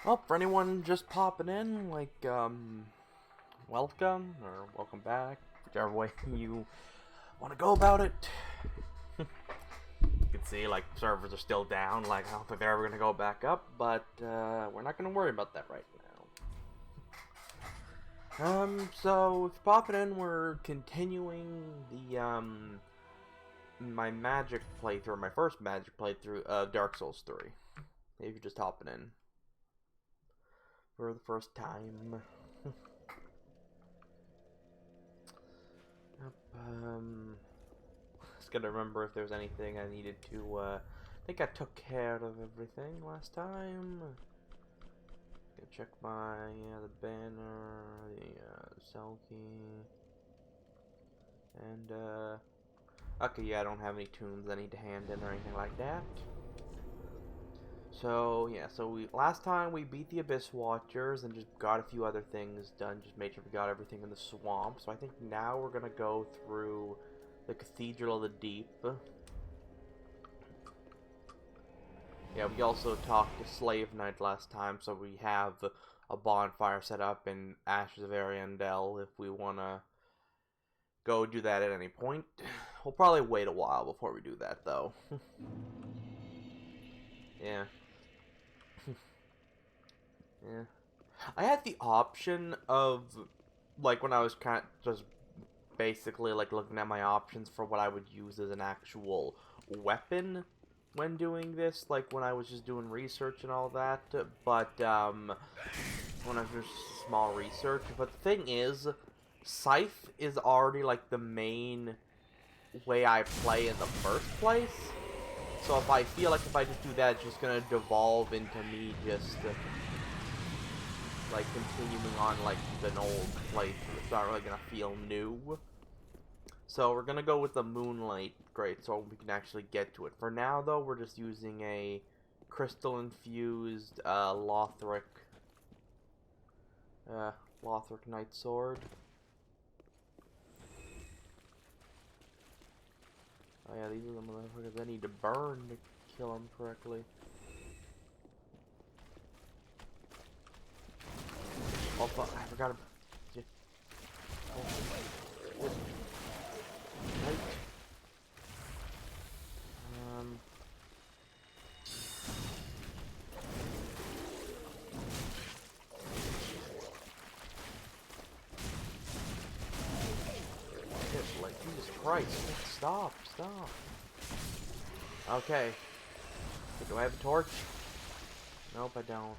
Well, for anyone just popping in, welcome or welcome back, whichever way you want to go about it. You can see, servers are still down. I don't think they're ever gonna go back up, but we're not gonna worry about that right now. So if you're popping in, we're continuing my magic playthrough, my first magic playthrough of Dark Souls 3. If you're just hopping in for the first time. Yep, just gotta remember if there's anything I needed to, I think I took care of everything last time. Gotta check the banner, the cell key, and, okay, yeah, I don't have any tunes I need to hand in or anything like that. So, yeah, last time we beat the Abyss Watchers and just got a few other things done, just made sure we got everything in the swamp. So I think now we're gonna go through the Cathedral of the Deep. Yeah, we also talked to Slave Knight last time, so we have a bonfire set up in Ashes of Ariandel if we wanna go do that at any point. We'll probably wait a while before we do that, though. Yeah. Yeah. I had the option of, when I was kind of just basically, looking at my options for what I would use as an actual weapon when doing this, when I was just doing research and all that, but, when I was doing small research, but the thing is, Scythe is already, the main way I play in the first place, so if I feel like if I just do that, it's just gonna devolve into me just, continuing on, an old playthrough. It's not really gonna feel new. So we're gonna go with the Moonlight Great, so we can actually get to it. For now, though, we're just using a crystal-infused, Lothric Knight Sword. Oh yeah, these are the motherfuckers I need to burn to kill them correctly. Oh fuck, I forgot him. Oh. Right. Jesus Christ, stop. Okay. Do I have a torch? Nope, I don't.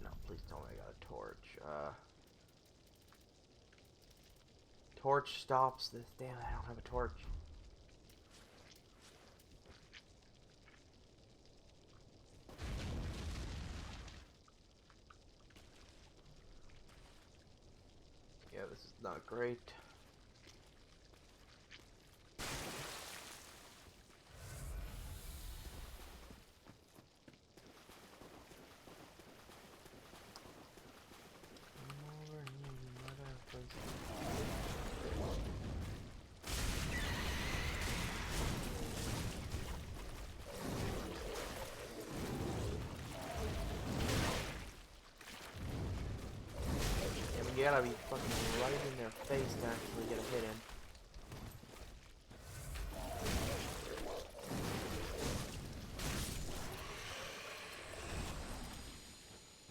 No, please tell me I got a torch. Torch stops this. Damn, I don't have a torch. Yeah, this is not great. You gotta be fucking right in their face to actually get a hit in.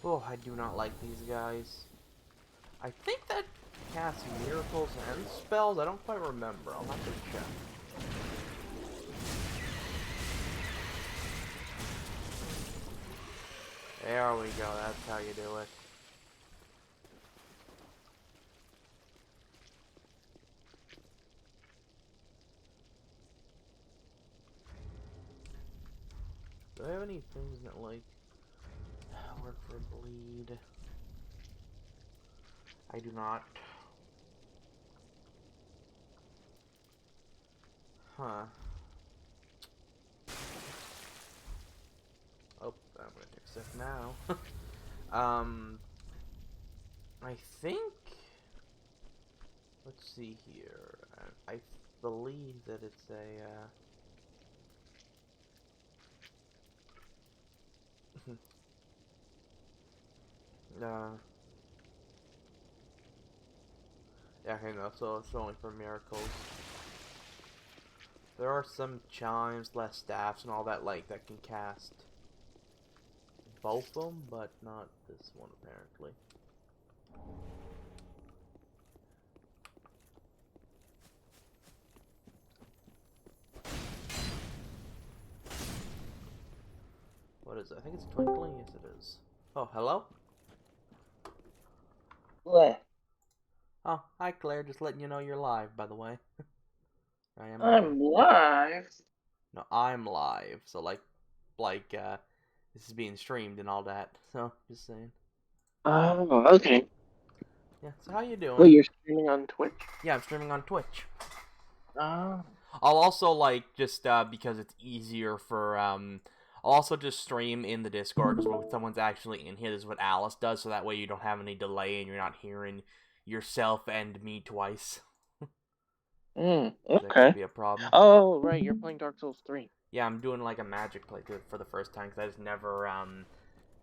Oh, I do not like these guys. I think that casts miracles and spells. I don't quite remember. I'll have to check. There we go. That's how you do it. Do I have any things that, work for bleed? I do not. Huh. Oh, I'm gonna take a sip now. I think... Let's see here. I believe that it's a, Uh, yeah, I know, so it's only for miracles. There are some chimes, less staffs, and all that like that can cast both of them, but not this one apparently. What is it? I think it's twinkling. Yes, it is. Oh, hello? What? Oh, hi Claire. Just letting you know you're live, by the way. I am live. I'm live. No, I'm live. So this is being streamed and all that. So just saying. Oh, okay. Yeah. So how you Wait, doing? you're streaming on Twitch? Yeah, I'm streaming on Twitch. Oh. I'll also just because it's easier for I'll also just stream in the Discord because when someone's actually in here, this is what Alice does, so that way you don't have any delay and you're not hearing yourself and me twice. That could Okay. be a problem. Oh, right, you're playing Dark Souls 3. Yeah, I'm doing like a magic playthrough for the first time because I just never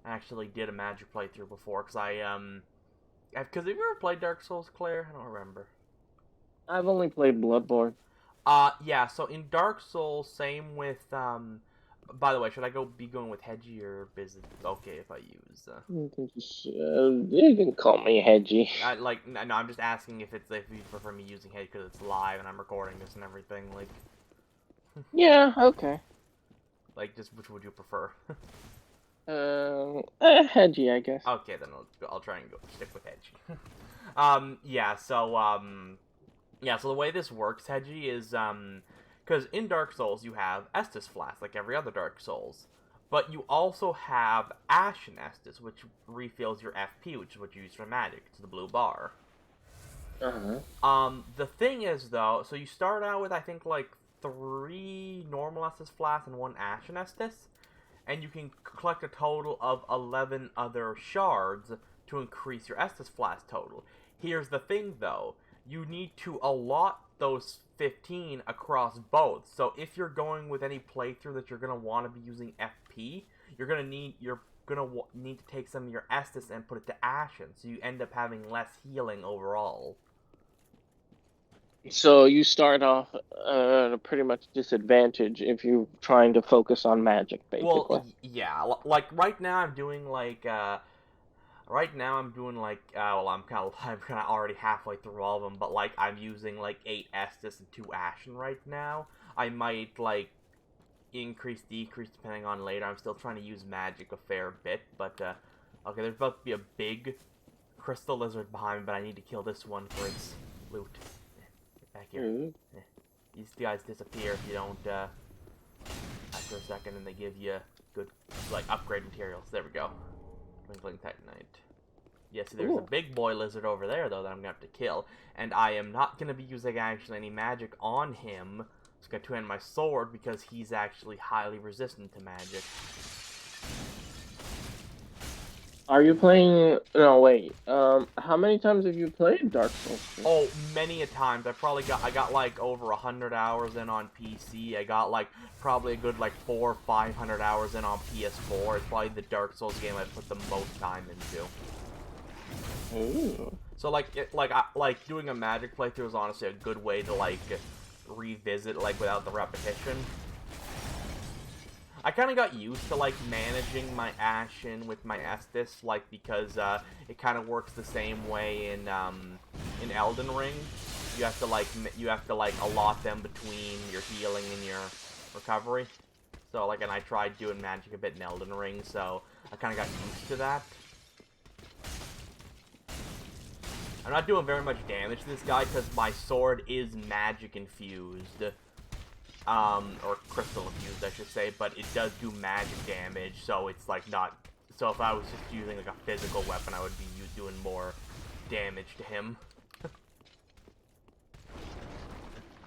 actually did a magic playthrough before because because have you ever played Dark Souls, Claire? I don't remember. I've only played Bloodborne. Yeah, so in Dark Souls, same with, by the way, should I be going with Hedgie or is it okay if I use, You can call me Hedgie. no, I'm just asking if you prefer me using Hedge because it's live and I'm recording this and everything, Yeah, okay. just which would you prefer? Hedgie, I guess. Okay, then I'll try and stick with Hedgie. Yeah, so the way this works, Hedgie, is, because in Dark Souls you have Estus Flask, like every other Dark Souls. But you also have Ashen Estus, which refills your FP, which is what you use for magic. It's the blue bar. The thing is, though, so you start out with, I think, like, 3 normal Estus Flasks and 1 Ashen Estus. And you can collect a total of 11 other shards to increase your Estus Flask total. Here's the thing, though. You need to allot those 15 across both. So if you're going with any playthrough that you're going to want to be using FP, you're going to need to take some of your Estus and put it to Ashen. So you end up having less healing overall. So you start off at a pretty much disadvantage if you're trying to focus on magic, basically. Well, yeah. Like, right now I'm doing, right now I'm doing well, I'm kind of already halfway through all of them, but like I'm using like 8 Estus and 2 Ashen right now. I might like increase, decrease depending on later. I'm still trying to use magic a fair bit, but okay, there's about to be a big crystal lizard behind me, but I need to kill this one for its loot. Get back here. These guys disappear if you don't after a second, and they give you good like upgrade materials. There we go. Twinkling Titanite. Yeah, see, there's a big boy lizard over there, though, that I'm going to have to kill. And I am not going to be using, actually, any magic on him. I'm just going to two-hand my sword, because he's actually highly resistant to magic. Are you playing... No, wait. How many times have you played Dark Souls 3? Oh, many a times. I got, like, over 100 hours in on PC. I got, like, probably a good, like, 400 or 500 hours in on PS4. It's probably the Dark Souls game I've put the most time into. Ooh. So doing a magic playthrough is honestly a good way to like revisit like without the repetition. I kind of got used to like managing my Ashen with my Estus, like because it kind of works the same way in Elden Ring. You have to like allot them between your healing and your recovery. So and I tried doing magic a bit in Elden Ring, so I kind of got used to that. I'm not doing very much damage to this guy because my sword is magic infused. Or crystal infused, I should say, but it does do magic damage, so it's like not... So if I was just using like a physical weapon, I would be doing more damage to him.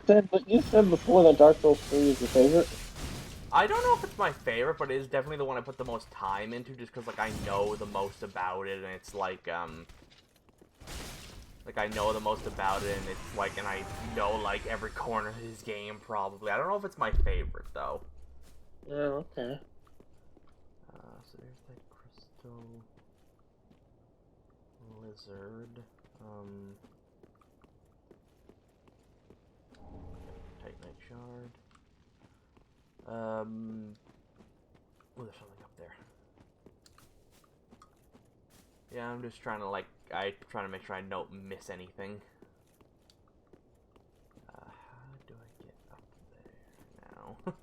But you said before that Dark Souls 3 is your favorite? I don't know if it's my favorite, but it is definitely the one I put the most time into, just because, like, I know the most about it, and it's like, I know the most about it, and it's like, and I know, like, every corner of his game, probably. I don't know if it's my favorite, though. Yeah, okay. So there's that crystal. Lizard. Titanite shard. Oh, there's something up there. Yeah, I'm just trying to trying to make sure I don't miss anything. How do I get up there now?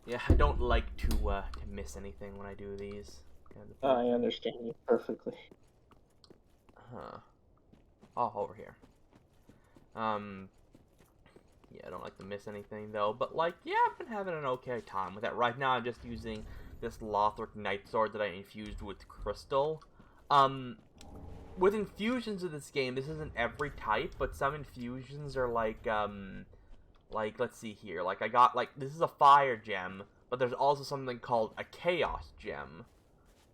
Yeah, I don't like to miss anything when I do these. Kind of I understand you perfectly. Huh. Oh, over here. Yeah, I don't like to miss anything though, but like, yeah, I've been having an okay time with that. Right now, I'm just using this Lothric Night Sword that I infused with Crystal. With infusions of this game, this isn't every type, but some infusions are like, let's see here. Like, I got, like, this is a fire gem, but there's also something called a chaos gem.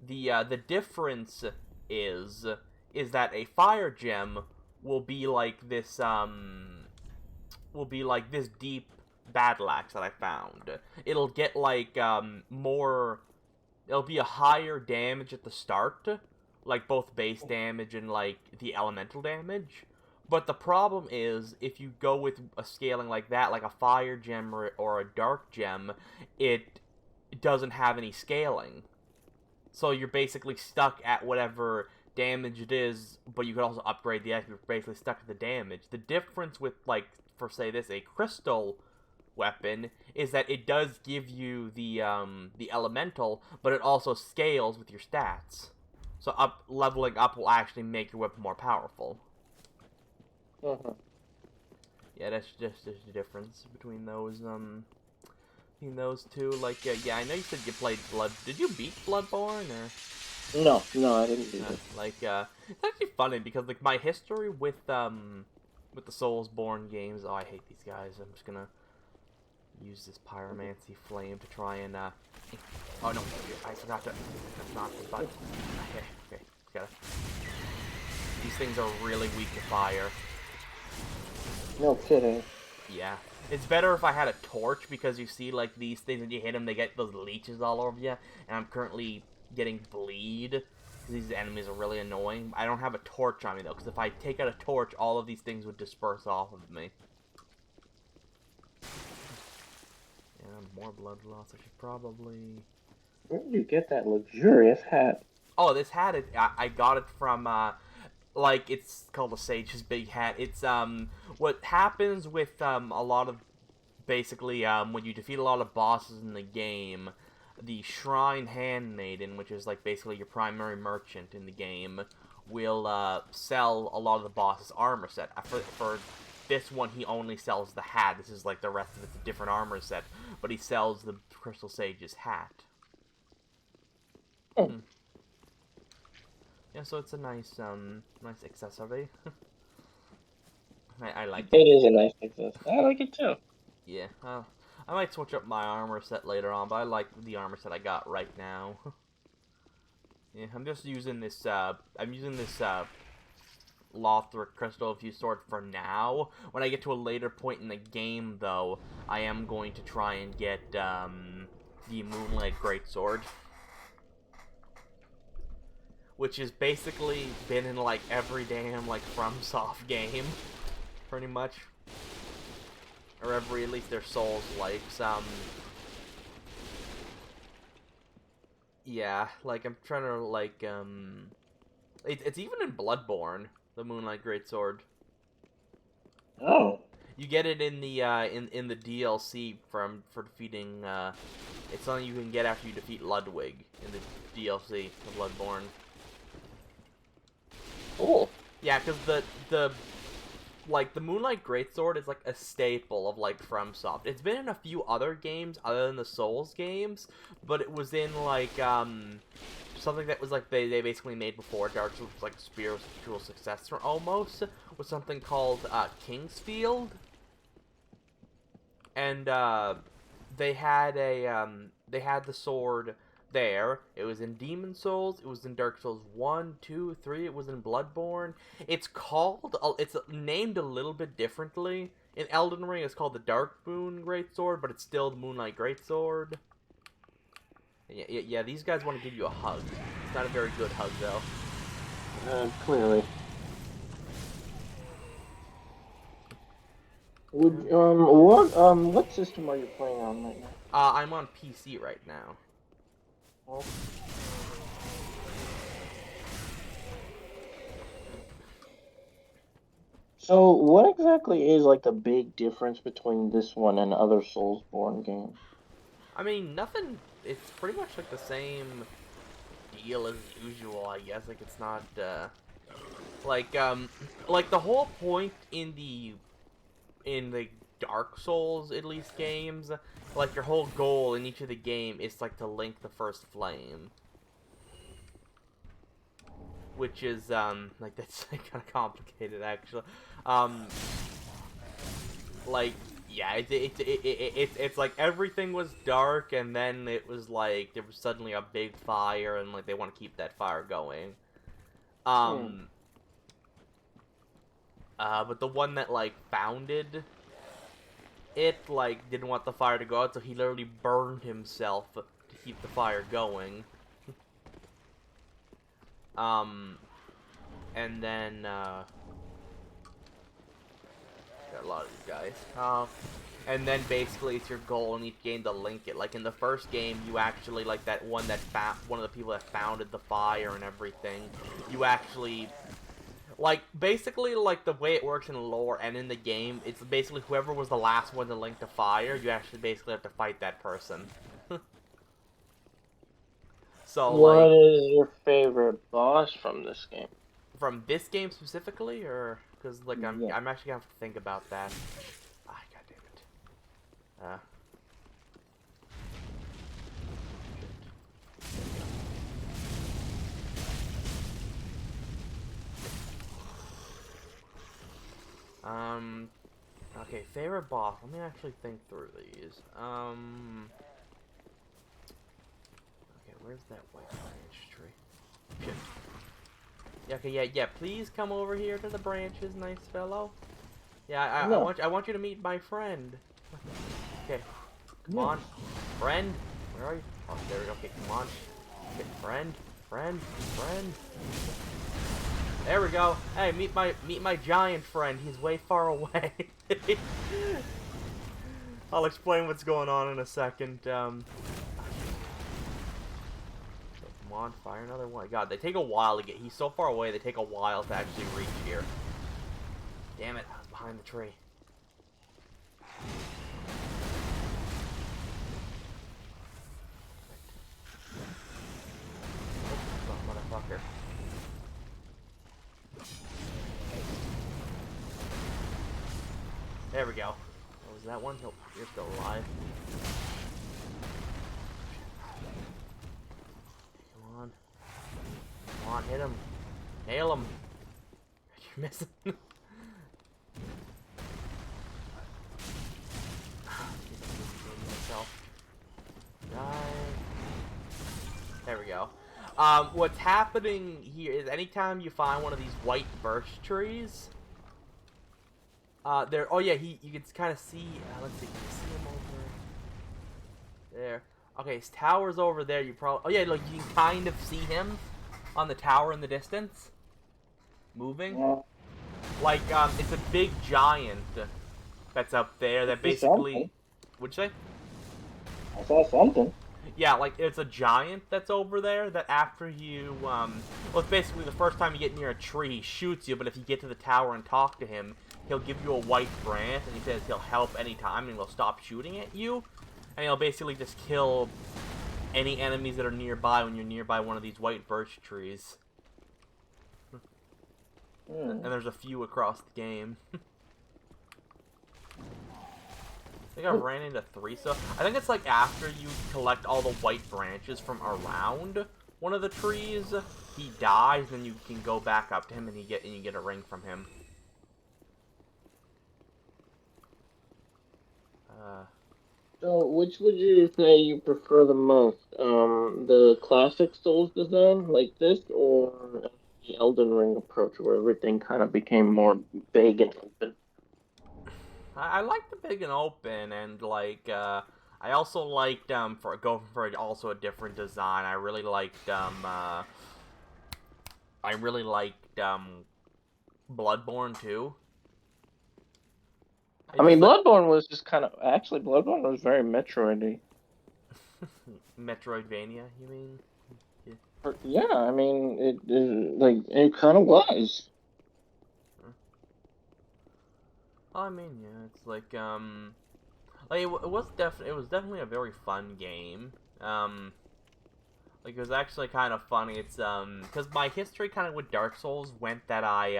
The difference is that a fire gem will be like this, deep battle axe that I found. It'll get, like, it'll be a higher damage at the start, like, both base damage and, like, the elemental damage. But the problem is, if you go with a scaling like that, like a fire gem or a dark gem, it doesn't have any scaling. So you're basically stuck at whatever damage it is, but you can also upgrade the X, you're basically stuck at the damage. The difference with, like, for say this, a crystal weapon, is that it does give you the elemental, but it also scales with your stats. So leveling up will actually make your weapon more powerful. Yeah, that's just the difference between those two. Like, yeah, I know you said you played Did you beat Bloodborne, or? No, I didn't beat it. Like, it's actually funny because, like, my history with the Soulsborne games. Oh, I hate these guys. I'm just gonna use this pyromancy flame to try and oh no, I forgot to. That's not the button. Okay, gotta. These things are really weak to fire. No kidding. Yeah. It's better if I had a torch, because you see, like, these things, when you hit them, they get those leeches all over you, and I'm currently getting bleed. These enemies are really annoying. I don't have a torch on me, though, because if I take out a torch, all of these things would disperse off of me. Yeah, more blood loss. I should probably... Where did you get that luxurious hat? Oh, this hat, I got it from, like, it's called a Sage's Big Hat. It's, what happens with, a lot of, basically, when you defeat a lot of bosses in the game, the Shrine Handmaiden, which is, like, basically your primary merchant in the game, will, sell a lot of the boss's armor set. For this one, he only sells the hat. This is, like, the rest of it's a different armor set, but he sells the Crystal Sage's hat. Oh. Yeah, so it's a nice, nice accessory. I like it. It is a nice accessory. I like it too. Yeah, I might switch up my armor set later on, but I like the armor set I got right now. Yeah, I'm just using this, Lothric Crystal Infused Sword for now. When I get to a later point in the game, though, I am going to try and get, the Moonlight Greatsword. Which has basically been in, like, every damn, like, FromSoft game, pretty much. Or every, at least their Souls-likes, yeah, like, I'm trying to, like, it's even in Bloodborne, the Moonlight Greatsword. Oh. You get it in the, in the DLC for defeating, it's something you can get after you defeat Ludwig in the DLC of Bloodborne. Cool. Yeah, because the Moonlight Greatsword is, like, a staple of, like, FromSoft. It's been in a few other games other than the Souls games, but it was in, like, something that was, like, they basically made before Dark Souls, like, spiritual successor, almost, was something called, Kingsfield. And, they had the sword there. It was in Demon Souls, it was in Dark Souls 1, 2, 3, it was in Bloodborne. It's named a little bit differently. In Elden Ring, it's called the Darkmoon Greatsword, but it's still the Moonlight Greatsword. Yeah, these guys want to give you a hug. It's not a very good hug, though. Clearly. What system are you playing on right now? I'm on PC right now. Oh. So, what exactly is like the big difference between this one and other Soulsborne games? I mean, nothing. It's pretty much like the same deal as usual, I guess. Like it's not like like the whole point in the Dark Souls at least games, like your whole goal in each of the game is like to link the first flame, which is like that's kind of complicated actually. Um, like yeah, it's like everything was dark, and then it was like there was suddenly a big fire, and like they want to keep that fire going. Hmm. Um, but the one that like founded it like didn't want the fire to go out, so he literally burned himself to keep the fire going. Um, and then got a lot of these guys. And then basically it's your goal in each game to link it. Like in the first game, you actually like that one that one of the people that founded the fire and everything. You actually like basically like the way it works in lore and in the game. It's basically whoever was the last one to link the fire. You actually basically have to fight that person. So What like is your favorite boss from this game? from this game specifically, or because like Yeah. I'm actually gonna have to think about that. Ah, god damn it. Okay, favorite boss. Let me actually think through these. Okay, where's that white branch tree? Shit. Yeah, okay, yeah. Please come over here to the branches, nice fellow. Yeah, No. I want you to meet my friend. Okay, come Yes. on, friend. Where are you? Oh, there we go. Okay, come on. Okay, friend. There we go. Hey, meet my giant friend. He's way far away. I'll explain what's going on in a second. Okay, come on, fire another one. God, they take a while to get. He's so far away. They take a while to actually reach here. Damn it! I was behind the tree. Oh, motherfucker. There we go. Oh, was that one? Nope, you're still alive. Come on. Come on, hit him. Nail him. You're missing. Die. There we go. What's happening here is anytime you find one of these white birch trees, there. Oh yeah, you can kind of see. Let's see. Can you see him over there? Okay, his tower's over there. You probably. Oh yeah, like you can kind of see him on the tower in the distance, moving. Yeah. Like it's a big giant that's up there. That I see something. basically. What'd you say? I saw something. Yeah, like it's a giant that's over there that after you, well, it's basically the first time you get near a tree, he shoots you, but if you get to the tower and talk to him, he'll give you a white branch, and he says he'll help anytime, and he'll stop shooting at you, and he'll basically just kill any enemies that are nearby when you're nearby one of these white birch trees. And there's a few across the game. I think I ran into 3, so I think it's like after you collect all the white branches from around one of the trees, he dies, then you can go back up to him and you get a ring from him. So, which would you say you prefer the most? The classic Souls design like this, or the Elden Ring approach, where everything kind of became more big and open? I like the big and open, and like I also liked for going for also a different design. I really liked I really liked Bloodborne too. I I just mean, like Bloodborne was just kind of actually Bloodborne was very Metroidy. Metroidvania. You mean? Yeah. Yeah, I mean, it like it kind of was. I mean, yeah. It's like it was definitely a very fun game. Like it was actually kind of funny. It's because my history kind of with Dark Souls went that I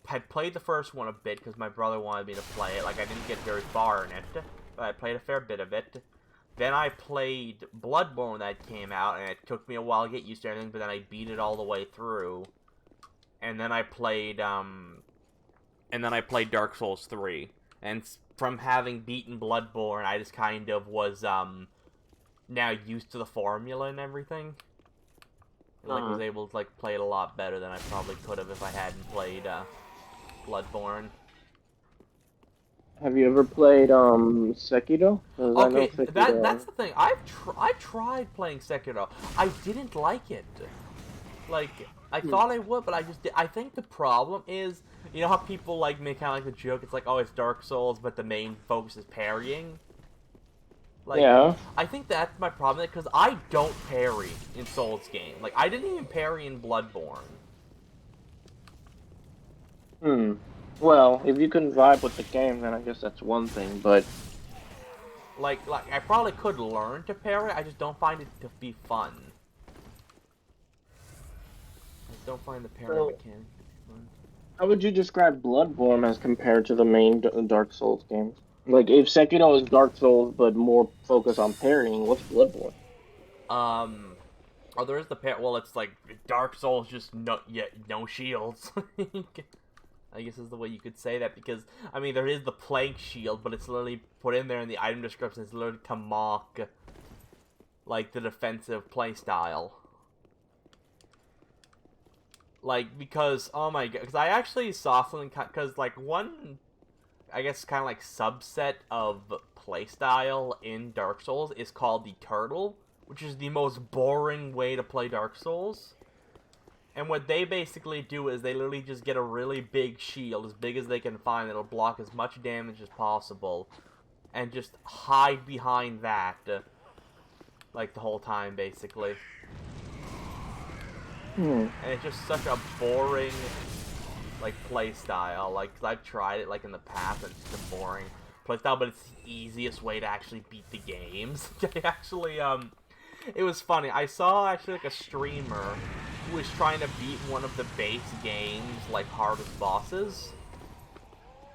had played the first one a bit because my brother wanted me to play it. Like I didn't get very far in it, but I played a fair bit of it. Then I played Bloodborne when that came out, and it took me a while to get used to everything. But then I beat it all the way through, and then I played Dark Souls 3. And from having beaten Bloodborne, I just kind of was now used to the formula and everything. And like was able to like play it a lot better than I probably could have if I hadn't played Bloodborne. Have you ever played Sekiro? Because I know Okay, that's Sekiro. the thing. I tried playing Sekiro. I didn't like it. Like I Hmm. thought I would, but I just I think the problem is, you know how people like make kind of like the joke. It's like, oh, it's Dark Souls, but the main focus is parrying. Like, Yeah. I think that's my problem because I don't parry in Souls game. Like, I didn't even parry in Bloodborne. Hmm. Well, if you can vibe with the game, then I guess that's one thing. But Like I probably could learn to parry. I just don't find it to be fun. I just don't find the parry so, mechanic to be fun. how would you describe Bloodborne as compared to the main Dark Souls games? Like, if Sekiro is Dark Souls but more focused on parrying, what's Bloodborne? Um, oh, there is the par. Well, it's like Dark Souls, just no shields. I guess is the way you could say that because I mean there is the plank shield, but it's literally put in there in the item description. It's literally to mock like the defensive playstyle. Like because oh my god, because I actually saw something because like one I guess kind of like subset of playstyle in Dark Souls is called the turtle, which is the most boring way to play Dark Souls. And what they basically do is they literally just get a really big shield, as big as they can find, that'll block as much damage as possible, and just hide behind that, like the whole time, basically. Hmm. And it's just such a boring, like, play style. Like, cause I've tried it, like, in the past, and it's just a boring play style, but it's the easiest way to actually beat the games. I actually, it was funny. I saw, actually, like, a streamer who was trying to beat one of the base game's, like, hardest bosses.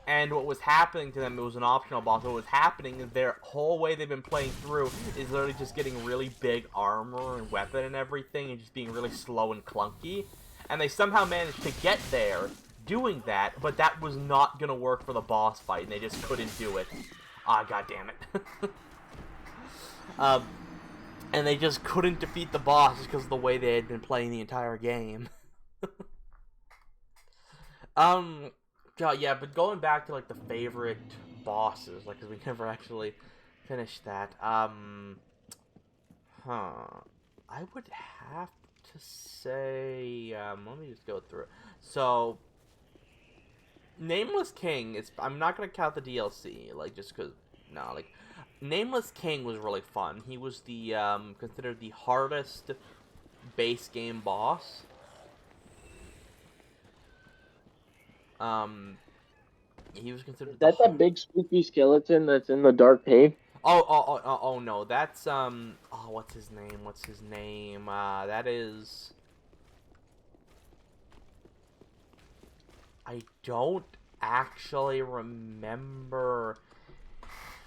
And what was happening to them, it was an optional boss, what was happening is their whole way they've been playing through is literally just getting really big armor and weapon and everything, and just being really slow and clunky. And they somehow managed to get there doing that, but that was not gonna work for the boss fight, and they just couldn't do it. Ah, god damn it. um, and they just couldn't defeat the boss just because of the way they had been playing the entire game. Um, God, yeah, but going back to like the favorite bosses, like, cause we never actually finished that. I would have to say, let me just go through it. So, Nameless King is. I'm not gonna count the DLC, like, just cause no, like, Nameless King was really fun. He was the considered the hardest base game boss. Um, he was Is considered the that that big spooky skeleton that's in the dark cave? Oh no, that's oh what's his name? What's his name? That is I don't actually remember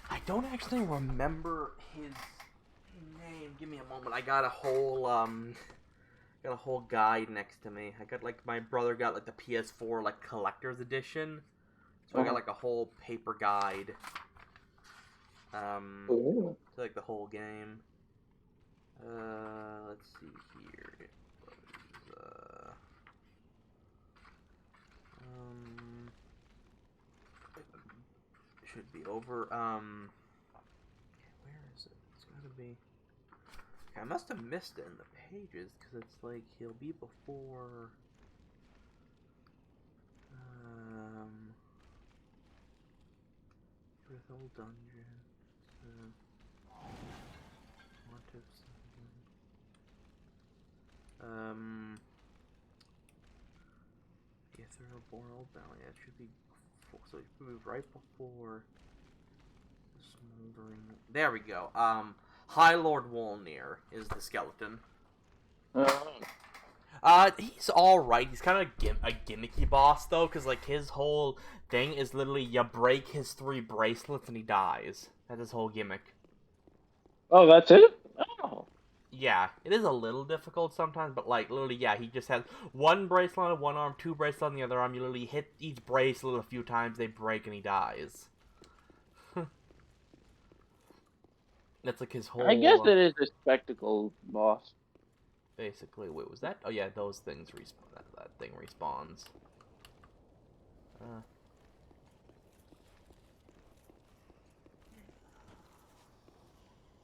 I don't actually remember his name. Give me a moment. I got a whole guide next to me. I got like my brother got like the PS4 like collector's edition. So I got Uh, like a whole paper guide Ooh. to like the whole game. Let's see here. It was, um, should be over. Where is it? It's gotta be. I must have missed it in the pages, because it's like, he'll be before... Crystal Dungeon... Ethereal Boral Valley, that should be... So you move right before... the Smoldering... There we go, High Lord Wolnir is the skeleton. He's alright. He's kind of a gimmicky boss, though, because, like, his whole thing is literally you break his 3 bracelets and he dies. That's his whole gimmick. Oh, that's it? Oh. Yeah, it is a little difficult sometimes, but, like, literally, yeah, he just has 1 bracelet on one arm, 2 bracelets on the other arm. You literally hit each bracelet a few times, they break, and he dies. That's, like, his whole... I guess it is a spectacle boss. Basically, wait, was that? Oh yeah, those things respawn. That thing respawns.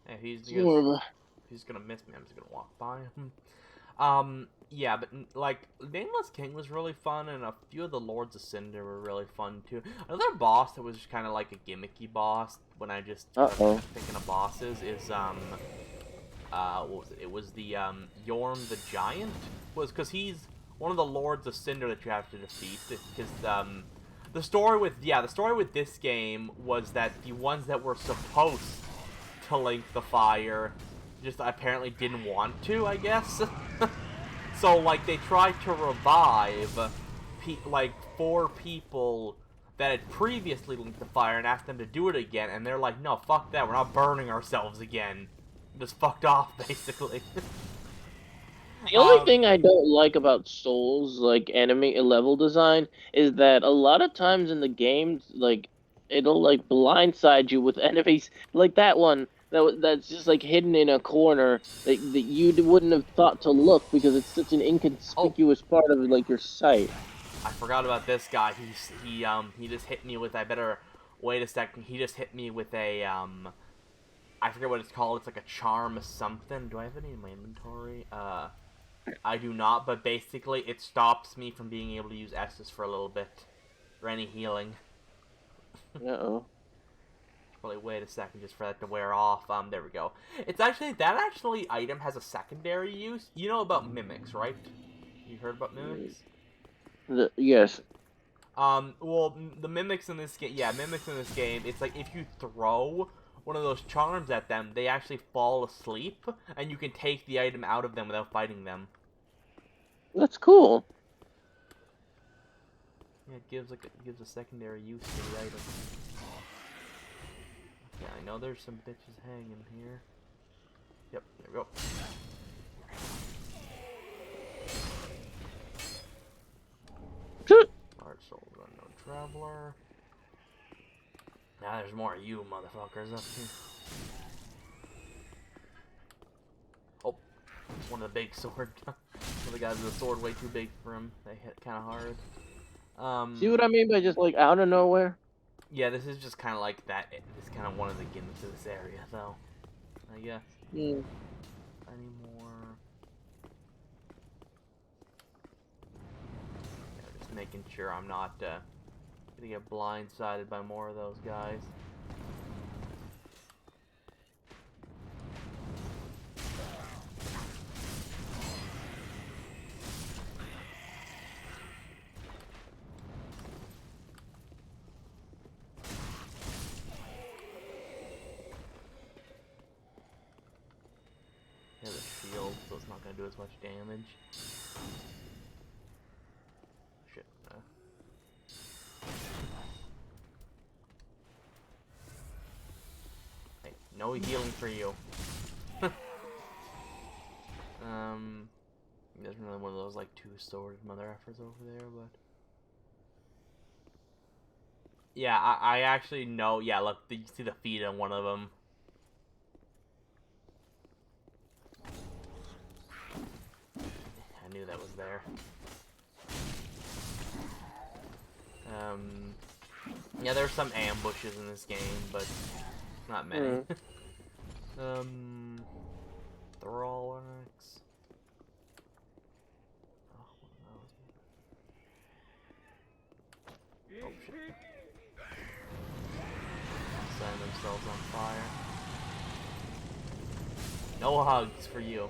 Hey, he's gonna miss me. I'm just gonna walk by him. Yeah, but like Nameless King was really fun, and a few of the Lords of Cinder were really fun too. Another boss that was just kind of like a gimmicky boss when I just thinking of bosses is what was it? It was the Yorm the Giant, because he's one of the Lords of Cinder that you have to defeat. Because the story with this game was that the ones that were supposed to link the fire just apparently didn't want to, I guess. So like they tried to revive like 4 people that had previously linked the fire and asked them to do it again, and they're like, no, fuck that, we're not burning ourselves again. Just fucked off, basically. The only thing I don't like about Souls, like enemy level design, is that a lot of times in the games, like it'll like blindside you with enemies like that one that's just like hidden in a corner that you wouldn't have thought to look because it's such an inconspicuous part of like your sight. I forgot about this guy. He just hit me with. I better wait a second. He just hit me with a I forget what it's called. It's like a charm something. Do I have any in my inventory? I do not, but basically it stops me from being able to use Estus for a little bit. For any healing. Uh-oh. Probably wait a second just for that to wear off. There we go. That item has a secondary use. You know about mimics, right? You heard about mimics? Yes. Well, the mimics in this game, it's like if you throw one of those charms at them, they actually fall asleep, and you can take the item out of them without fighting them. That's cool. Yeah, it gives a secondary use to the item. Yeah, I know there's some bitches hanging here. Yep, there we go. Large Soul Unknown Traveler. Now there's more of you motherfuckers up here. Oh, one of the big sword. One of the guys with a sword way too big for him. They hit kind of hard. See what I mean by just like out of nowhere? Yeah, this is just kind of like that. It's kind of one of the gimmicks of this area, though. I guess. Yeah. Any more? Yeah, just making sure I'm not gonna get blindsided by more of those guys. Yeah, the shield, so it's not gonna do as much damage. Shit. Hey, no healing for you. There's another one of those like 2-sworded mother effers over there, but yeah, I actually know. Yeah, look, you see the feet on one of them. I knew that was there. Yeah, there's some ambushes in this game, but not many. Thrallix. Oh, oh shit. Setting themselves on fire. No hugs for you.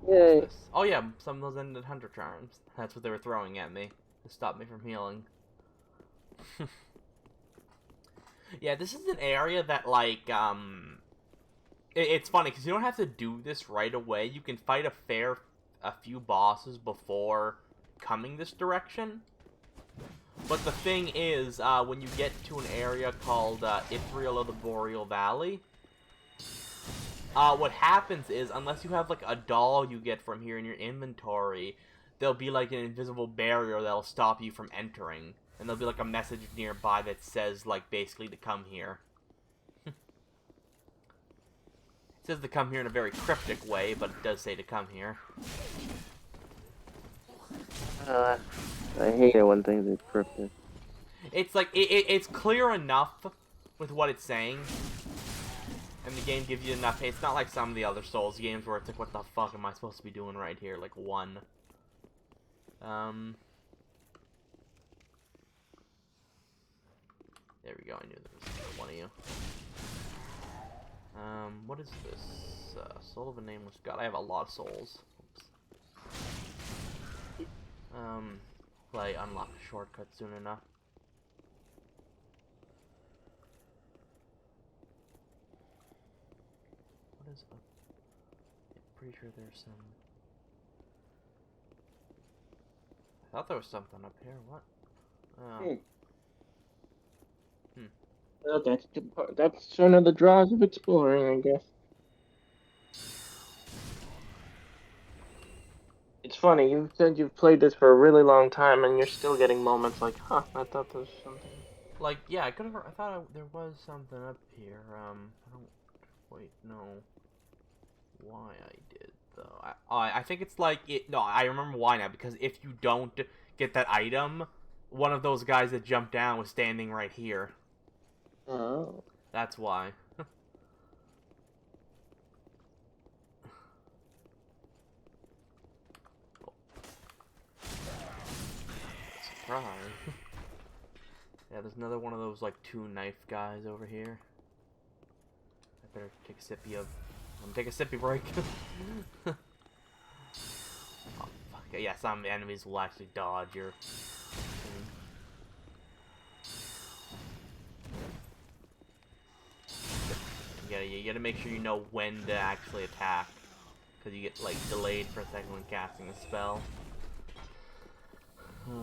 Yay. This? Oh yeah, some of those ended Hunter Charms. That's what they were throwing at me to stop me from healing. Yeah, this is an area that, like, it's funny, because you don't have to do this right away. You can fight a few bosses before coming this direction. But the thing is, when you get to an area called Ithriel of the Boreal Valley, what happens is, unless you have, like, a doll you get from here in your inventory, there'll be, like, an invisible barrier that'll stop you from entering. And there'll be, like, a message nearby that says, like, basically to come here. It says to come here in a very cryptic way, but it does say to come here. I hate it when things are cryptic. It's, like, it's clear enough with what it's saying. And the game gives you enough. It's not like some of the other Souls games where it's like, what the fuck am I supposed to be doing right here? Like, one. There we go, I knew there was one of you. What is this? Soul of a Nameless God. I have a lot of souls. Oops. Will I unlock a shortcut soon enough? What is up? I'm pretty sure there's some... I thought there was something up here. What? Well, that's one of the draws of exploring, I guess. It's funny, you said you've played this for a really long time, and you're still getting moments like, huh, I thought there was something. Like, yeah, I thought there was something up here. I don't quite know why I did, though. I think it's like, no, I remember why now, because if you don't get that item, one of those guys that jumped down was standing right here. Oh. That's why. Surprise. Yeah, there's another one of those, like, 2 knife guys over here. I better take a sippy of... I'm gonna take a sippy break. Oh, fuck. Yeah, some enemies will actually dodge your... You gotta make sure you know when to actually attack. Because you get, like, delayed for a second when casting a spell. There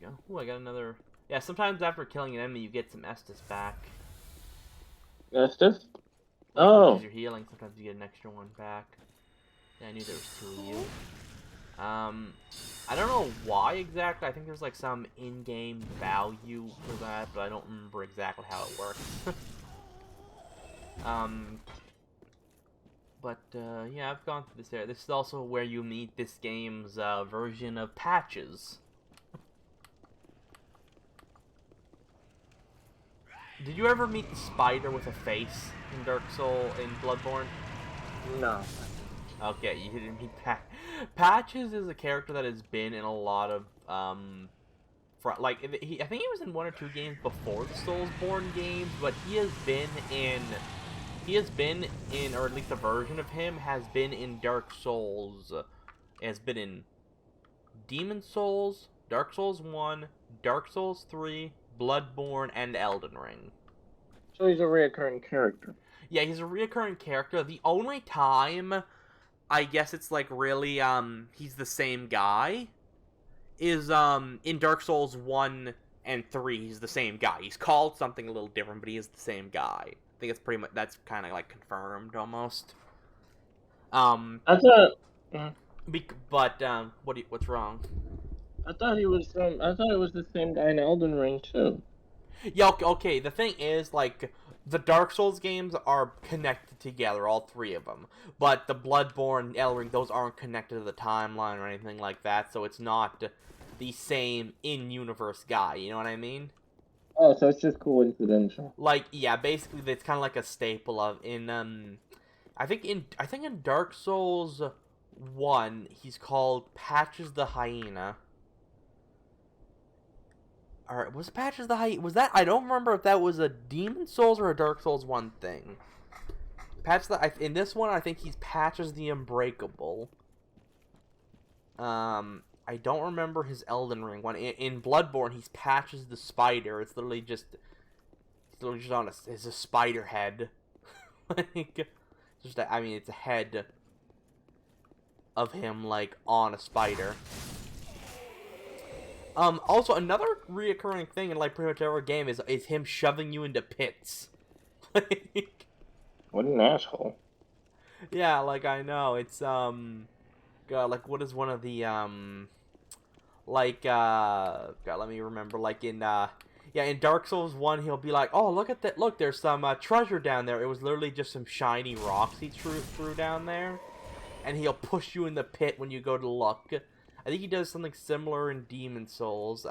we go. Ooh, I got another... Yeah, sometimes after killing an enemy, you get some Estus back. Estus? Like, Oh. because you're healing, sometimes you get an extra one back. Yeah, I knew there was 2 of you. I don't know why exactly. I think there's, like, some in-game value for that, but I don't remember exactly how it works. Yeah, I've gone through this area. This is also where you meet this game's version of Patches. Did you ever meet the spider with a face in Bloodborne? No. Okay, you didn't meet Patches is a character that has been in a lot of, I think he was in 1 or 2 games before the Soulsborne games, but he has been in, or at least a version of him, has been in Dark Souls, has been in Demon Souls, Dark Souls 1, Dark Souls 3, Bloodborne, and Elden Ring. So he's a reoccurring character. Yeah, he's a reoccurring character. The only time, I guess it's like really, he's the same guy, is, in Dark Souls 1 and 3, he's the same guy. He's called something a little different, but he is the same guy. think it's pretty much that's kind of like confirmed almost. I thought. uh, What's wrong? I thought he was. I thought it was the same guy in Elden Ring too. Yeah, okay. The thing is, like, the Dark Souls games are connected together, all three of them. But the Bloodborne and Elden Ring, those aren't connected to the timeline or anything like that, so it's not the same in-universe guy. You know what I mean? Oh, so it's just coincidental. Like, yeah, basically, it's kind of like a staple of I think in Dark Souls 1, he's called Patches the Hyena. Or was Patches the Hyena? Was that? I don't remember if that was a Demon Souls or a Dark Souls 1 thing. In this one, I think he's Patches the Unbreakable. I don't remember his Elden Ring one. In Bloodborne, he's Patches the Spider. It's literally just on it's a spider head. Like, I mean, it's a head of him, like, on a spider. Also, another reoccurring thing in, like, pretty much every game is him shoving you into pits. Like, What an asshole. yeah, like, I know, it's, God, like, what is one of the, God, let me remember, like, in Dark Souls 1, he'll be like, oh, look at that, look, there's some, treasure down there. It was literally just some shiny rocks he threw down there. And he'll push you in the pit when you go to look. I think he does something similar in Demon Souls.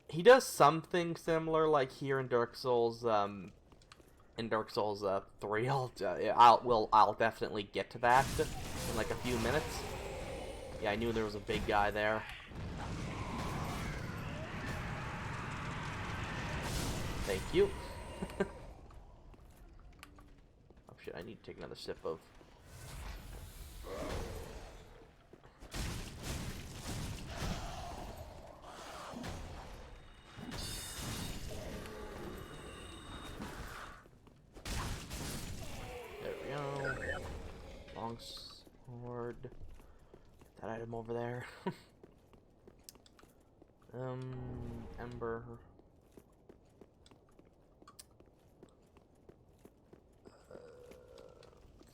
He does something similar, like here in Dark Souls. In Dark Souls 3, I'll definitely get to that in like a few minutes. Yeah, I knew there was a big guy there. Thank you. Oh shit! I need to take another sip of. Long sword. That item over there. Ember. Let's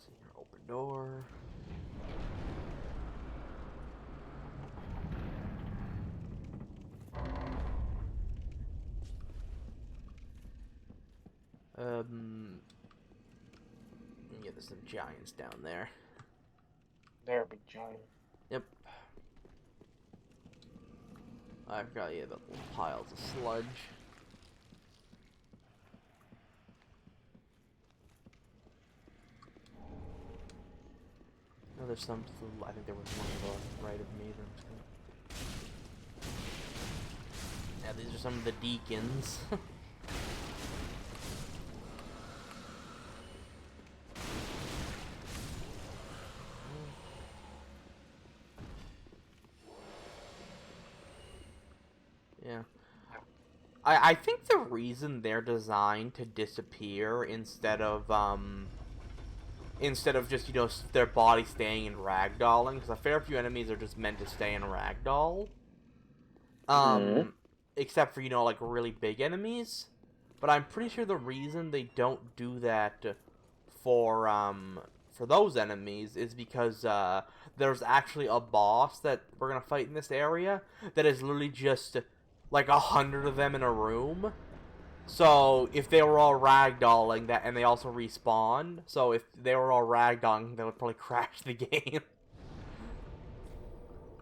see here. Open door. Yeah, there's some giants down there. They're a big giant. Yep. I forgot, yeah, the little piles of sludge. No, there's some. I think there was one to the right of me. Yeah, these are some of the deacons. Yeah. I think the reason they're designed to disappear instead of just, you know, their body staying in ragdolling, because a fair few enemies are just meant to stay in ragdoll. Except for, you know, like, really big enemies. But I'm pretty sure the reason they don't do that for those enemies is because, there's actually a boss that we're gonna fight in this area that is literally just, like, 100 of them in a room. So, if they were all ragdolling, that, and they also respawn, so if they were all ragdolling, they would probably crash the game.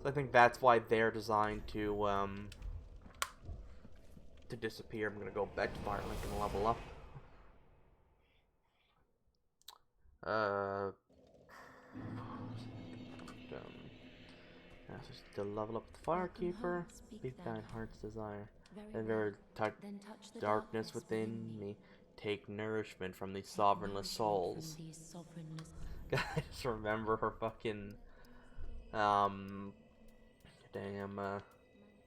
So I think that's why they're designed to disappear. I'm gonna go back to Firelink and level up. Just to level up the Firekeeper. Speak thine heart's desire. And very darkness within me. Take nourishment from these sovereignless souls. I just remember her fucking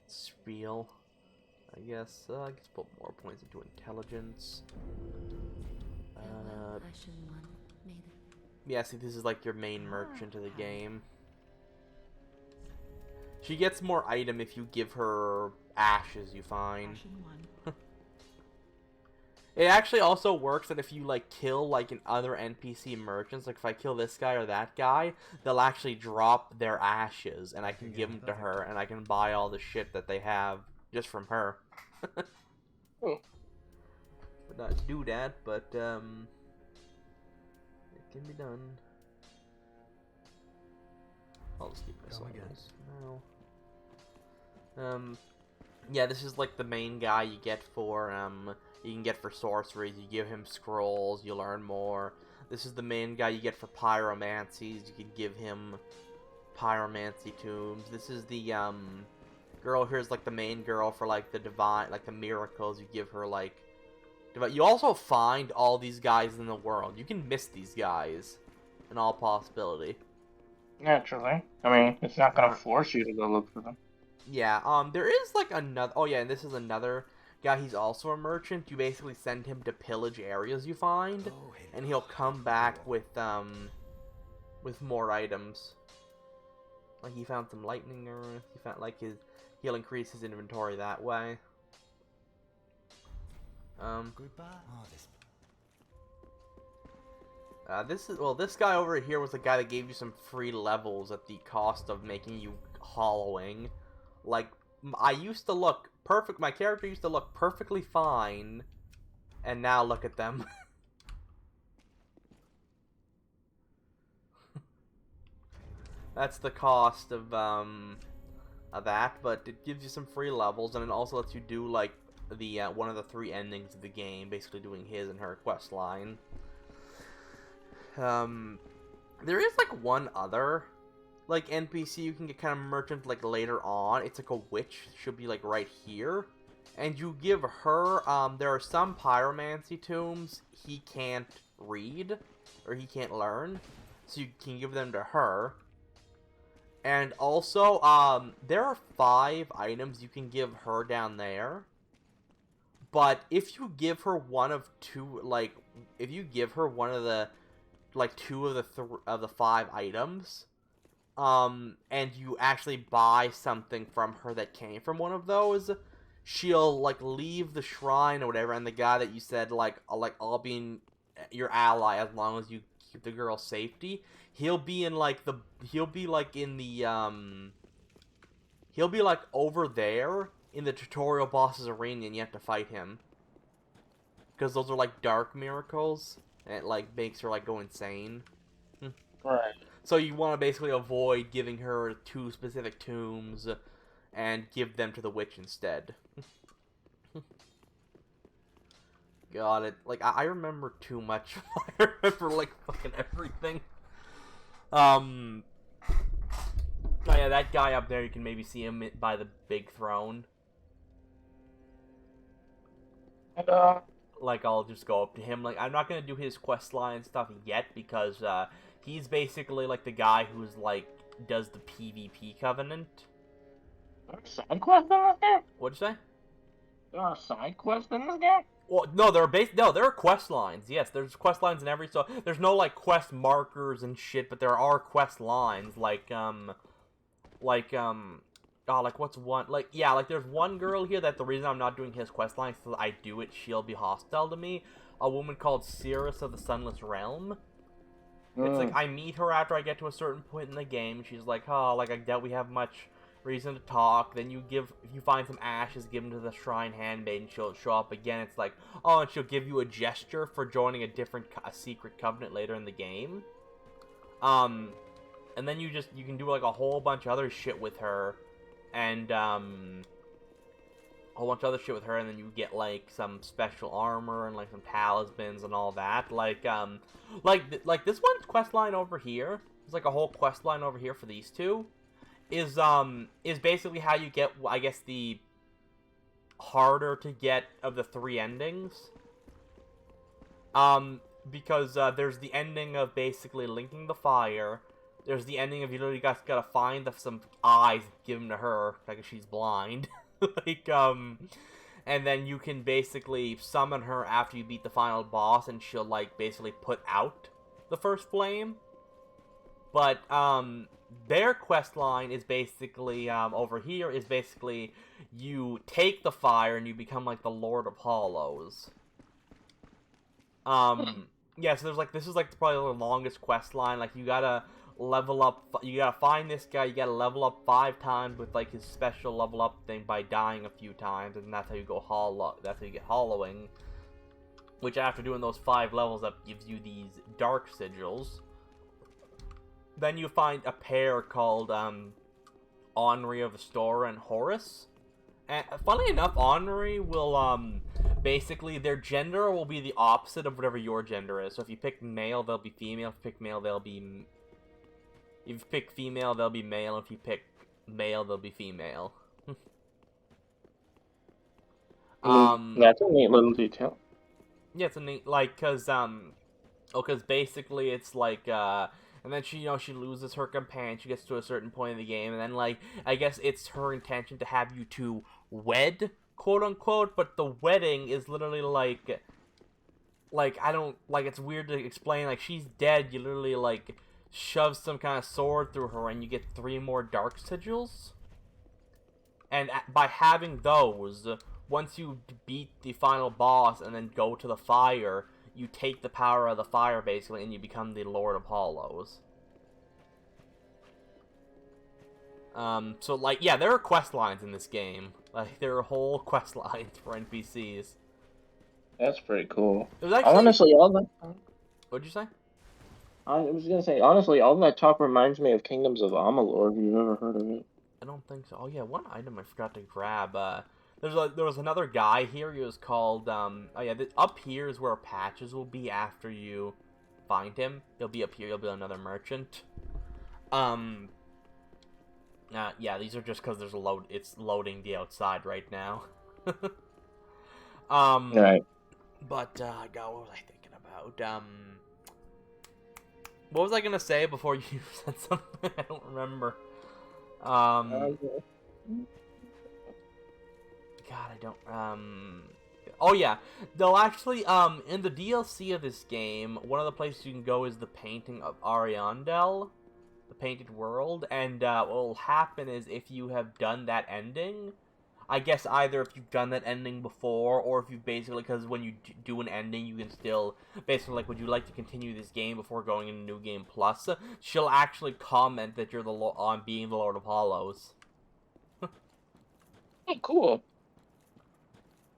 spiel. I guess put more points into intelligence. Yeah, see, this is like your main merchant of the game. She gets more item if you give her ashes you find. It actually also works that if you like kill like an other NPC merchants, like if I kill this guy or that guy, they'll actually drop their ashes, and I can give them to her, and I can buy all the shit that they have just from her. Hmm. Would not do that, but it can be done. I'll just keep this on this now. Yeah, this is like the main guy you get for you can get for sorceries. You give him scrolls, you learn more. This is the main guy you get for pyromancies. You can give him pyromancy tombs. This is the girl here's like the main girl for like the divine, like the miracles. You give her like you also find all these guys in the world. You can miss these guys in all possibility. Naturally. I mean, it's not gonna force you to go look for them. Yeah, there is like another. Oh yeah, and this is another guy. He's also a merchant. You basically send him to pillage areas you find, and he'll come back with more items. Like he found some lightning, or he found like he'll increase his inventory that way. Goodbye. This guy over here was the guy that gave you some free levels at the cost of making you hollowing. Like, I used to look perfect, my character used to look perfectly fine, and now look at them. That's the cost of that, but it gives you some free levels, and it also lets you do, like, the, one of the 3 endings of the game, basically doing his and her quest line. There is, like, one other like NPC you can get kind of merchant like later on. It's like a witch. She'll be like right here, and you give her there are some pyromancy tombs he can't read or he can't learn, so you can give them to her. And also there are 5 items you can give her down there, but if you give her one of 2, like if you give her one of the like 2 of the 5 items, and you actually buy something from her that came from one of those, she'll, like, leave the shrine or whatever, and the guy that you said, like, I'll be in your ally as long as you keep the girl's safety, he'll be in, like, he'll be, like, over there in the tutorial boss's arena, and you have to fight him. Because those are, like, dark miracles, and it, like, makes her, like, go insane. Right. So you want to basically avoid giving her 2 specific tombs and give them to the witch instead. Got it. Like, I remember too much. I remember, like, fucking everything. Oh yeah, that guy up there, you can maybe see him by the big throne. And, like, I'll just go up to him. Like, I'm not gonna do his quest line stuff yet, because, he's basically, like, the guy who's, like, does the PvP Covenant. Side quest in this game? What'd you say? There are side quests in this game? Well, no, there are quest lines. Yes, there's quest lines in every, so there's no, like, quest markers and shit, but there are quest lines, like, what's one, like, yeah, like, there's one girl here that the reason I'm not doing his quest line is so I do it, she'll be hostile to me. A woman called Cirrus of the Sunless Realm. It's like, I meet her after I get to a certain point in the game, she's like, oh, like, I doubt we have much reason to talk. Then if you find some ashes, give them to the Shrine Handmaiden, she'll show up again. It's like, oh, and she'll give you a gesture for joining a secret covenant later in the game. And then you can do, like, a whole bunch of other shit with her, and, a whole bunch of other shit with her, and then you get, like, some special armor, and, like, some talismans and all that. Like this one's quest line over here, there's, like, a whole quest line over here for these 2, is basically how you get, I guess, the harder to get of the 3 endings. Because, there's the ending of basically linking the fire, there's the ending of you literally guys gotta find some eyes, give them to her, like, she's blind. Like, and then you can basically summon her after you beat the final boss, and she'll, like, basically put out the first flame. But, their quest line is basically, over here, is basically, you take the fire and you become, like, the Lord of Hollows. Yeah, so there's like this is like probably the longest quest line. Like you gotta level up, you gotta find this guy, you gotta level up 5 times with like his special level up thing by dying a few times, and that's how you go hollow. That's how you get hollowing. Which after doing those 5 levels up gives you these dark sigils. Then you find a pair called Henri of Astora and Horus. And funnily enough, Henri will basically their gender will be the opposite of whatever your gender is. So if you pick male, they'll be female. If you pick male, they'll be. If you pick female, they'll be male. If you pick male, they'll be female. That's a neat little detail. Yeah, it's a neat because basically it's like and then she she loses her companion, she gets to a certain point in the game, and then like I guess it's her intention to have you two wed, quote unquote, but the wedding is literally like I don't like it's weird to explain, like she's dead, you literally like shove some kind of sword through her and you get 3 more dark sigils. And by having those, once you beat the final boss and then go to the fire, you take the power of the fire, basically, and you become the Lord of Hollows. So, like, yeah, there are quest lines in this game. Like, there are whole quest lines for NPCs. That's pretty cool. It was actually... Honestly, all that... What'd you say? I was gonna say, honestly, all that talk reminds me of Kingdoms of Amalur, if you've ever heard of it. I don't think so. Oh, yeah, one item I forgot to grab. There was another guy here. He was called, oh yeah, up here is where Patches will be after you find him. He'll be up here. He'll be another merchant. Yeah, these are just because there's it's loading the outside right now. Right. But, God, what was I thinking about? What was I gonna say before you said something? I don't remember. God, I don't, oh yeah, they'll actually, in the DLC of this game, one of the places you can go is the painting of Ariandel, the Painted World, and, what will happen is if you have done that ending, I guess either if you've done that ending before, or if you basically, because when you do an ending, you can still, basically, like, would you like to continue this game before going into New Game Plus? She'll actually comment that you're on being the Lord of Hollows. Oh, cool.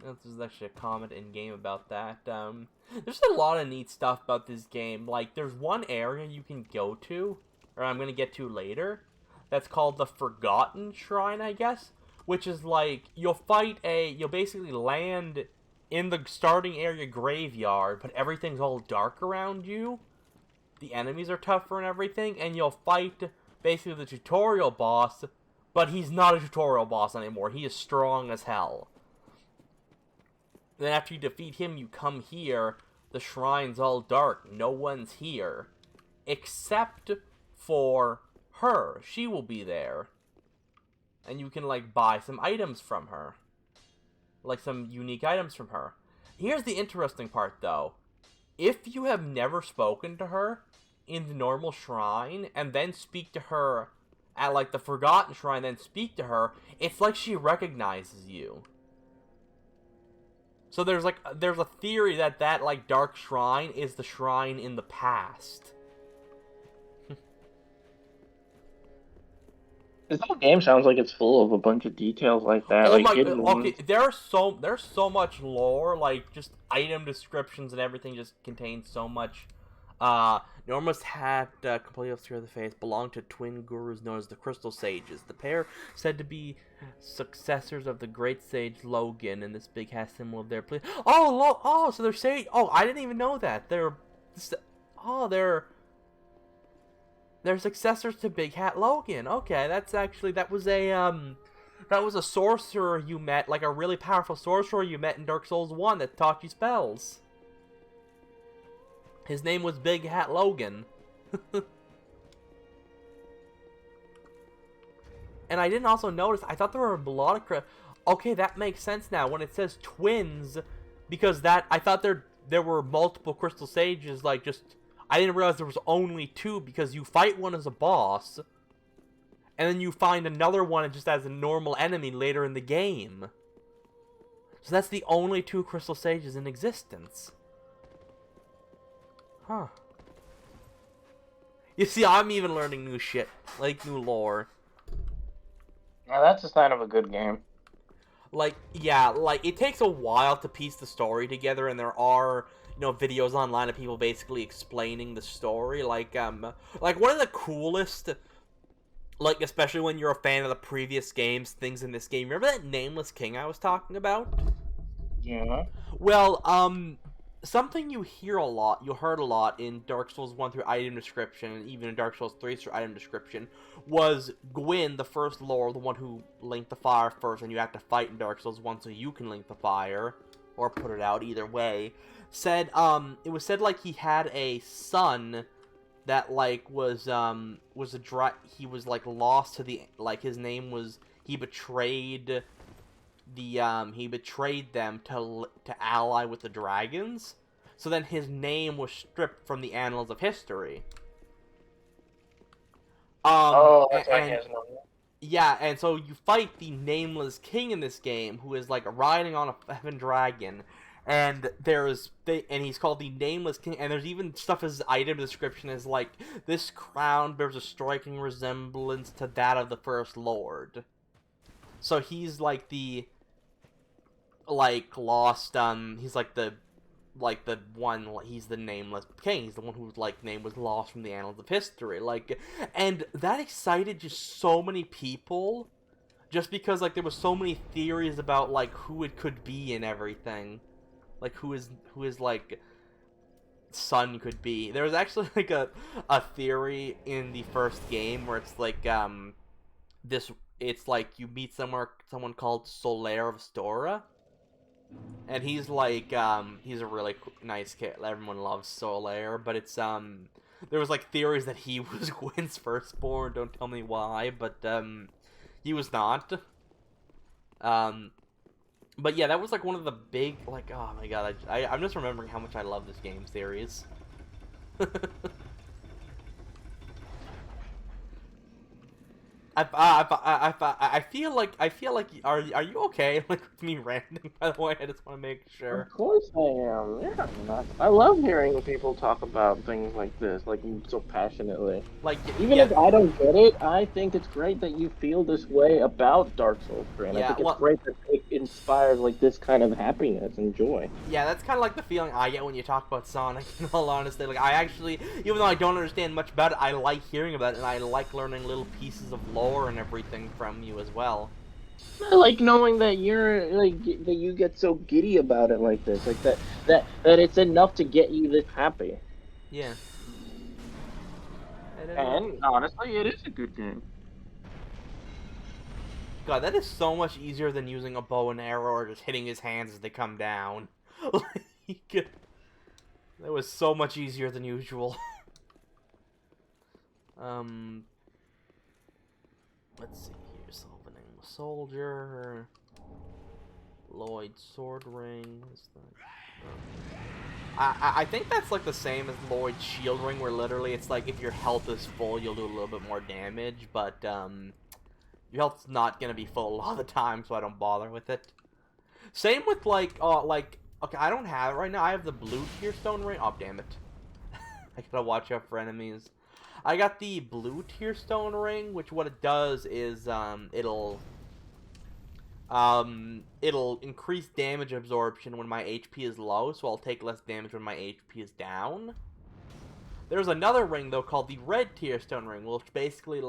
There's actually a comment in-game about that. There's a lot of neat stuff about this game. Like, there's one area you can go to, or I'm going to get to later, that's called the Forgotten Shrine, I guess. Which is like, you'll basically land in the starting area graveyard, but everything's all dark around you. The enemies are tougher and everything, and you'll fight basically the tutorial boss, but he's not a tutorial boss anymore. He is strong as hell. Then after you defeat him, you come here, the shrine's all dark, no one's here. Except for her. She will be there. And you can, like, buy some items from her. Like, some unique items from her. Here's the interesting part, though. If you have never spoken to her in the normal shrine, and then speak to her at, like, the Forgotten Shrine, then speak to her, it's like she recognizes you. So there's a theory that, like, dark shrine is the shrine in the past. This whole game sounds like it's full of a bunch of details like that. Oh like my god, okay, there's so much lore, like, just item descriptions and everything just contains so much. Norma's hat, completely obscure the face, belonged to twin gurus known as the Crystal Sages. The pair said to be successors of the great sage Logan, and this big hat symbol of their place. So they're saying, I didn't even know that. They're successors to Big Hat Logan. Okay, that was a sorcerer you met, like a really powerful sorcerer you met in Dark Souls 1 that taught you spells. His name was Big Hat Logan. And I didn't also notice, I thought there were a lot of okay, that makes sense now when it says twins, because I thought there were multiple Crystal Sages, like, just, I didn't realize there was only 2, because you fight one as a boss, and then you find another one just as a normal enemy later in the game. So that's the only 2 Crystal Sages in existence. Huh. You see, I'm even learning new shit, like new lore. Now that's a sign of a good game. Like, yeah, like, it takes a while to piece the story together, and there are, videos online of people basically explaining the story. Like, one of the coolest, like, especially when you're a fan of the previous games, things in this game. Remember that Nameless King I was talking about? Yeah. Well, something you heard a lot in Dark Souls 1 through item description, and even in Dark Souls 3 through item description, was Gwyn, the first lore, the one who linked the fire first, and you have to fight in Dark Souls 1 so you can link the fire, or put it out, either way, said, it was said, like, he had a son that, like, he was, like, lost to the, like, his name was, he betrayed them to ally with the dragons. So then his name was stripped from the annals of history. That's why he And has no. yeah, and so you fight the Nameless King in this game, who is like riding on a heaven dragon, and he's called the Nameless King, and there's even stuff as item description is like, this crown bears a striking resemblance to that of the First Lord. So he's like the lost, he's he's the Nameless King. He's the one whose name was lost from the annals of history. And that excited just so many people, just because there was so many theories about who it could be and everything, who his son could be. There was actually a theory in the first game where you meet someone called Solaire of Stora. And he's he's a really nice kid. Everyone loves Solaire, but there was theories that he was Gwyn's firstborn. Don't tell me why, but he was not. But yeah, that was one of the big oh my god, I'm just remembering how much I love this game series. I feel like are you okay with me ranting, by the way? I just want to make sure. Of course I am. Yeah, I love hearing people talk about things like this, so passionately. Even if I don't get it, I think it's great that you feel this way about Dark Souls 3. And I think it's great that it inspires this kind of happiness and joy. Yeah, that's kind of the feeling I get when you talk about Sonic. In all honesty, I actually, even though I don't understand much about it, I like hearing about it, and I like learning little pieces of lore and everything from you as well. I like knowing that you're that you get so giddy about it like this, that it's enough to get you this happy. Yeah. And honestly, it is a good game. God, that is so much easier than using a bow and arrow or just hitting his hands as they come down. That was so much easier than usual. Let's see here. Solving the soldier. Lloyd sword ring. What's that? I think that's the same as Lloyd's shield ring, where literally it's if your health is full, you'll do a little bit more damage, but your health's not gonna be full a lot of the time, so I don't bother with it. Same with okay, I don't have it right now. I have the blue Tearstone ring. Oh, damn it. I gotta watch out for enemies. I got the blue Tearstone ring, which what it does is it'll increase damage absorption when my HP is low, so I'll take less damage when my HP is down. There's another ring though called the red Tearstone ring, which basically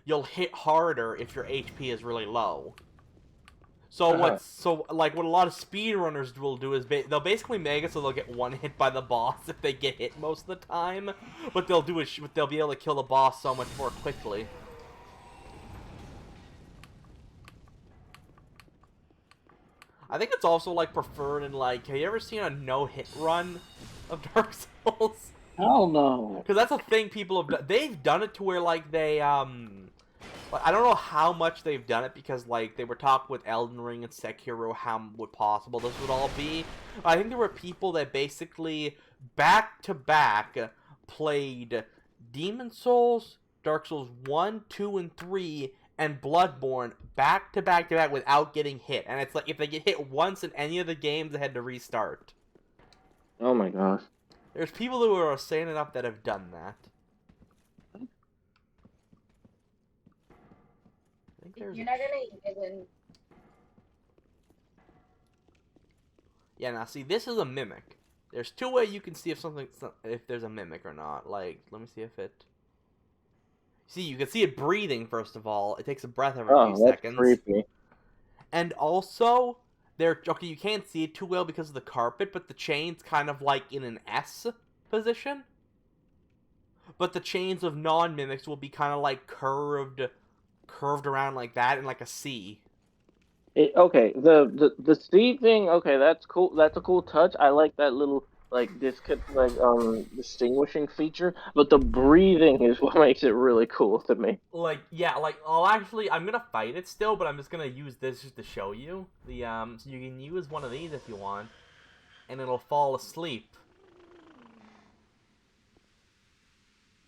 you'll hit harder if your HP is really low. So what a lot of speedrunners will do is they'll basically make it so they'll get one hit by the boss if they get hit most of the time, but they'll be able to kill the boss so much more quickly. I think it's also preferred in have you ever seen a no-hit run of Dark Souls? Hell no. Because that's a thing people have done. They've done it to where they I don't know how much they've done it, because they were talking with Elden Ring and Sekiro how possible this would all be. I think there were people that basically back to back played Demon Souls, Dark Souls 1, 2, and 3, and Bloodborne back to back to back without getting hit. And it's if they get hit once in any of the games, they had to restart. Oh my gosh. There's people who are sane enough that have done that. I think there's You're not gonna even. Yeah, now see, this is a mimic. There's two ways you can see if there's a mimic or not. Like, let me see if it. See, you can see it breathing first of all. It takes a breath every few Oh, that's seconds. creepy. And also, okay, you can't see it too well because of the carpet, but the chain's kind of like in an S position. But the chains of non-mimics will be kind of like curved around like that in like a C. Okay, the C thing. Okay, that's cool. That's a cool touch. I like that little distinguishing feature. But the breathing is what makes it really cool to me. Like, yeah, like, I'm gonna fight it still, but I'm just gonna use this just to show you. So you can use one of these if you want, and it'll fall asleep.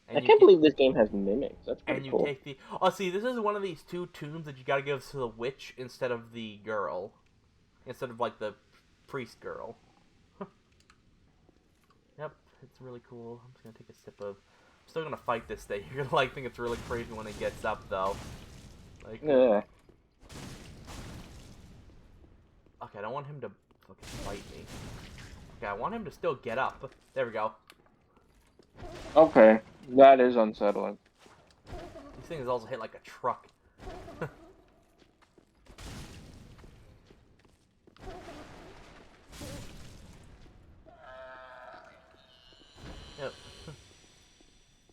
I can't believe this game has mimics. That's pretty And you cool. take the... Oh, see, this is one of these two tombs that you gotta give to the witch instead of the girl. Instead of, like, the priest girl. Yep, it's really cool. I'm just gonna take a sip of... I'm still gonna fight this thing. You're gonna, like, think it's really crazy when it gets up, though. Like... Yeah. Okay, I don't want him to fucking fight me. Okay, I want him to still get up. There we go. Okay, that is unsettling. These things also hit like a truck. Yep.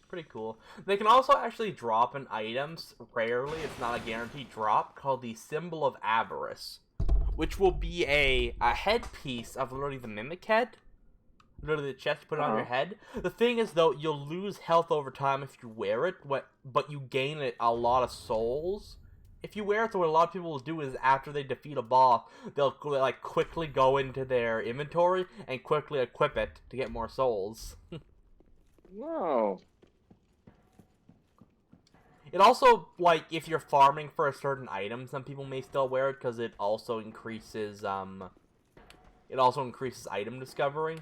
Pretty cool. They can also actually drop in items, rarely, it's not a guaranteed drop, called the Symbol of Avarice. Which will be a headpiece of literally the Mimic head. Literally the chest you put on your head. The thing is, though, you'll lose health over time if you wear it, but you gain a lot of souls. If you wear it, so what a lot of people will do is after they defeat a boss, they'll like quickly go into their inventory and quickly equip it to get more souls. Wow. It also, like, if you're farming for a certain item, some people may still wear it because it also increases item discovery.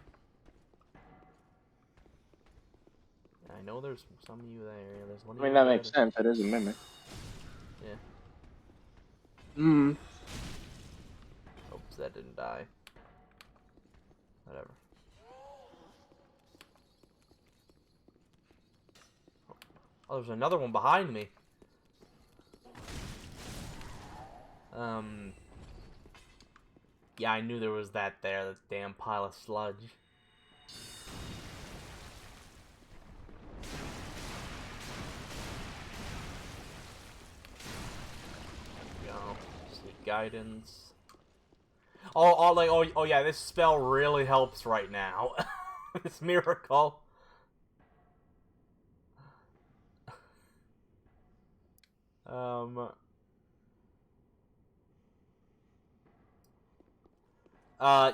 I know there's some of you there. There's one. I mean, that makes sense. It is a mimic. Yeah. Hmm. Oops, that didn't die. Whatever. Oh, there's another one behind me. Yeah, I knew there was that there. That damn pile of sludge. Sneak guidance. Oh yeah, this spell really helps right now. This miracle.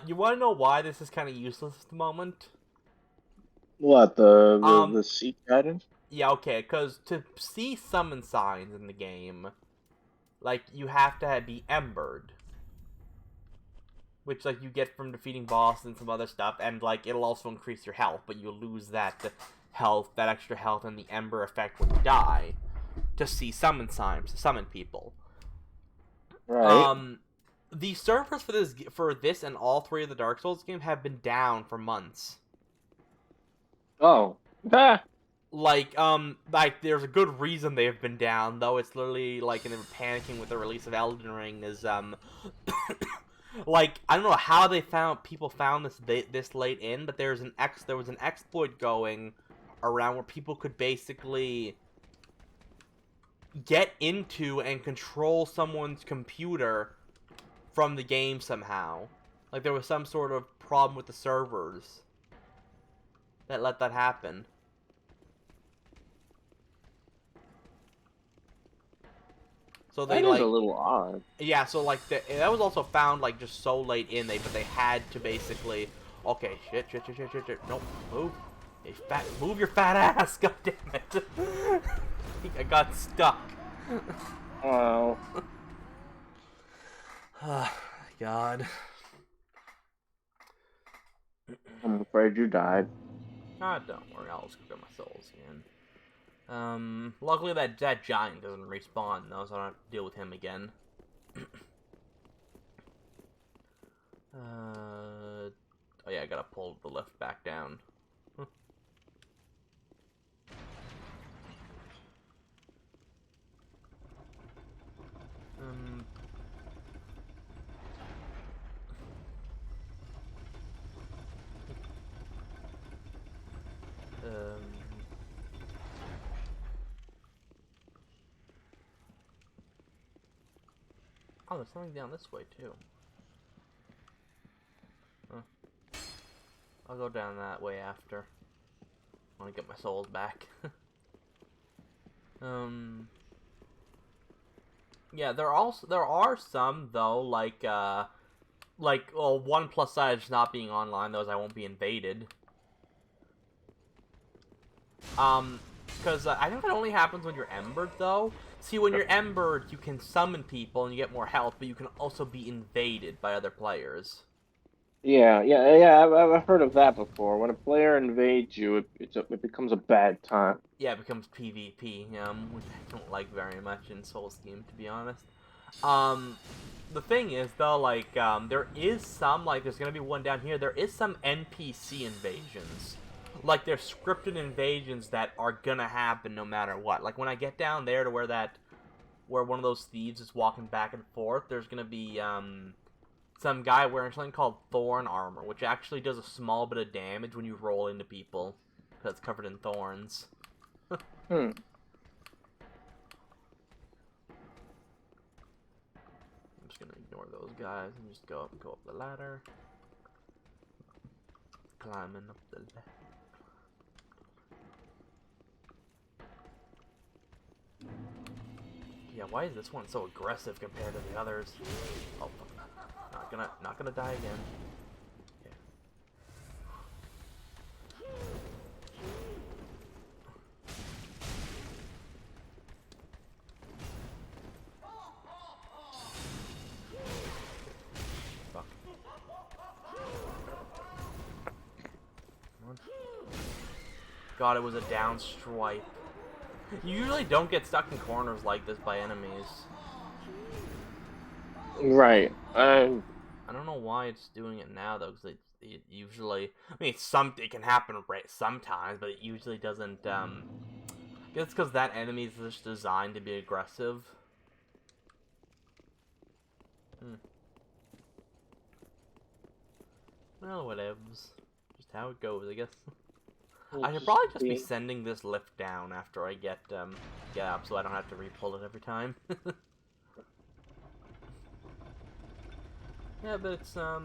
You want to know why this is kind of useless at the moment? What, the seat guidance? Yeah, okay, because to see summon signs in the game, like, you have to be embered. Which, like, you get from defeating boss and some other stuff, and, like, it'll also increase your health, but you'll lose that health, that extra health, and the ember effect when you die to see summon signs, to summon people. Right. The servers for this and all three of the Dark Souls games have been down for months. Oh. Ah. Like, there's a good reason they have been down, though it's literally, like, and they were panicking with the release of Elden Ring, is, like, I don't know how people found this late in, but there was an exploit going around where people could basically get into and control someone's computer from the game somehow. Like, there was some sort of problem with the servers that let that happen. So they, that is a little odd. Yeah, so, like, that was also found, like, just so late in, but they had to basically... Okay, shit. Nope, move. Hey, move your fat ass, god damn it. I got stuck. Wow. God. I'm afraid you died. Ah, don't worry, I'll just get my souls again. Luckily that giant doesn't respawn though, so I don't have to deal with him again. Oh yeah, I gotta pull the lift back down. Um, um, oh, there's something down this way too. Huh. I'll go down that way after. I want to get my souls back. Yeah, there are some though, like well, one plus side is not being online, those I won't be invaded. Because I think that only happens when you're embered, though. See, when you're embered, you can summon people and you get more health, but you can also be invaded by other players. Yeah. I've heard of that before. When a player invades you, it becomes a bad time. Yeah, it becomes PvP, which I don't like very much in Soulscheme, to be honest. The thing is, though, like, there is some, like, there's gonna be one down here, there is some NPC invasions. Like, there's scripted invasions that are gonna happen no matter what. Like, when I get down there to where one of those thieves is walking back and forth, there's gonna be, some guy wearing something called Thorn Armor, which actually does a small bit of damage when you roll into people, because it's covered in thorns. Hmm. I'm just gonna ignore those guys and just go up the ladder. Climbing up the ladder. Yeah, why is this one so aggressive compared to the others? Oh, not gonna die again. Okay. Fuck. Come on. God, it was a down stripe. You usually don't get stuck in corners like this by enemies. Right. I don't know why it's doing it now though, because it usually. I mean, it can happen right sometimes, but it usually doesn't. I guess it's because that enemy is just designed to be aggressive. Well, whatevs. Just how it goes, I guess. I should probably just be sending this lift down after I get up, so I don't have to re-pull it every time. Yeah, but it's I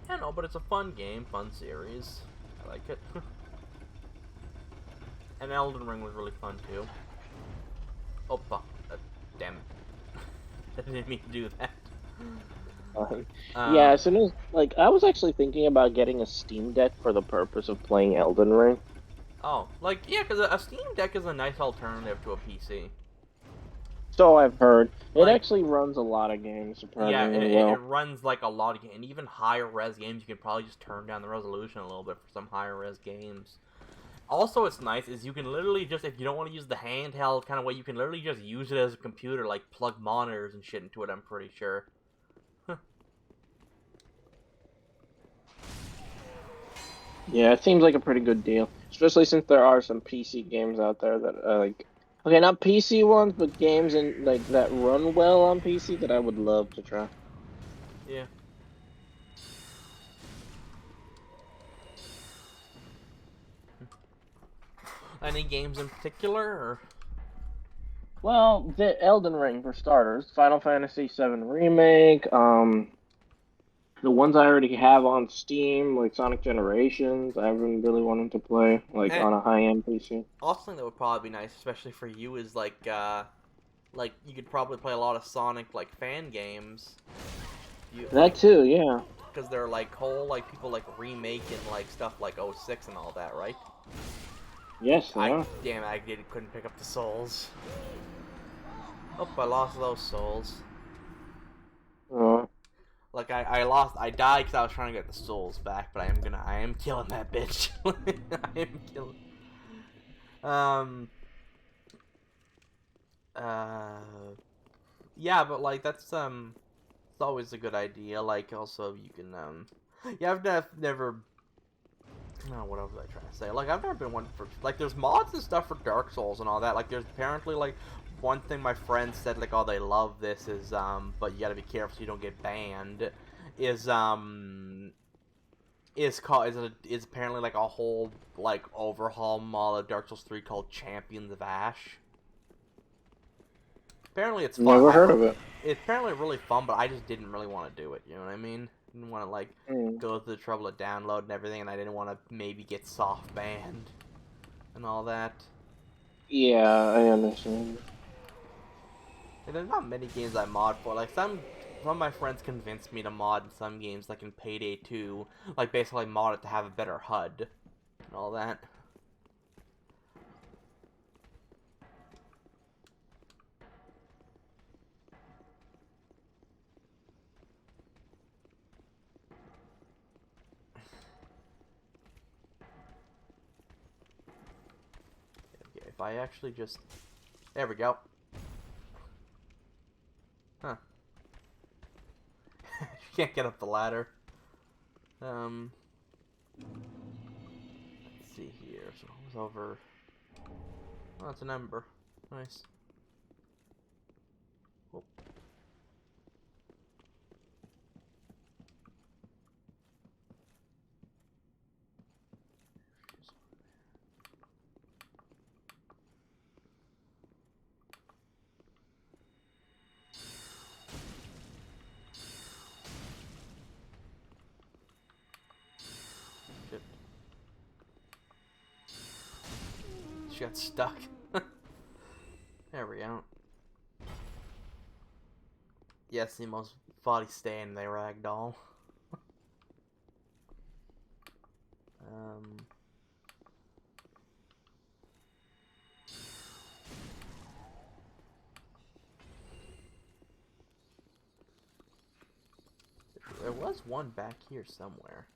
don't know, but it's a fun game, fun series. I like it. And Elden Ring was really fun too. Oh fuck! Damn it! I didn't mean to do that. Yeah, as soon as like I was actually thinking about getting a Steam Deck for the purpose of playing Elden Ring. Oh, like yeah, because a Steam Deck is a nice alternative to a PC. So I've heard. It Like, actually runs a lot of games yeah, surprisingly it well. runs like a lot of games, and even higher res games. You can probably just turn down the resolution a little bit for some higher res games. Also, what's nice is you can literally just, if you don't want to use the handheld kind of way, you can literally just use it as a computer, like plug monitors and shit into it. I'm pretty sure. Yeah, it seems like a pretty good deal, especially since there are some PC games out there that are like, okay, not PC ones, but games in like that run well on PC that I would love to try. Yeah. Any games in particular, or? Well, the Elden Ring for starters, Final Fantasy VII Remake, the ones I already have on Steam, like Sonic Generations, I've been really wanting to play, like And on a high-end PC. also, something that would probably be nice, especially for you, is like you could probably play a lot of Sonic like fan games. You That too, yeah. because they're like whole like people like remaking like stuff like '06 and all that, right? Yes, they are. Damn it, couldn't pick up the souls. Oh, I lost those souls. Uh, Like I died because I was trying to get the souls back, but I am killing that bitch. I am killing. Um. Yeah, but like that's it's always a good idea. Like also you can yeah, never. No, what else was I trying to say? Like I've never been one for like there's mods and stuff for Dark Souls and all that. Like there's apparently like one thing my friend said like oh they love this is but you gotta be careful so you don't get banned is apparently like a whole like overhaul mod of Dark Souls 3 called Champions of Ash. Apparently it's fun. Never heard of it. It's apparently really fun, but I just didn't really want to do it. You know what I mean? Didn't want to like go through the trouble of download and everything, and I didn't want to maybe get soft banned and all that. Yeah, I understand. And there's not many games I mod for. Like some of my friends convinced me to mod in some games, like in Payday 2, like basically mod it to have a better HUD and all that. Okay, if I actually just... There we go. Huh. You can't get up the ladder. Let's see here. So it was over... Oh, it's an ember. Nice. Oh. Shit. She got stuck. There we go. Yes, the most body stand they ragdoll. There was one back here somewhere.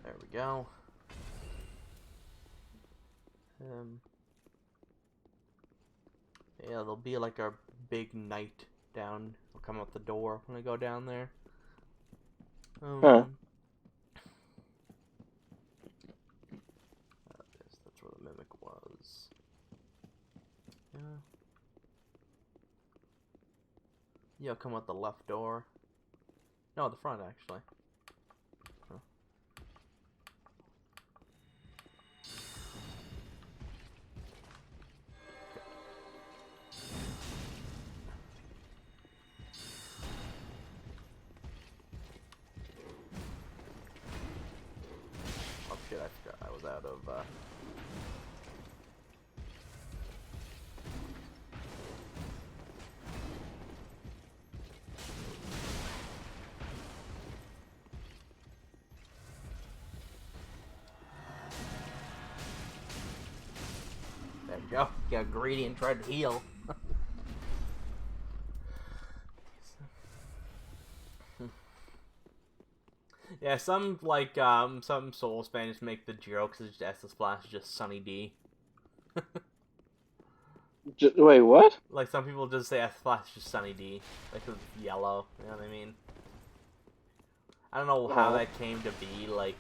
There we go. Yeah, there'll be like a big knight down. Will come out the door when I go down there. Huh. That's where the mimic was. Yeah. Yeah, come out the left door. No, the front actually. Huh. Oh shit, I forgot I was out of There we go. Got greedy and tried to heal. Yeah, some like some Souls fans make the jokes as Estus Splash is just Sunny D. Wait, what? Like some people just say Estus Splash is just Sunny D, like it's yellow. You know what I mean? I don't know how that came to be, like,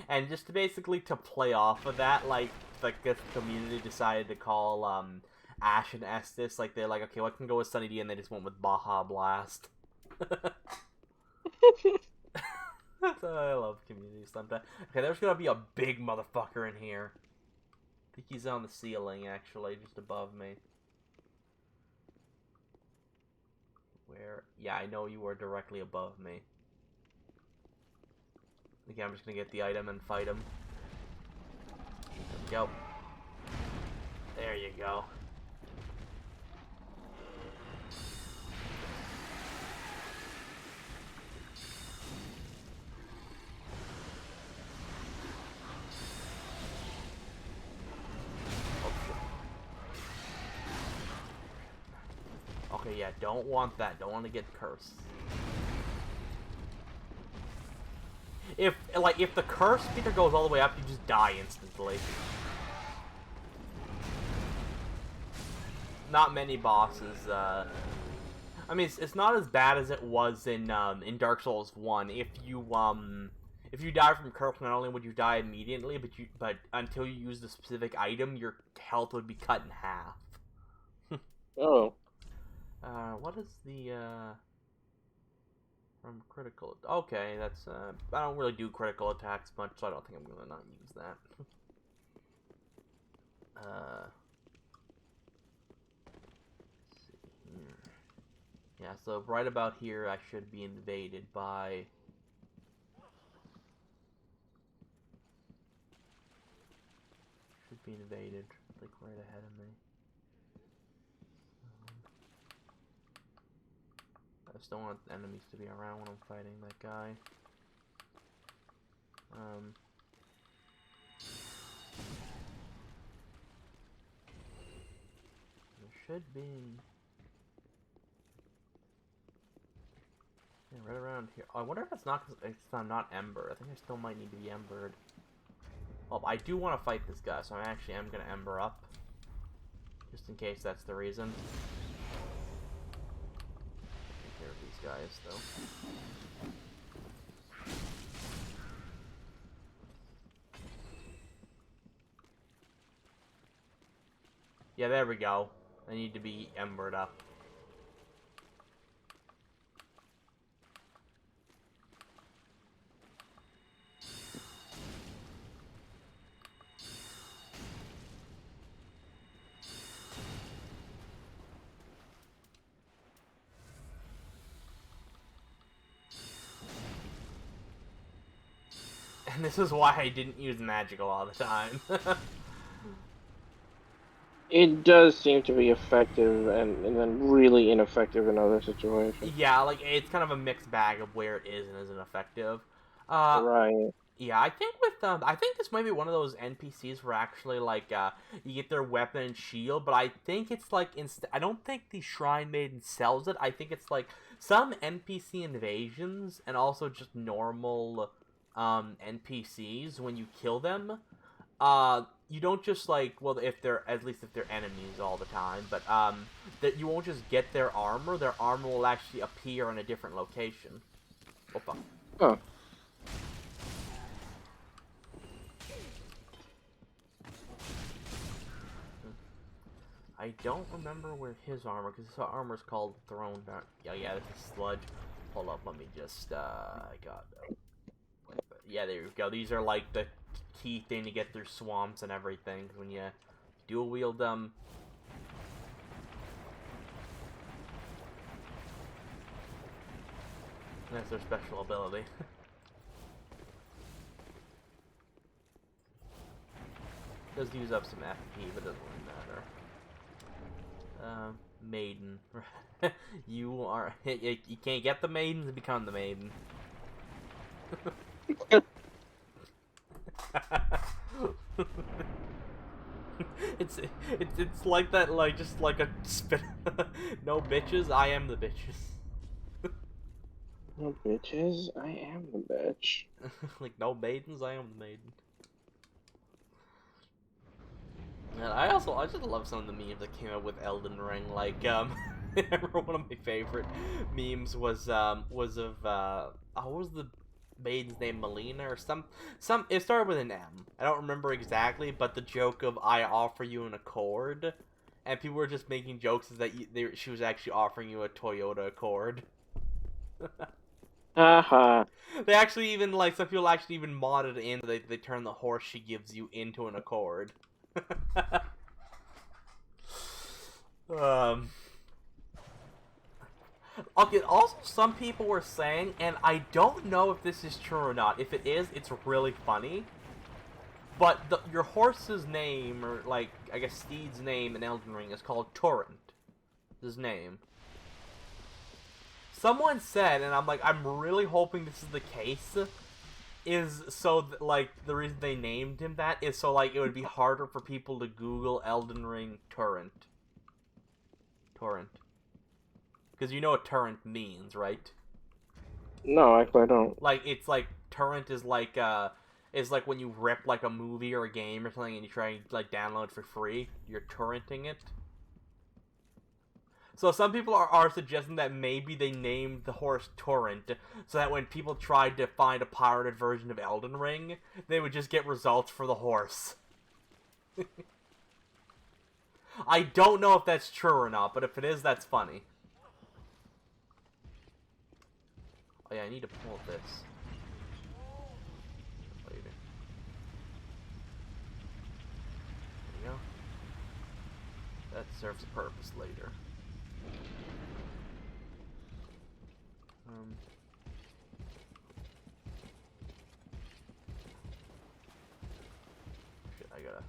and just to basically to play off of that, like this community decided to call Ash and Estus, like they're like, okay, what can go with Sunny D, and they just went with Baja Blast. I love community sometimes. Okay, there's gonna be a big motherfucker in here. I think he's on the ceiling, actually, just above me. Where? Yeah, I know you are directly above me. Okay, I'm just gonna get the item and fight him. There we go. There you go. Okay, yeah, don't want that. Don't want to get cursed. If the curse meter goes all the way up, you just die instantly. Not many bosses, I mean, it's not as bad as it was in Dark Souls 1. If you die from curse, not only would you die immediately, but until you use the specific item, your health would be cut in half. Oh. What is the, from critical... Okay, that's, I don't really do critical attacks much, so I don't think I'm gonna not use that. Let's see here. Yeah, so right about here, I should be invaded by... Should be invaded, like, right ahead of me. I just don't want enemies to be around when I'm fighting that guy. There should be... Yeah, right around here. Oh, I wonder if it's not because I'm not Ember. I think I still might need to be Embered. Oh, I do want to fight this guy, so I actually am going to Ember up. Just in case that's the reason. Take care of these guys, though. Yeah, there we go. I need to be Embered up. And this is why I didn't use magical all the time. It does seem to be effective and then really ineffective in other situations. Yeah, like, it's kind of a mixed bag of where it is and isn't effective. Right. Yeah, I think with, I think this might be one of those NPCs where actually, like, you get their weapon and shield, but I think it's, like, I don't think the Shrine Maiden sells it. I think it's, like, some NPC invasions and also just normal, NPCs, when you kill them, you don't just, like, well, at least if they're enemies all the time, but, that you won't just get their armor will actually appear in a different location. Oh, fuck. Huh. I don't remember where his armor, because his armor's called Throne. Yeah, this is Sludge. Hold up, let me just, I got... Yeah, there you go. These are, like, the key thing to get through swamps and everything, when you dual wield them. That's their special ability. Does use up some FP, but doesn't really matter. Maiden. You are... You can't get the maiden to become the maiden. It's like that, like, just like a spin. No bitches, I am the bitches. No bitches, I am the bitch. Like, no maidens, I am the maiden. And I just love some of the memes that came out with Elden Ring. Like, I remember one of my favorite memes was of, what was the maiden's name, Melina or some, it started with an M. I don't remember exactly, but the joke of, I offer you an Accord, and people were just making jokes that she was actually offering you a Toyota Accord. Haha. They actually even, like, some people actually even modded in, they turn the horse she gives you into an Accord. Okay, also some people were saying, and I don't know if this is true or not. If it is, it's really funny. But your horse's name, or, like, I guess Steed's name in Elden Ring is called Torrent. His name. Someone said, and I'm like, I'm really hoping this is the case, is so, like, the reason they named him that is so, like, it would be harder for people to Google Elden Ring Torrent. Because you know what turret means, right? No, actually, I don't. Like, it's like, torrent is like when you rip, like, a movie or a game or something and you try and, like, download for free. You're torrenting it. So some people are suggesting that maybe they named the horse Torrent so that when people tried to find a pirated version of Elden Ring, they would just get results for the horse. I don't know if that's true or not, but if it is, that's funny. Oh yeah, I need to pull this. Later. There you go. That serves a purpose later. Shit, I gotta...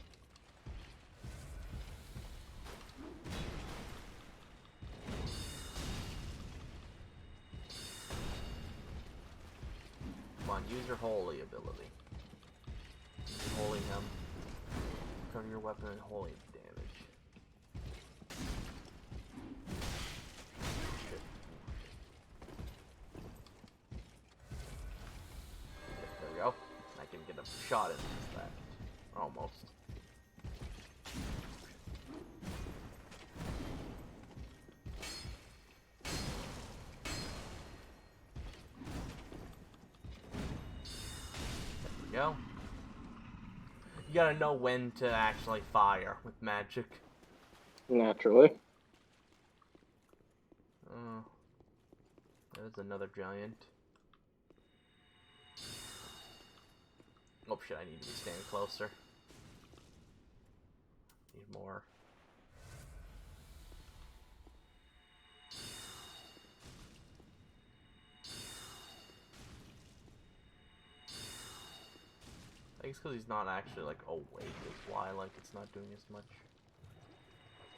Come on, use your holy ability. Holy him. Turn your weapon and holy damage. Shit. There we go. I can get a shot at that. Almost. There we go. You gotta know when to actually fire with magic. Naturally. There's another giant. Oh shit, I need to be standing closer. Need more. I think it's because he's not actually, like, awake is why, like, it's not doing as much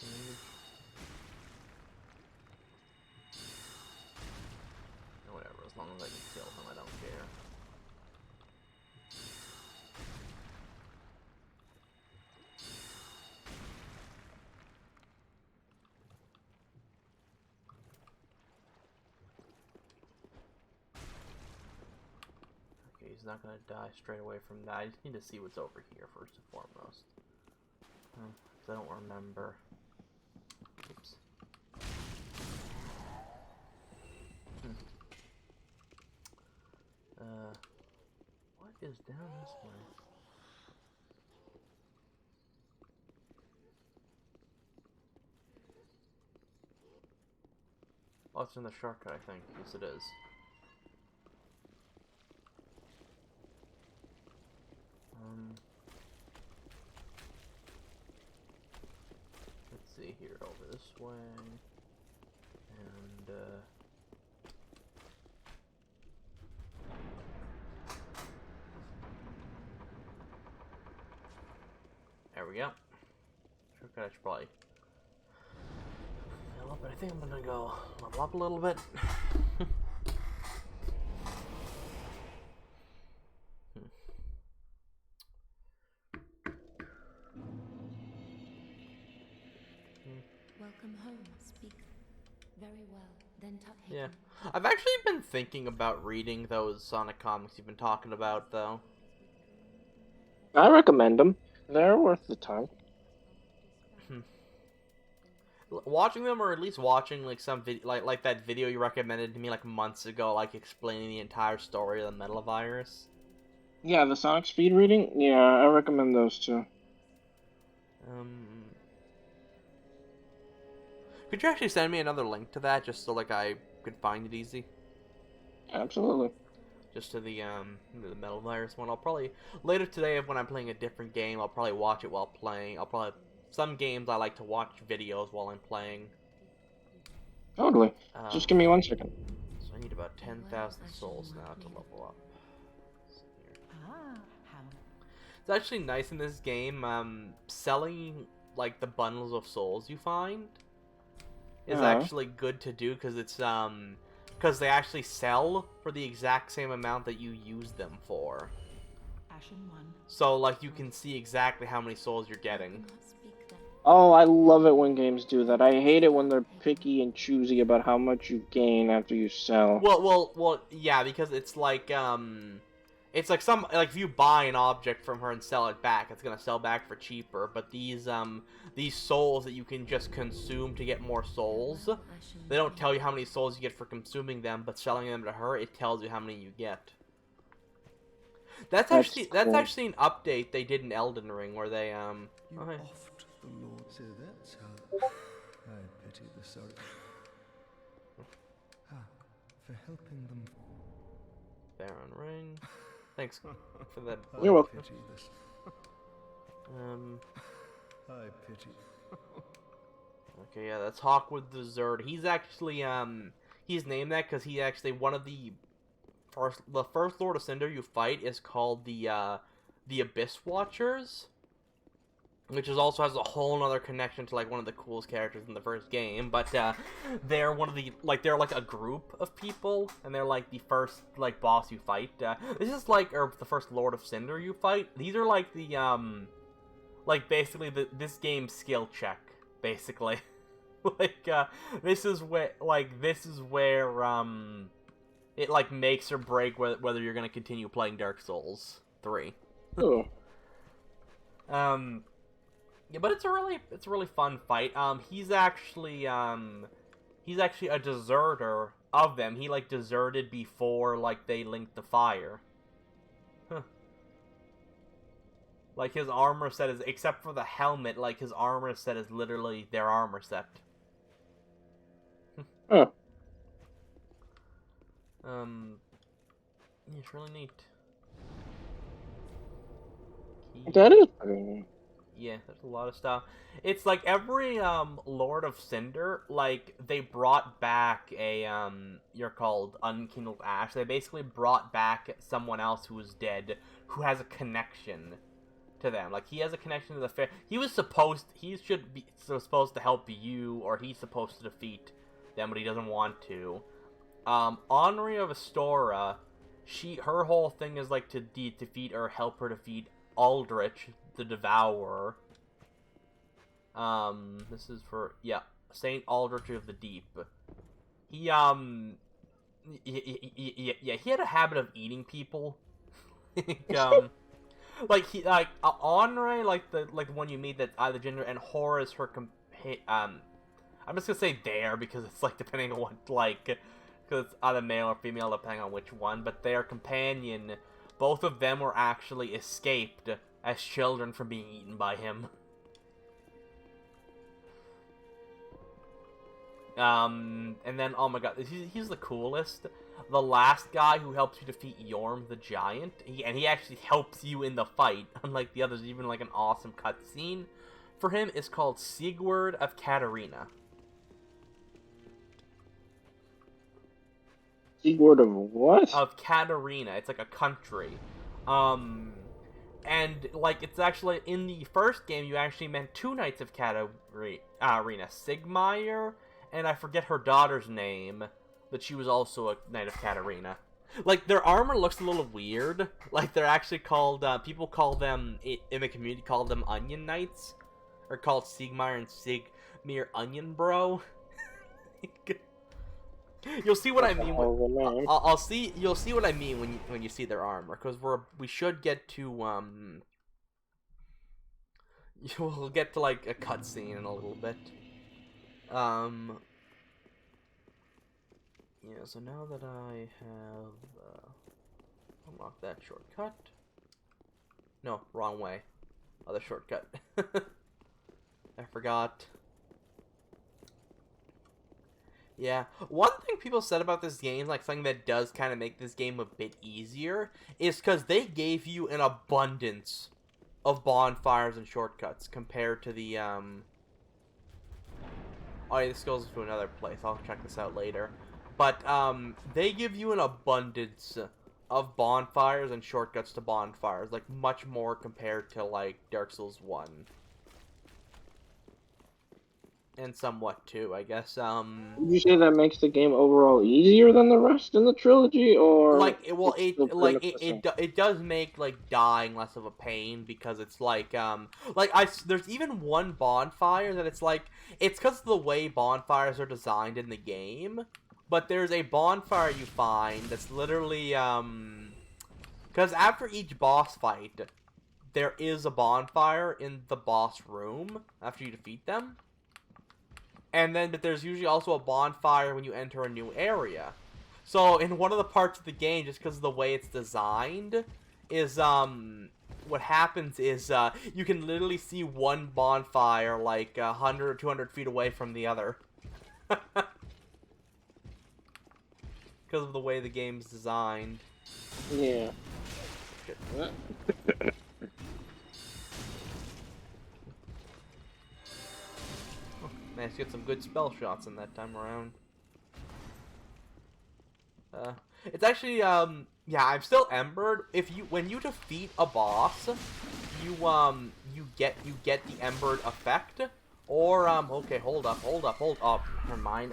damage. Whatever, as long as I can kill him, I don't care. Okay, he's not gonna die straight away from that. I just need to see what's over here first and foremost. Because I don't remember. Oops. What is down this way? Oh, it's in the shortcut, I think. Yes, it is. Let's see here, over this way. And, there we go. Shortcut, I should probably fill up, but I think I'm gonna go level up a little bit. Welcome home, speak. Very well. Then tuck. Yeah. I've actually been thinking about reading those Sonic comics you've been talking about, though. I recommend them. They're worth the time. Watching them, or at least watching like some like that video you recommended to me like months ago, like explaining the entire story of the Metal Virus. Yeah, the Sonic speed reading. Yeah, I recommend those too. Could you actually send me another link to that, just so like I could find it easy? Absolutely. Just to the Metal Virus one. I'll probably later today, when I'm playing a different game, I'll probably watch it while playing. Some games I like to watch videos while I'm playing. Totally. Just give me 1 second. So I need about 10,000 souls now to level up. It's actually nice in this game, selling like the bundles of souls you find is actually good to do, because it's because they actually sell for the exact same amount that you use them for. So like you can see exactly how many souls you're getting. Oh, I love it when games do that. I hate it when they're picky and choosy about how much you gain after you sell. Well, yeah, because it's like if you buy an object from her and sell it back, it's gonna sell back for cheaper. But these souls that you can just consume to get more souls, they don't tell you how many souls you get for consuming them, but selling them to her, it tells you how many you get. That's Cool. actually an update they did in Elden Ring where they You okay. oft the Lord. So that's how. I pity the sorry. Ah, for helping them. Baron Ring. Thanks for that. You're welcome. I pity this. I pity. Okay, yeah, that's Hawkwood the Zerd. He's actually he's named that because he actually one of the first Lord of Cinder you fight is called the Abyss Watchers, which is also has a whole other connection to like one of the coolest characters in the first game. But they're one of the they're like a group of people, and they're like the first like boss you fight. This is like or the first Lord of Cinder you fight. These are like the like basically this game's skill check basically. This is where it like makes or break whether you're gonna continue playing Dark Souls 3. Oh. Yeah, but it's a really fun fight. He's actually a deserter of them. He like deserted before like they linked the fire. Huh. Like his armor set is, except for the helmet, like his armor set is literally their armor set. Huh. It's really neat. That is pretty neat. Yeah, there's a lot of stuff. It's like every Lord of Cinder, like they brought back a you're called Unkindled Ash. They basically brought back someone else who was dead, who has a connection to them. Like he has a connection to the fair. He should be supposed to help you, or he's supposed to defeat them, but he doesn't want to. Henri of Astora, her whole thing is like to defeat or help her defeat Aldrich the Devourer. This is for Saint Aldrich of the Deep. He he had a habit of eating people. Henri, like the one you meet that's either gender, and Hor is her I'm just gonna say there because it's like depending on what because it's either male or female depending on which one, but their companion, both of them were actually escaped as children from being eaten by him. And then, oh my god, he's the coolest. The last guy who helps you defeat Yorm the Giant, he actually helps you in the fight, unlike the others, even like an awesome cutscene for him, is called Sigurd of Katarina. Sigurd of what? Of Katarina. It's like a country. And, like, it's actually, in the first game, you actually met two Knights of Katarina. Sigmire, and I forget her daughter's name, but she was also a Knight of Katarina. Like, their armor looks a little weird. Like, they're actually called, people call them, in the community, call them Onion Knights. Or called Sigmire and Sigmire Onion Bro. You'll see what I mean. You'll see what I mean when you see their armor, because we should get to we'll get to like a cutscene in a little bit. Yeah. So now that I have unlocked that shortcut. No, wrong way. Other shortcut. I forgot. Yeah, one thing people said about this game, like something that does kind of make this game a bit easier, is because they gave you an abundance of bonfires and shortcuts compared to the, Oh, yeah, this goes to another place, I'll check this out later. But, they give you an abundance of bonfires and shortcuts to bonfires, like, much more compared to, like, Dark Souls 1. and somewhat too, I guess. Would you say that makes the game overall easier than the rest in the trilogy, or Like it, well, it's still pretty much the same? it does make like dying less of a pain because it's like there's even one bonfire that it's because of the way bonfires are designed in the game, but there's a bonfire you find that's literally because after each boss fight there is a bonfire in the boss room after you defeat them, and then but there's usually also a bonfire when you enter a new area. So in one of the parts of the game, just because of the way it's designed, is what happens is you can literally see one bonfire like 100 or 200 feet away from the other. Because of the way the game's designed. Yeah. Managed to get some good spell shots in that time around. It's actually, yeah, I'm still embered. When you defeat a boss, you get the embered effect. Or, okay, hold up, never mind,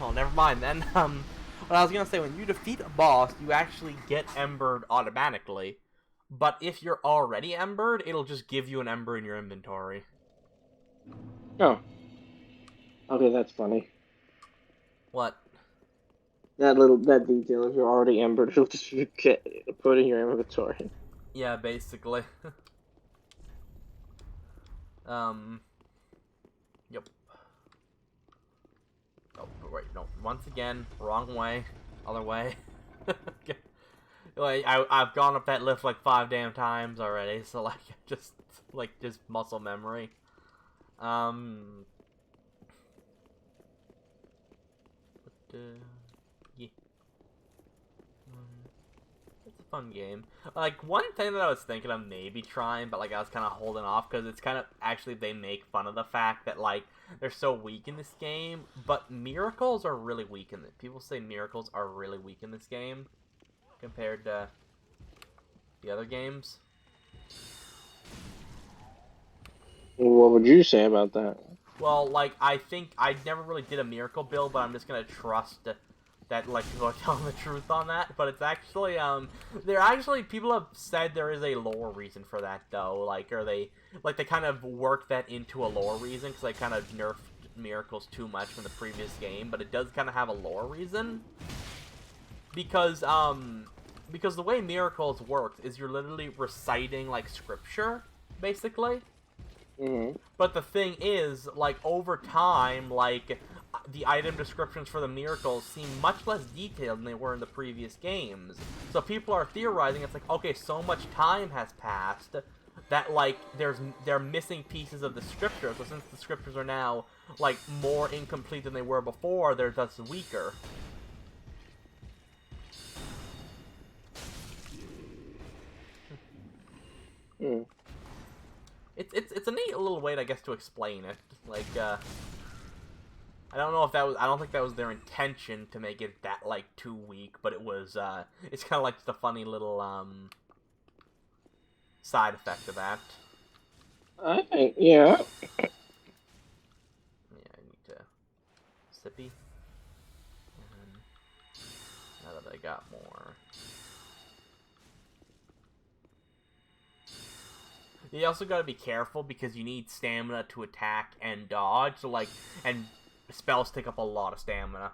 oh, never mind then, what I was gonna say, when you defeat a boss, you actually get embered automatically. But if you're already embered, it'll just give you an ember in your inventory. Oh. Okay, that's funny. What? That detail, if you're already embered, it'll just get put in your inventory. Yeah, basically. Yep. Oh, wait, no. Once again, wrong way. Other way. Like, I've gone up that lift like 5 damn times already, so like, just muscle memory. Yeah. It's a fun game. Like, one thing that I was thinking of maybe trying, but like I was kind of holding off because it's kind of actually they make fun of the fact that like they're so weak in this game, but miracles are really weak in it. People say miracles are really weak in this game compared to the other games. What would you say about that? Well, like, I think I never really did a miracle build, but I'm just gonna trust that like people are telling the truth on that. But it's actually people have said there is a lore reason for that though. Like, they kind of work that into a lore reason because they kind of nerfed miracles too much from the previous game, but it does kind of have a lore reason because the way miracles work is you're literally reciting like scripture basically. Mm-hmm. But the thing is, like, over time, like, the item descriptions for the miracles seem much less detailed than they were in the previous games. So people are theorizing, it's like, okay, so much time has passed that, like, they're missing pieces of the scripture. So since the scriptures are now, like, more incomplete than they were before, they're thus weaker. Mm. It's a neat little way, I guess, to explain it. Like, I don't know if that was, I don't think that was their intention to make it that, like, too weak, but it was, it's kind of like just a funny little, side effect of that. I think, yeah. Yeah, I need to sippy. And now that I got more. You also gotta be careful because you need stamina to attack and dodge, so like, and spells take up a lot of stamina.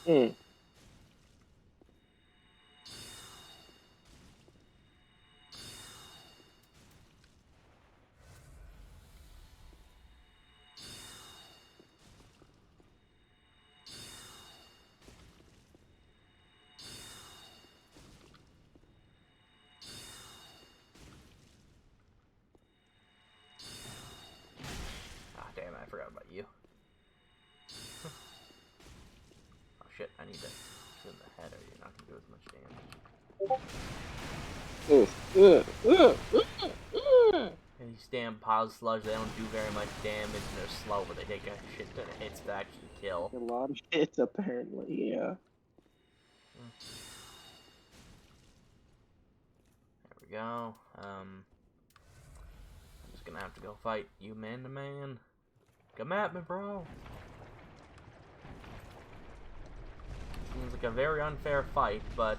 Hmm. Ah, damn it, I forgot about you. Oh shit, I need to shoot in the head or you're not gonna do as much damage. And these damn piles of sludge, they don't do very much damage and they're slow, but they take a shit ton of hits to actually kill. A lot of hits, apparently, yeah. There we go. just gonna have to go fight you man to man. Come at me, bro. Seems like a very unfair fight, but...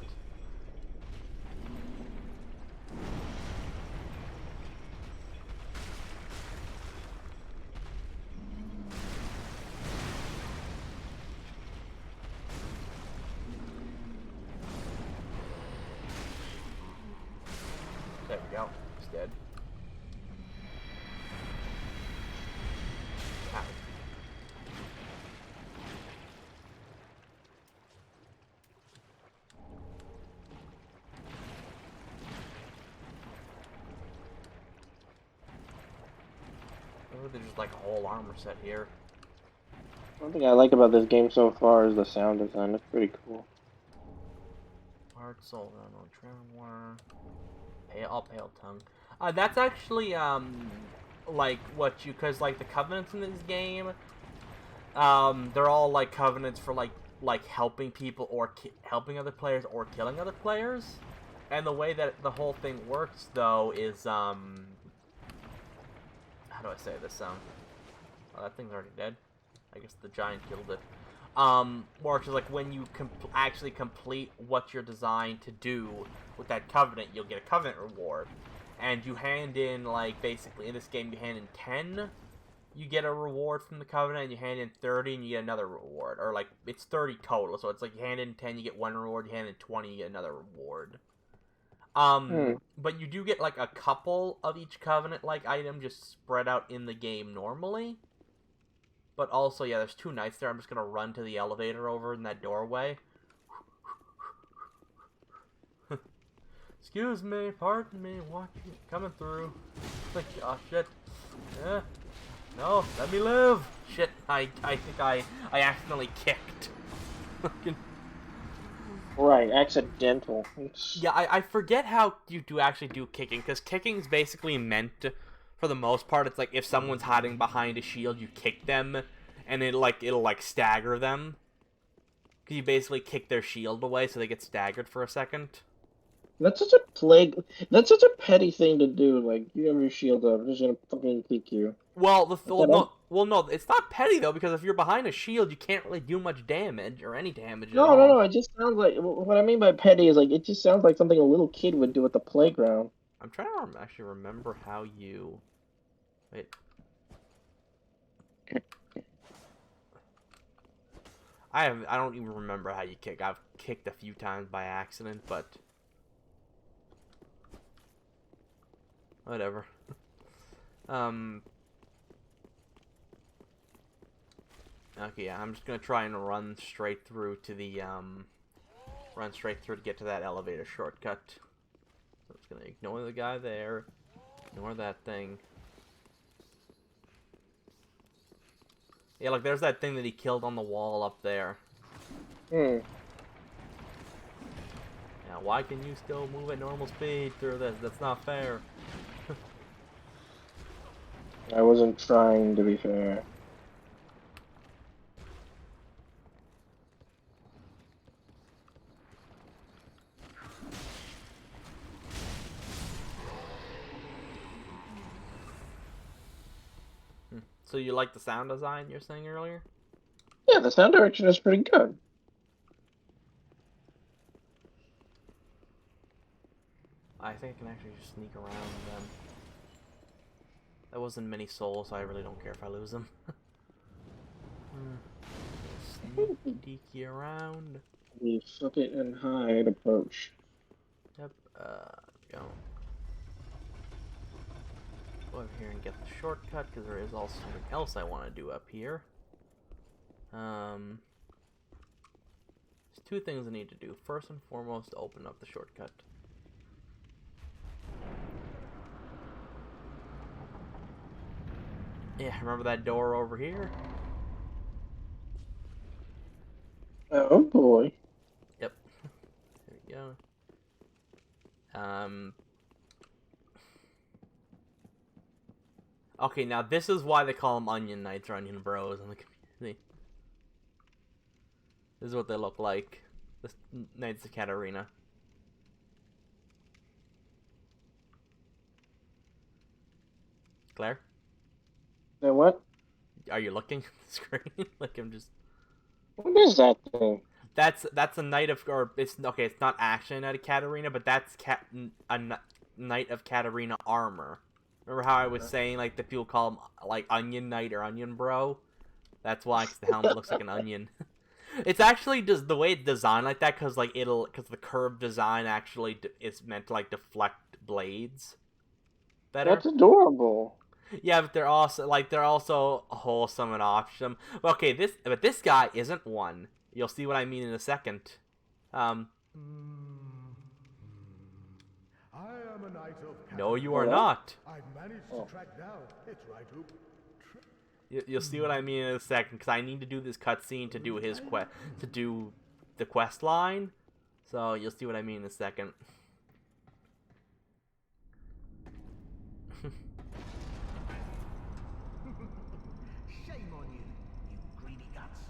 There we go. He's dead. Ow. Oh, there's just like a whole armor set here. One thing I like about this game so far is the sound design. It's pretty cool. Heart, soul, no tremor. Pale tongue. That's actually like what you, cause like the covenants in this game, they're all like covenants for like helping people or helping other players or killing other players. And the way that the whole thing works though is how do I say this? Oh, that thing's already dead. I guess the giant killed it. Works is like when you actually complete what you're designed to do with that covenant, you'll get a covenant reward. And you hand in, like, basically, in this game, you hand in 10, you get a reward from the covenant, and you hand in 30, and you get another reward. Or, like, it's 30 total, so it's like you hand in 10, you get one reward, you hand in 20, you get another reward. But you do get, like, a couple of each covenant-like item just spread out in the game normally. But also, yeah, there's 2 knights there. I'm just gonna run to the elevator over in that doorway. Excuse me, pardon me, coming through. Like, oh shit. Yeah. No, let me live. Shit, I think I accidentally kicked. Right, accidental. Yeah, I forget how you actually do kicking, because kicking's basically meant, for the most part, it's like if someone's hiding behind a shield, you kick them, and it'll stagger them. Because you basically kick their shield away so they get staggered for a second. That's such a That's such a petty thing to do. Like, you have your shield up, I'm just gonna fucking kick you. Well, no, it's not petty though, because if you're behind a shield, you can't really do much damage or any damage at all. No. It just sounds like what I mean by petty is like it just sounds like something a little kid would do at the playground. I'm trying to actually remember how you. Wait. I don't even remember how you kick. I've kicked a few times by accident, but whatever. Okay, yeah, I'm just gonna try and run straight through to the to get to that elevator shortcut. So I'm just gonna ignore the guy there, ignore that thing. Yeah, look, there's that thing that he killed on the wall up there. Hmm. Now, why can you still move at normal speed through this? That's not fair. I wasn't trying to be fair. So you like the sound design you were saying earlier? Yeah, the sound direction is pretty good. I think I can actually just sneak around them. That wasn't many souls, so I really don't care if I lose them. Sneaky around. The fuck it and hide approach. Yep, go. Go over here and get the shortcut, because there is also something else I want to do up here. There's 2 things I need to do. First and foremost, open up the shortcut. Yeah, remember that door over here? Oh boy. Yep. There we go. Okay, now this is why they call them Onion Knights or Onion Bros in the community. This is what they look like. The Knights of Katarina. Claire, Then what? are you looking at the screen? Like I'm just. What is that thing? That's a knight of, or it's okay. It's not actually a knight of Katarina, but that's knight of Katarina armor. Remember how I was saying like the people call him like Onion Knight or Onion Bro? That's why, 'cause the helmet looks like an onion. It's actually just the way it's designed like that, because because the curved design actually is meant to like deflect blades better. That's adorable. Yeah, but they're also wholesome and awesome. Okay, this guy isn't one. You'll see what I mean in a second. I am a knight of No, you are Hello? not. I've managed Oh. to track down its right hoop. You'll see what I mean in a second, because I need to do this cutscene to do to do the quest line. So you'll see what I mean in a second. Shame on you, you greedy guts.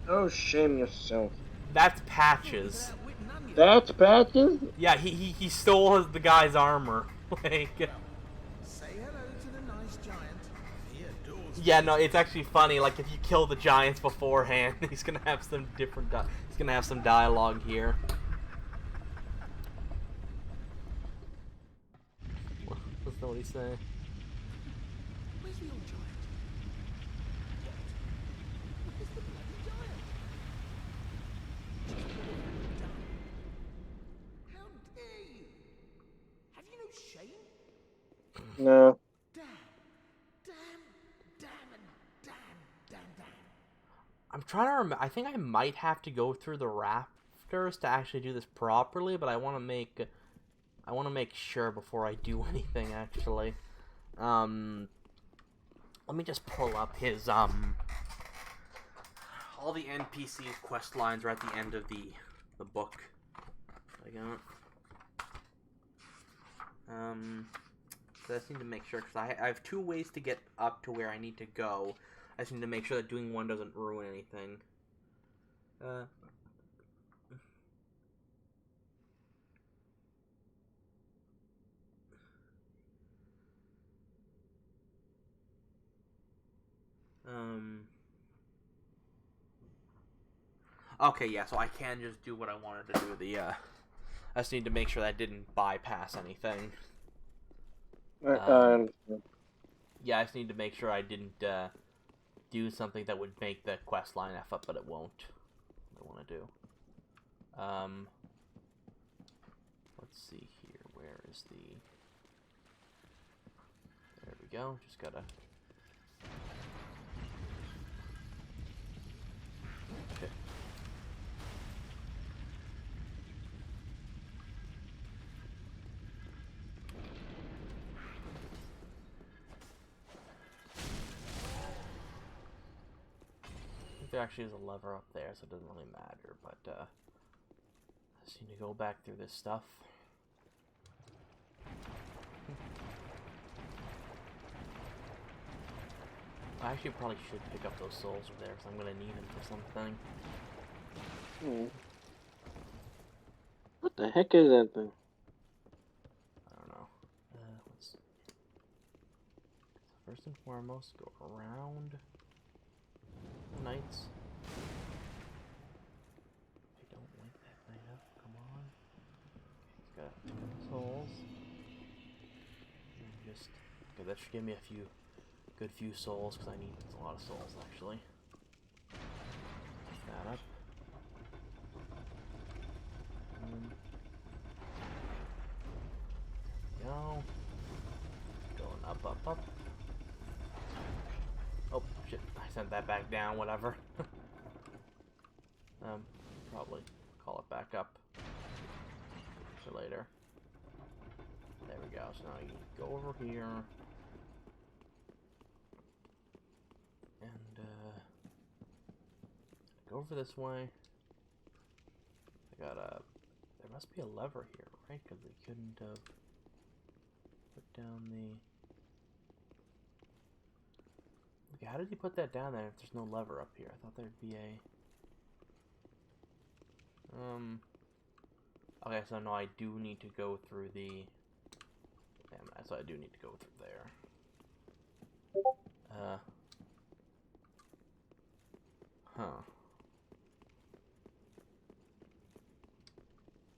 Oh, shame yourself. That's Patches. Without wit and onion. That's Patches? Yeah, he stole the guy's armor. Like, Say hello to the nice giant. He adores yeah, no, it's actually funny. Like if you kill the giants beforehand, he's gonna have some different. He's gonna have some dialogue here. What's that what he's saying? Where's the old giant? Where's the bloody giant? How dare you? Have you no shame? No. Damn, and damn. I'm trying to remember. I think I might have to go through the rafters to actually do this properly, but I want to make sure before I do anything. Actually, let me just pull up his all the NPCs quest lines are at the end of the book. I got. So I just need to make sure, because I have 2 ways to get up to where I need to go. I just need to make sure that doing one doesn't ruin anything. Okay, yeah, so I can just do what I wanted to do. I just need to make sure that I didn't bypass anything. Yeah, I just need to make sure I didn't do something that would make the quest line F up, but it won't. What I want to do. Let's see here. Where is the... There we go. Just gotta... Okay. There actually is a lever up there, so it doesn't really matter, but I just need to go back through this stuff. I actually probably should pick up those souls over there, because I'm going to need them for something. What the heck is that thing? I don't know. Let's... First and foremost, go around the knights. I don't wake that knight up. Come on. He's got souls. And just... Okay, that should give me a good few souls, because I need a lot of souls, actually. Pick that up. Go. Going up. Oh, shit. I sent that back down, whatever. Probably call it back up for later. There we go. So now you go over here. And, go over this way. I got a... There must be a lever here, right? Because they couldn't have put down the... Okay, how did he put that down there if there's no lever up here? I thought there'd be a... Okay, so no, I do need to go through the... Damn, so I do need to go through there. Huh.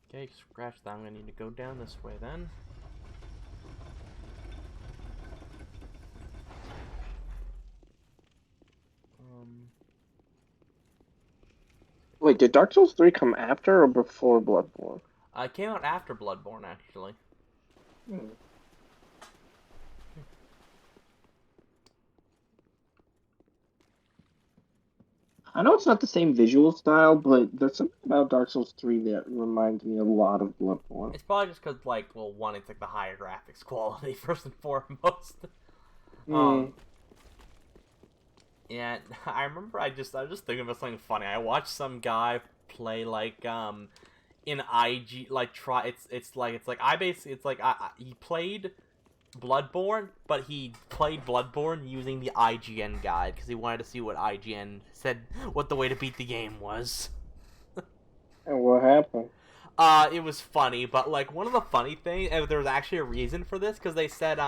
Okay, scratch that. I'm gonna need to go down this way then. Wait, did Dark Souls 3 come after or before Bloodborne? It came out after Bloodborne, actually. Hmm. I know it's not the same visual style, but there's something about Dark Souls 3 that reminds me a lot of Bloodborne. It's probably just because, like, well, one, it's like the higher graphics quality, first and foremost. Yeah, I remember I was just thinking about something funny. I watched some guy play, like, in IG, like, he played Bloodborne, but he played Bloodborne using the IGN guide, because he wanted to see what IGN said, what the way to beat the game was. And what happened? It was funny, but, like, one of the funny things, and there was actually a reason for this, because they said,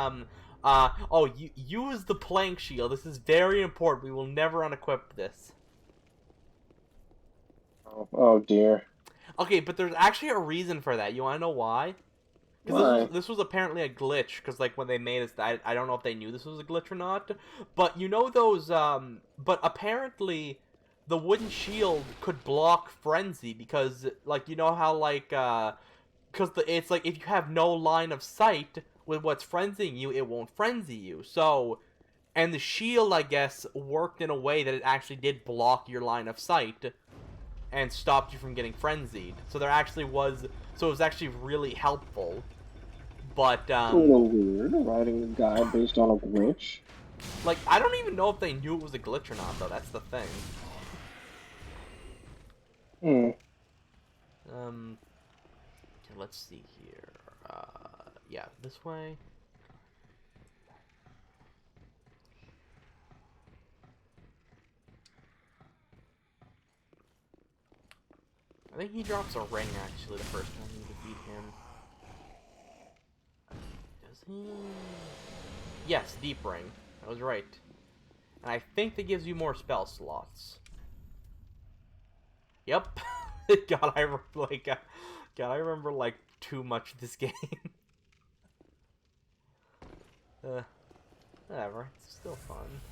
oh, use the plank shield, this is very important, we will never unequip this. Oh dear. Okay, but there's actually a reason for that, you wanna know why? Why? Because this was apparently a glitch, because, like, when they made it, I don't know if they knew this was a glitch or not, but you know those, but apparently the wooden shield could block Frenzy, because, like, you know how, like, because it's like, if you have no line of sight with what's frenzying you, it won't frenzy you, so, and the shield, I guess, worked in a way that it actually did block your line of sight, and stopped you from getting frenzied, so there actually was, so it was actually really helpful. But, It's a little weird, writing a guide based on a glitch. like, I don't even know if they knew it was a glitch or not, though, that's the thing. Okay, let's see here. Yeah, this way. I think he drops a ring, actually, the first time you defeat him. Does he? Yes, Deep Ring. I was right. And I think that gives you more spell slots. Yep. God, I remember, like, too much of this game. Whatever. It's still fun.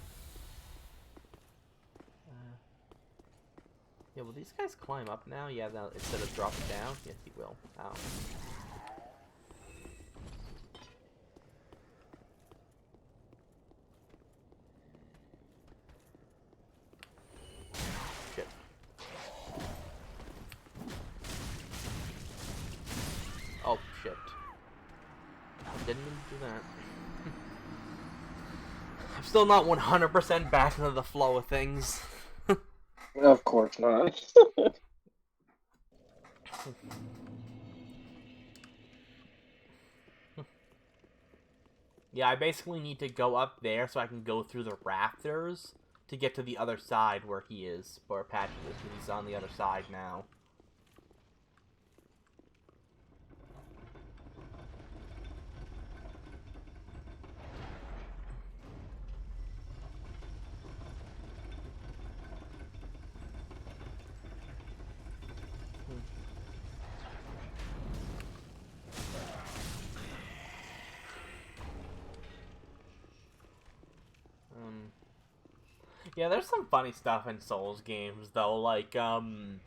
Yeah, will these guys climb up now? Yeah, instead of dropping down? Yes, he will. Ow. Shit. Oh, shit. Didn't mean to do that. I'm still not 100% back into the flow of things. Of course not. Yeah, I basically need to go up there so I can go through the rafters to get to the other side where he is, where Patch is, because he's on the other side now. Yeah, there's some funny stuff in Souls games though, like one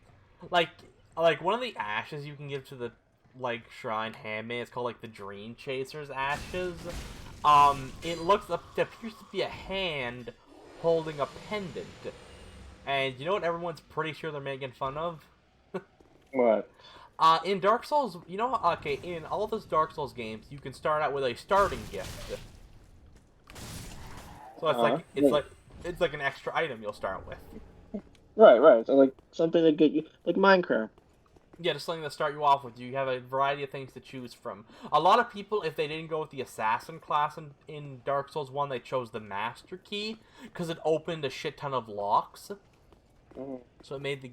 of the ashes you can give to the like shrine handmaid, it's called like the Dream Chaser's ashes. It appears to be a hand holding a pendant. And you know what everyone's pretty sure they're making fun of? What? In Dark Souls, you know, okay, in all of those Dark Souls games, you can start out with a starting gift. So it's like an extra item you'll start with. Right. So like something that get you like Minecraft. Yeah, just something to start you off with. You have a variety of things to choose from. A lot of people, if they didn't go with the Assassin class in Dark Souls 1, they chose the Master Key, because it opened a shit ton of locks. So it made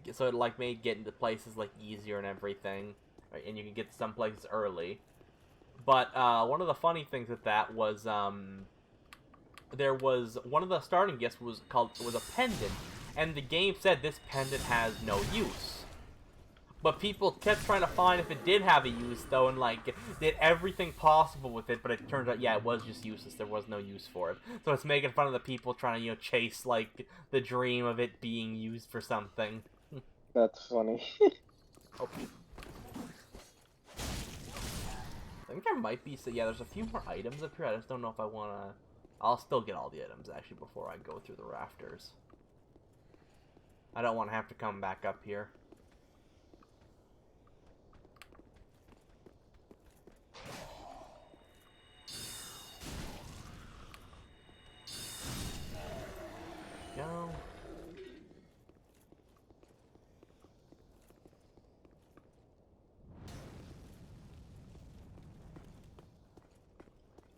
made getting to places like easier and everything. right? And you can get some places early. But one of the funny things with that was there was one of the starting gifts was a pendant, and the game said this pendant has no use. But people kept trying to find if it did have a use, though, and, like, did everything possible with it, but it turned out, yeah, it was just useless. There was no use for it. So it's making fun of the people trying to, chase, like, the dream of it being used for something. That's funny. Oh. I think there might be, so yeah, there's a few more items up here. I just don't know if I want to... I'll still get all the items, actually, before I go through the rafters. I don't want to have to come back up here. Go.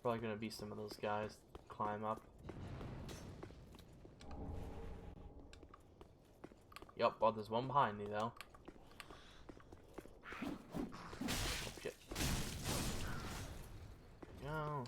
Probably gonna be some of those guys climb up. Yep, well, there's one behind me though. Oh shit. Go.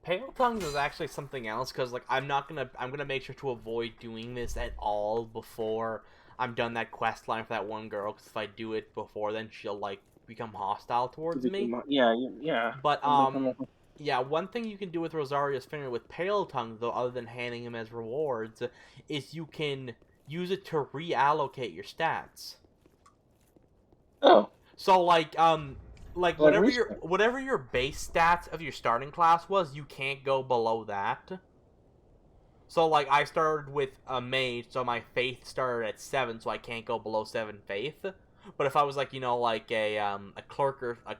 Pale Tongues is actually something else, because, like, I'm gonna make sure to avoid doing this at all before I'm done that quest line for that one girl, because if I do it before then, she'll, like, become hostile towards me. Yeah. But, yeah, one thing you can do with Rosario's Finger with Pale Tongue, though, other than handing him as rewards, is you can use it to reallocate your stats. Oh. So, like, Like whatever your base stats of your starting class was, you can't go below that. So, like, I started with a mage, so my faith started at 7, so I can't go below 7 faith. But if I was, like, like a clerk or a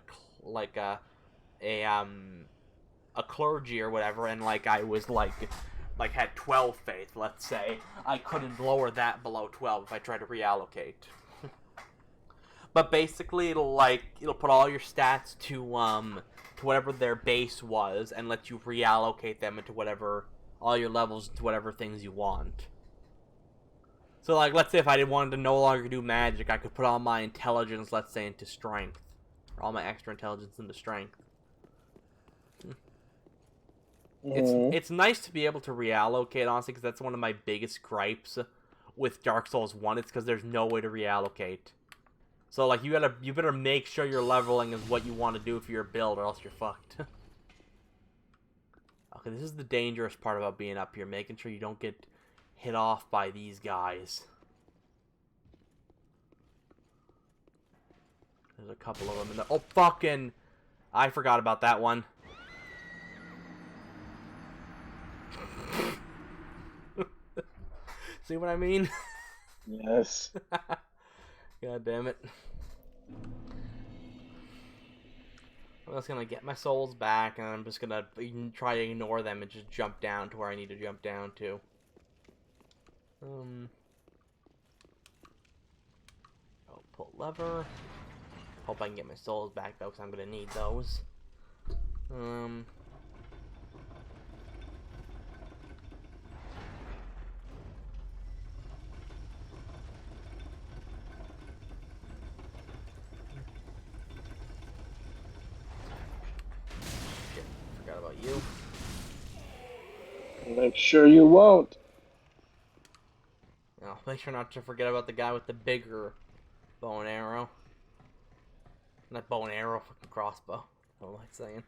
clergy or whatever, and, like, I was like had 12 faith, let's say, I couldn't lower that below 12 if I tried to reallocate. But basically, it'll put all your stats to whatever their base was, and let you reallocate them into whatever, all your levels to whatever things you want. So, like, let's say if I wanted to no longer do magic, I could put all my intelligence, let's say, into strength. Or all my extra intelligence into strength. It's nice to be able to reallocate, honestly, because that's one of my biggest gripes with Dark Souls 1. It's because there's no way to reallocate. So, like, you better make sure your leveling is what you want to do for your build, or else you're fucked. Okay, this is the dangerous part about being up here, making sure you don't get hit off by these guys. There's a couple of them in there. Oh, fucking... I forgot about that one. See what I mean? Yes. God damn it. I'm just gonna get my souls back, and I'm just gonna try to ignore them and just jump down to where I need to jump down to. Oh, pull lever. Hope I can get my souls back, though, because I'm gonna need those. You. Make sure you won't. I'll make sure not to forget about the guy with the bigger bow and arrow. Not bow and arrow, fucking crossbow. I don't like saying.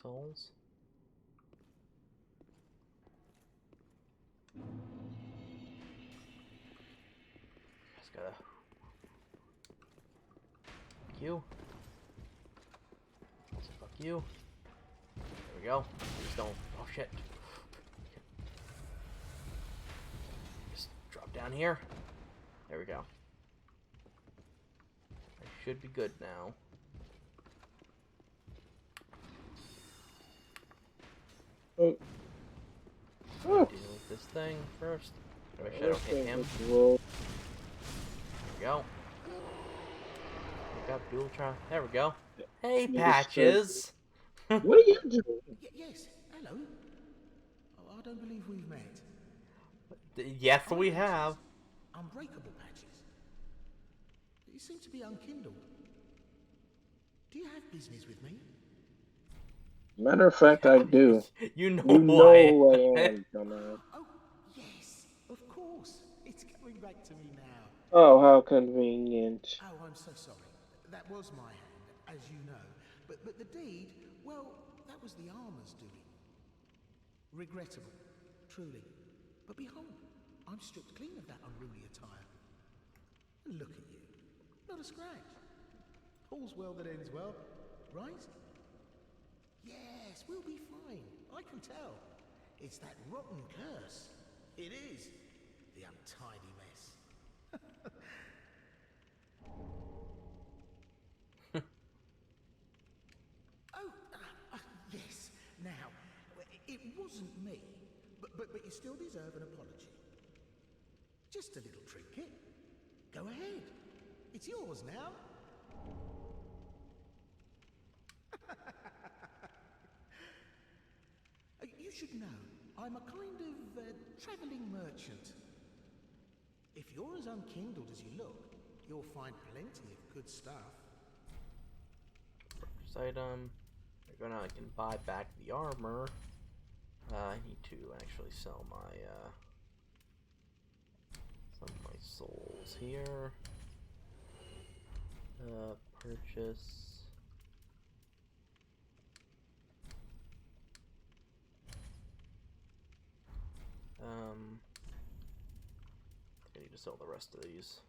souls. Just gotta... Fuck you. Fuck you. There we go. Please don't... Oh shit. Just drop down here. There we go. I should be good now. Oh. Deal with this thing first. Make sure I don't hit him. There we go. Pick up dual try. There we go. Hey, Patches! What are you doing? Yes, hello. Oh, I don't believe we've met. Yes, we have. Unbreakable Patches. You seem to be unkindled. Do you have business with me? Matter of fact, I do. You know You why. know who I am, dumbass. Oh, yes, of course. It's coming back to me now. Oh, how convenient. Oh, I'm so sorry. That was my hand, as you know. But the deed, well, that was the armor's doing. Regrettable, truly. But behold, I'm stripped clean of that unruly attire. And look at you. Not a scratch. All's well that ends well, right? Yes, we'll be fine. I can tell. It's that rotten curse. It is. The untidy mess. Yes. Now, it wasn't me, but you still deserve an apology. Just a little trinket. Go ahead. It's yours now. You should know, I'm a kind of traveling merchant. If you're as unkindled as you look, you'll find plenty of good stuff. Purchase item. I can buy back the armor. I need to actually sell my some of my souls here. Purchase. I need to sell the rest of these.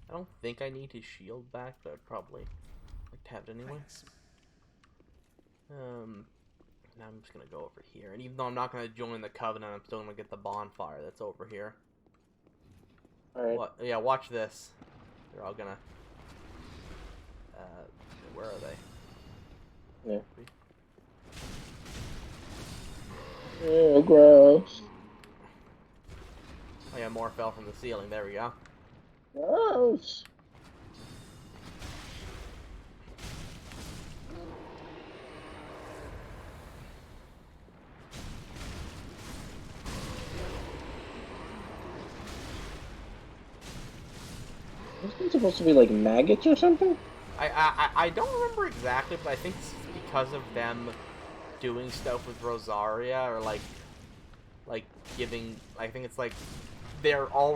I don't think I need his shield back, but I'd probably like to have it anyway. Thanks. Now I'm just gonna go over here, and even though I'm not gonna join the Covenant, I'm still gonna get the bonfire that's over here. Alright. What? Yeah, watch this. They're all gonna. Where are they? Yeah. Oh, gross. Oh yeah, more fell from the ceiling. There we go. Gross. Isn't it supposed to be like maggots or something? I don't remember exactly, but I think it's because of them doing stuff with Rosaria, or like giving. I think it's like they're all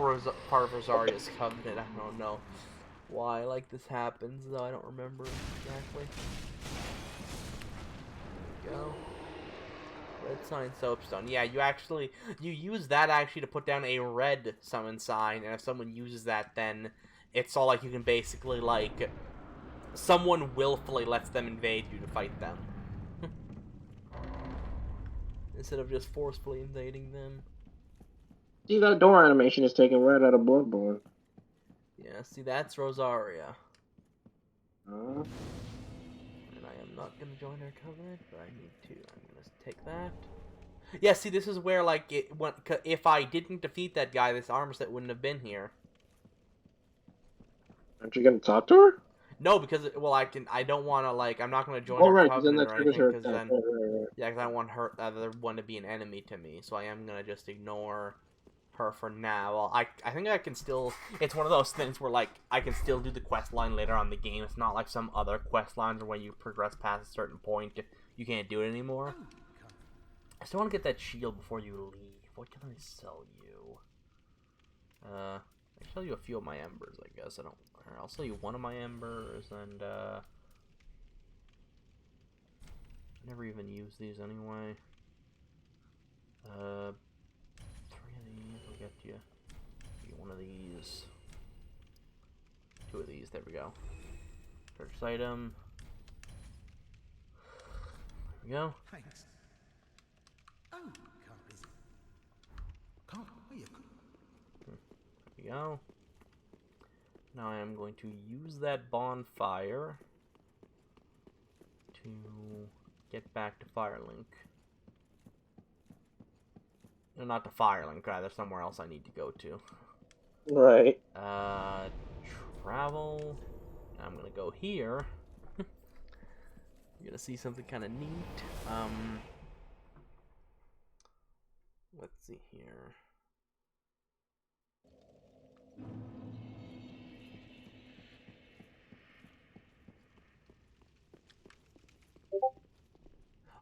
part of Rosaria's covenant. I don't know why like this happens though. I don't remember exactly. There we go. Red sign soapstone. Yeah, you use that actually to put down a red summon sign, and if someone uses that, then it's all like you can basically like someone willfully lets them invade you to fight them. Instead of just forcefully invading them. See, that door animation is taken right out of Bloodborne. Yeah, see, that's Rosaria. Uh, And I am not going to join their covenant, but I need to. I'm going to take that. Yeah, see, this is where, like, if I didn't defeat that guy, this armor set wouldn't have been here. aren't you gonna talk to her? No, because, well, I don't want to, like, I'm not going to join Oh, her right, because then covenant that or triggers anything, her because attack. then, Right. yeah, because I don't want her, the other one to be an enemy to me, so I am going to just ignore her for now. Well, I think I can still, it's one of those things where, like, I can still do the quest line later on in the game. It's not like some other quest lines where when you progress past a certain point, you can't do it anymore. I still want to get that shield before you leave. What can I sell you? Actually, sell you a few of my embers, I guess. I'll sell you one of my embers, and I never even use these anyway. 3 of these, I'll get you one of these. 2 of these, there we go. Purchase item. There we go. Thanks. Oh, can't busy. Can't. Oh, you could. There we go. Now I am going to use that bonfire to get back to Firelink. No, not to Firelink, rather somewhere else I need to go to. Right. Travel. I'm gonna go here. You're gonna see something kind of neat. Let's see here.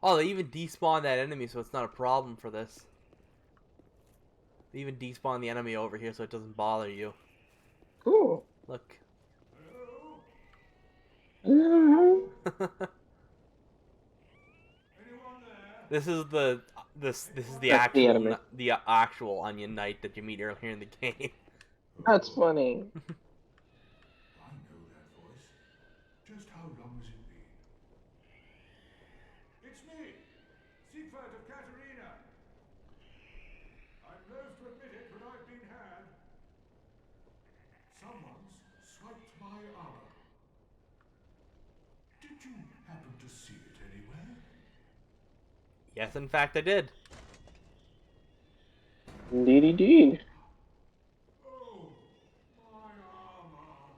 Oh, they even despawned that enemy, so it's not a problem for this. They even despawn the enemy over here, so it doesn't bother you. Cool. Look. This is the this is the That's the enemy. actual Onion Knight that you meet earlier in the game. That's funny. I know that voice. Just how long has it been? It's me, Siegfried of Katarina. I'm loath to admit it, but I've been had. Someone's swiped my armor. Did you happen to see it anywhere? Yes, in fact, I did. Indeed, indeed. Oh, my armor.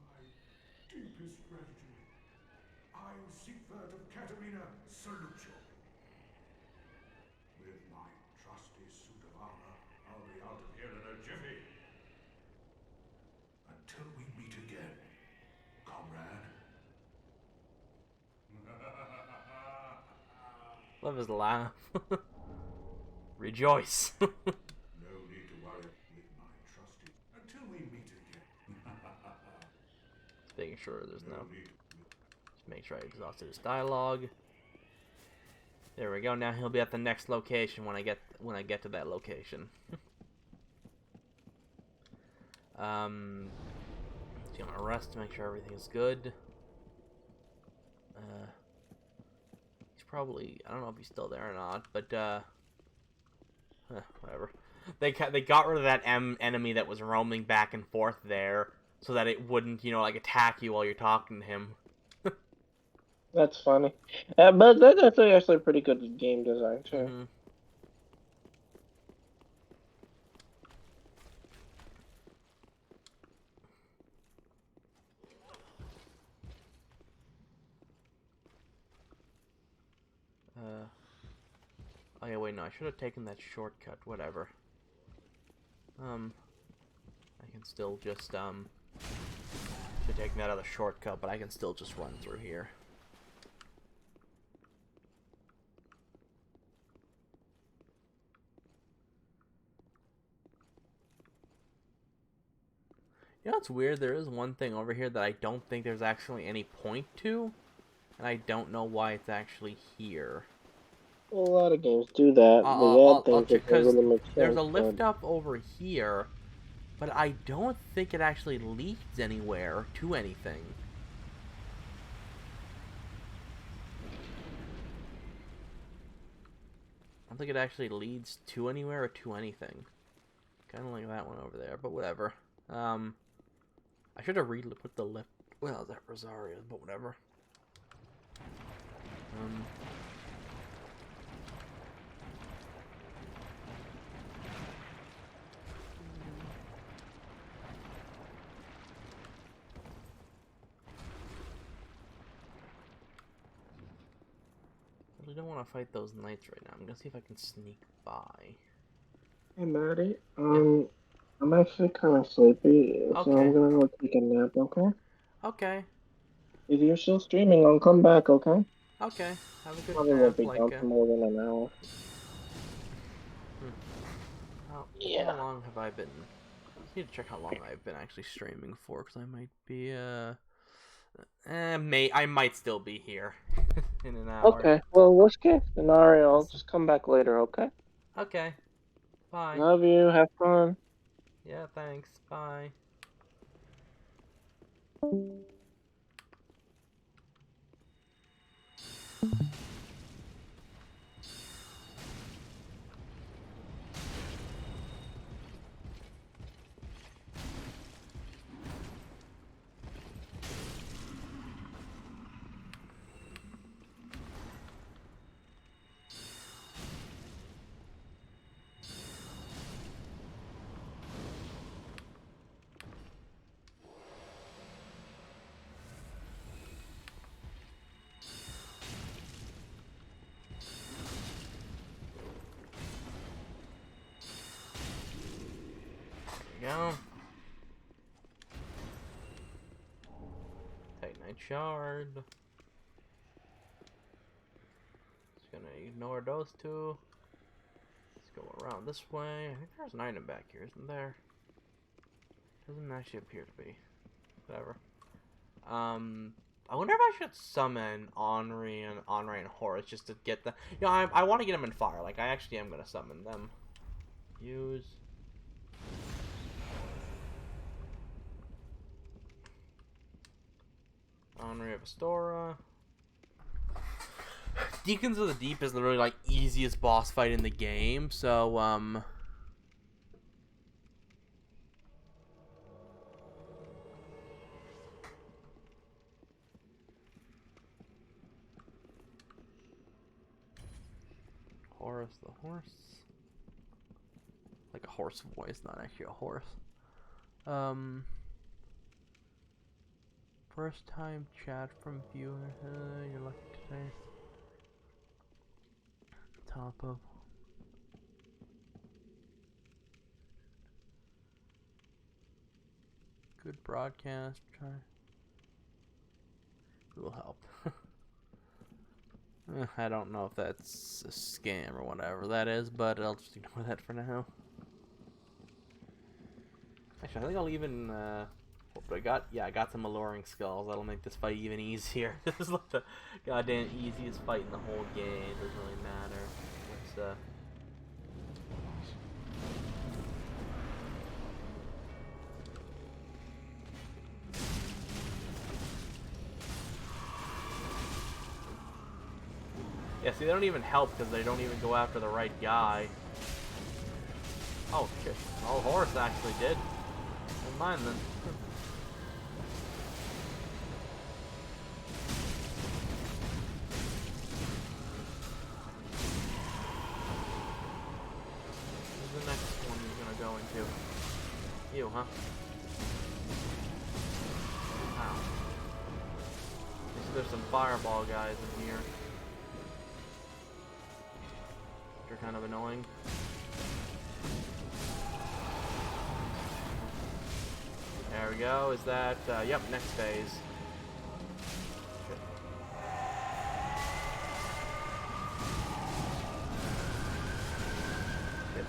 My deepest gratitude. I, Siegfried of Katarina, salute you. With my trusty suit of armor, I'll be out of here in a jiffy. Until we meet again, comrade. Love his laugh. Rejoice. No need to worry with my trusty. Until we meet again. Making sure there's no. need Just make sure I exhausted his dialogue. There we go. Now he'll be at the next location when I get to that location. So I'm gonna rest to make sure everything is good. He's probably, I don't know if he's still there or not, but whatever. They got rid of that enemy that was roaming back and forth there, so that it wouldn't, like attack you while you're talking to him. That's funny. But that's actually pretty good game design, too. Mm-hmm. Oh yeah, wait, no, I should have taken that shortcut, whatever. I can still just, should have taken that other shortcut, but I can still just run through here. You know what's weird? There is one thing over here that I don't think there's actually any point to, and I don't know why it's actually here. Well, a lot of games do that. I'll They add things check, that don't 'cause really make sense. there's a lift up over here, but I don't think it actually leads anywhere to anything. I don't think it actually leads to anywhere or to anything. Kind of like that one over there, but whatever. I should have put the lift. Well, that Rosaria's, but whatever. I really don't want to fight those knights right now. I'm gonna see if I can sneak by. Hey, Maddie. I'm actually kind of sleepy, so Okay. I'm gonna go take a nap, okay? Okay. If you're still streaming, I'll come back, okay? Okay. Have a good Probably won't nap. be Like, down for more than an hour. oh, Yeah. How long have I been? I need to check how long I've been actually streaming for, because I might be I might still be here in an hour. Okay. Well, worst case scenario, I'll just come back later. Okay. Okay. Bye. Love you. Have fun. Yeah, thanks. Bye. There we go. Titanite shard. Just gonna ignore those two. Let's go around this way. I think there's an item back here, isn't there? Doesn't actually appear to be. Whatever. I wonder if I should summon Henri and Horus just to get the. You know, I want to get them in fire. Like, I actually am gonna summon them. Use. Henri of Astora. Deacons of the Deep is literally like easiest boss fight in the game, so Horus the horse. Like a horse voice, not actually a horse. First time chat from viewer. You're lucky today. Top of. Good broadcast. Try. It will help. I don't know if that's a scam or whatever that is, but I'll just ignore that for now. Actually, I think I'll even, what I got? Yeah, I got some alluring skulls. That'll make this fight even easier. This is like the goddamn easiest fight in the whole game. Doesn't really matter. Let's, yeah, see, they don't even help because they don't even go after the right guy. Oh, shit. Oh, Horus actually did. Never mind then. Who's the next one you're gonna go into? You, huh? Wow. There's some fireball guys in here. Which are kind of annoying. There we go. Is that, yep, next phase. Shit. Shit.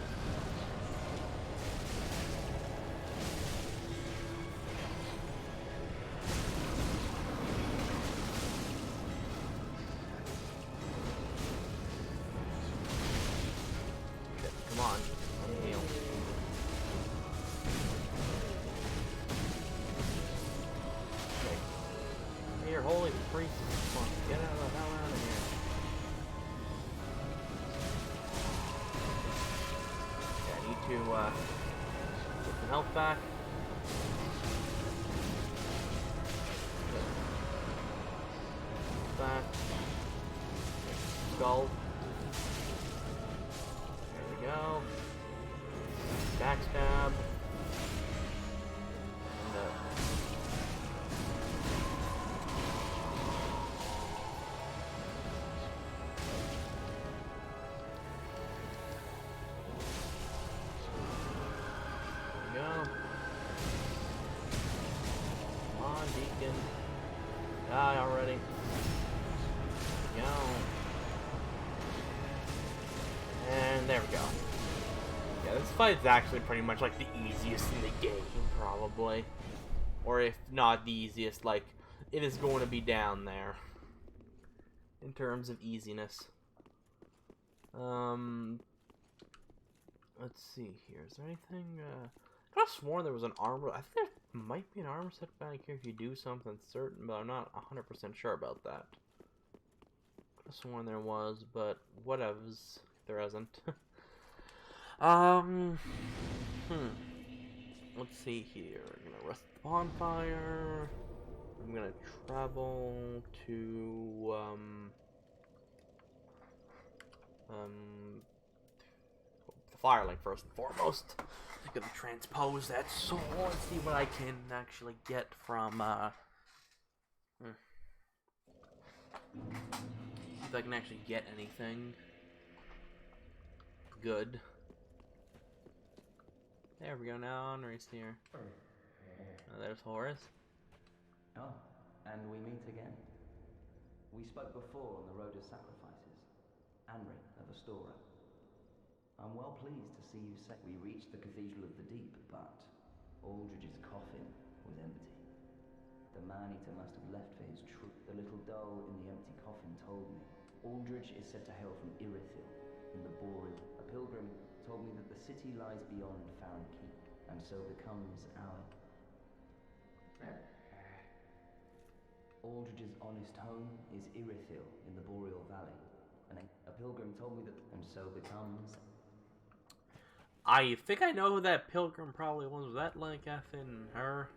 Shit, come on. Heal. Here, holy priest. Come on, get out of the hell out of here. Yeah, I need to, get some health back. Back. Skull. There we go. Backstab. And, there we go. Come on, Deacon. Die already. There we go. And there we go. Yeah, this fight's actually pretty much like the easiest in the game, probably. Or if not the easiest, like, it is going to be down there. In terms of easiness. Let's see here. Is there anything, I could have sworn there was an armor. I think there might be an armor set back here if you do something certain, but I'm not 100% sure about that. Could have sworn there was, but whatevs. There isn't. Let's see here. I'm gonna rest the bonfire. I'm gonna travel to, the Firelink first and foremost. I'm gonna transpose that soul and see what I can actually get from, if I can actually get anything good. There we go, now Henry's here. There's Horace. Oh, and we meet again. We spoke before on the Road of Sacrifices. Anri of Astora. I'm well pleased to see you say we reached the Cathedral of the Deep, but Aldrich's coffin was empty. The man-eater must have left for his truth. The little doll in the empty coffin told me. Aldrich is said to hail from Irithyll in the Boreal. A pilgrim told me that the city lies beyond Farron Keep, and so becomes our... Aldrich's honest home is Irithyll in the Boreal Valley. And a pilgrim told me that, and so becomes... I think I know who that pilgrim probably was. Was that like effing her?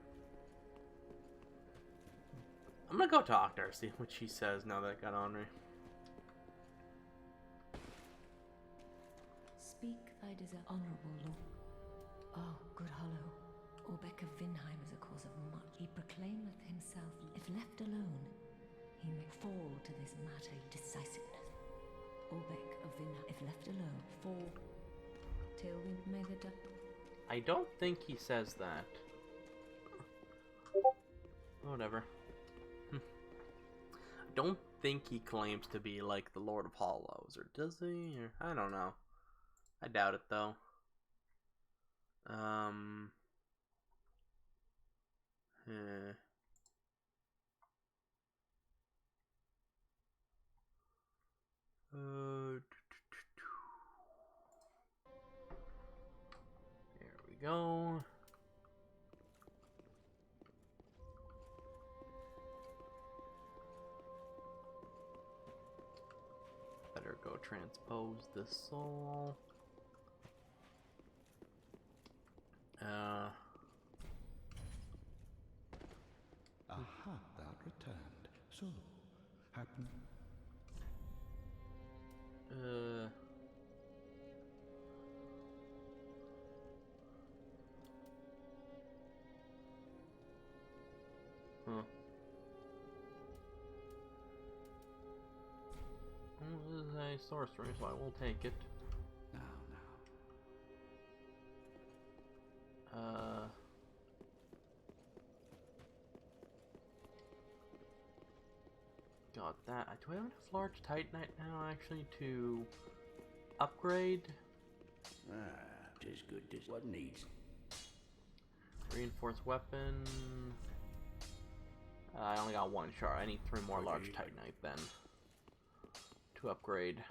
I'm gonna go talk to her, see what she says now that I got Henry. Speak thy desire, honourable lord. Oh, good hollow. Orbeck of Vinheim is a cause of much. He proclaimeth himself, if left alone, he may fall to this matter decisiveness. Orbeck of Vinheim, if left alone, fall till we may the I don't think he says that. Whatever. I don't think he claims to be like the Lord of Hollows, or does he? Or, I don't know. I doubt it though. There we go. Better go transpose this soul. Aha, thou returned. So, happen. Well, this is a sorcery, so I will take it. Now. Got that. Do I have enough large Titanite now, actually, to upgrade? Tis good, tis what needs. Reinforced weapon. I only got one shard. I need 3 more large Titanite then to upgrade.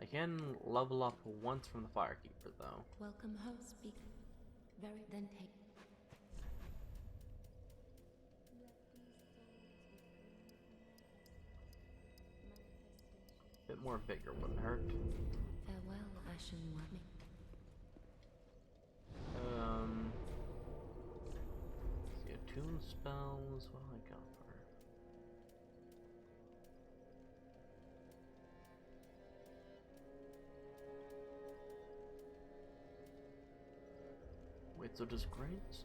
I can level up once from the Firekeeper though. welcome host. Speak very then take. Bit more vigor wouldn't hurt. Farewell, Ashen One. See, attune spells. What do I got for her? Wait, so does great?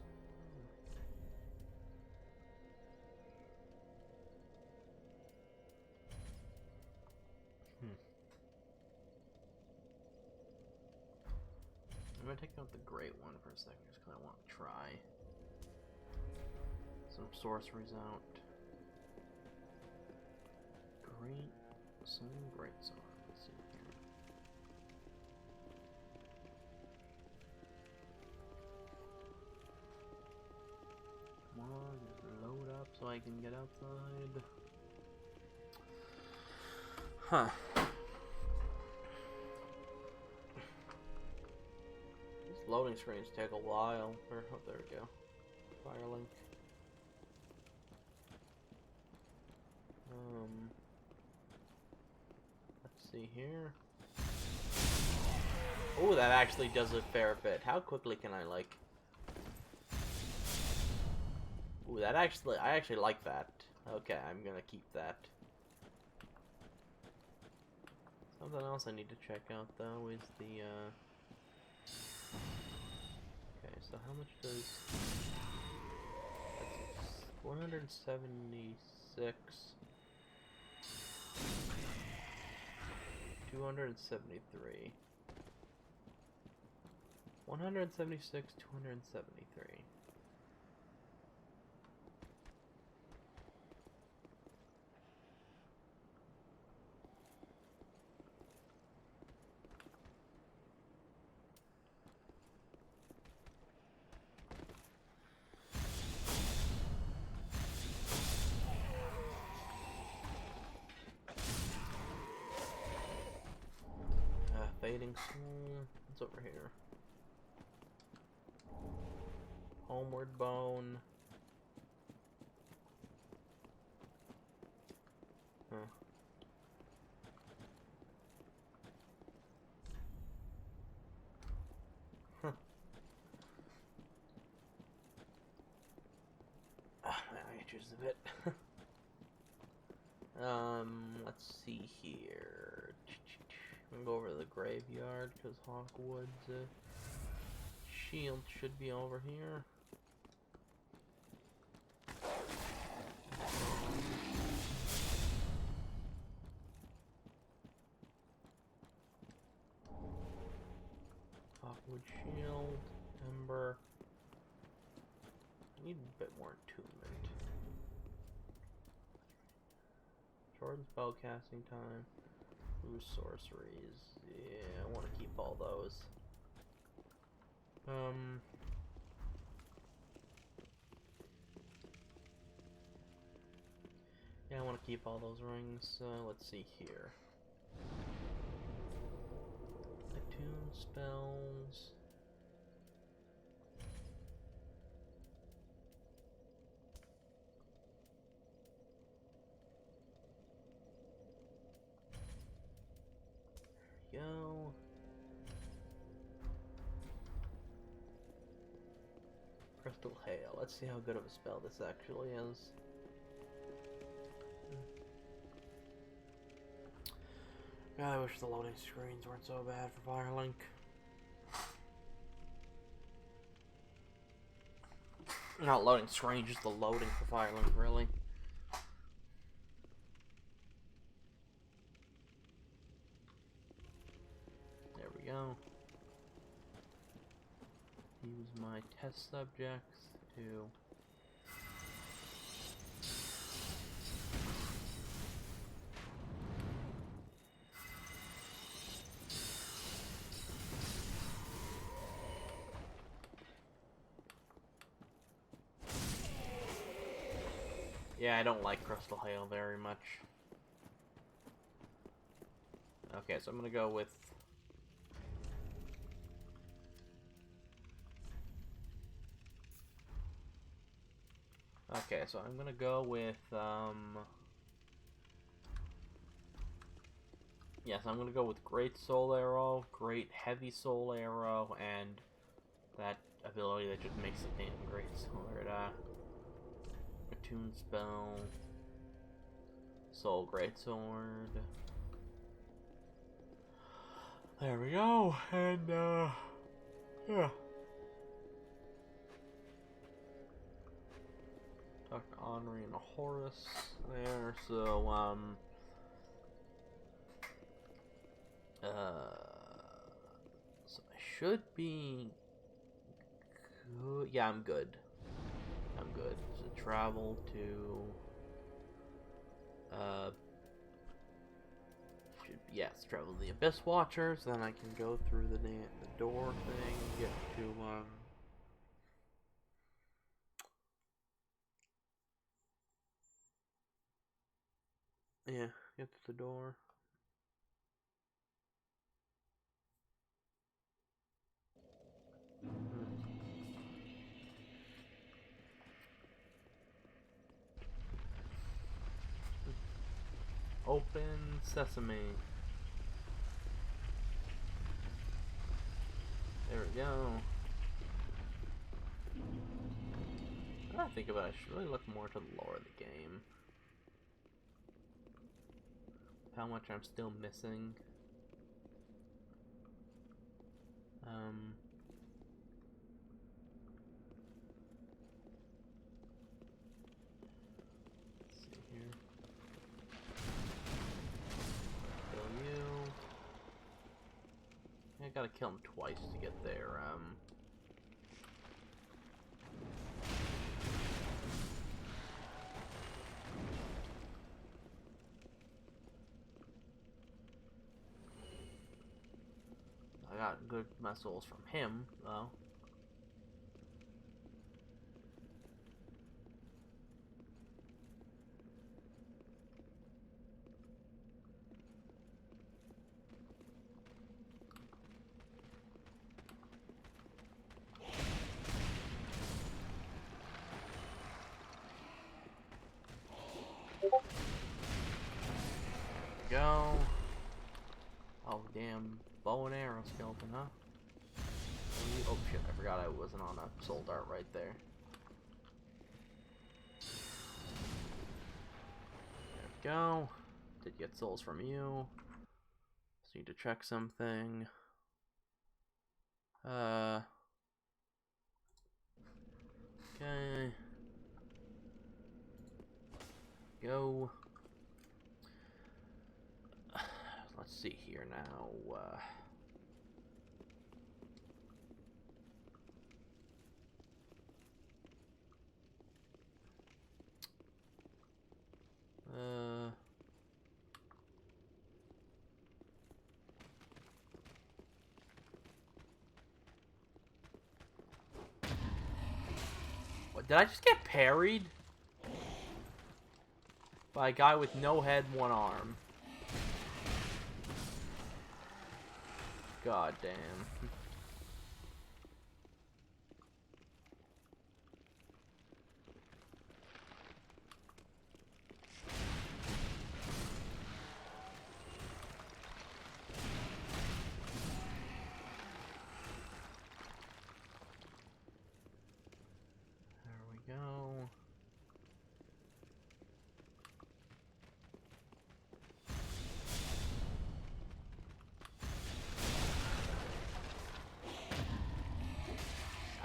I'm gonna take out the great one for a second just because I want to try some sorceries out. Great, some great sword. Let's see here. I can get outside. Huh. These loading screens take a while. Oh, there we go. Firelink. Let's see here. Oh, that actually does a fair bit. How quickly can I, like... Ooh, that actually... I actually like that. Okay, I'm gonna keep that. Something else I need to check out, though, is the, Okay, so how much does... That's 176... 273... 176, 273. Fading Soul. What's over here? Homeward Bone. Huh. Huh. Ah, man, I can choose a bit. Let's see here. I'm gonna go over to the graveyard because Hawkwood's shield should be over here. Hawkwood shield, Ember. I need a bit more attunement. Shorten spellcasting time. Ooh, sorceries. Yeah, I want to keep all those. Yeah, I want to keep all those rings. Let's see here. Attune spells. There we go. Crystal Hail. Let's see how good of a spell this actually is. God, I wish the loading screens weren't so bad for Firelink. Not loading screen, just the loading for Firelink, really. There we go. Use my test subjects to... Yeah, I don't like Crystal Hail very much. Okay, so I'm gonna go with... Okay, so I'm gonna go with, Yes, I'm gonna go with Great Soul Arrow, Great Heavy Soul Arrow, and that ability that just makes the damn Great Sword, Attune Spell, Soul Great Sword. There we go, and, yeah. Dr. Henri and a Horus there, so, so I should be good. Yeah, I'm good. I'm good. So travel to, yes, travel to the Abyss Watchers, then I can go through the door thing, get to, Yeah, get to the door. Open sesame. There we go. Now I think about it, I should really look more to the lore of the game. How much I'm still missing. Let's see here. Kill you. I gotta kill him twice to get there. I got good missiles from him, though. Go. Oh, damn. Bow and arrow skeleton, huh? Oh shit, I forgot I wasn't on a soul dart right there. There we go. Did get souls from you. Just need to check something. Okay. Go. Let's see here now. What, did I just get parried? By a guy with no head, one arm. God damn. There we go.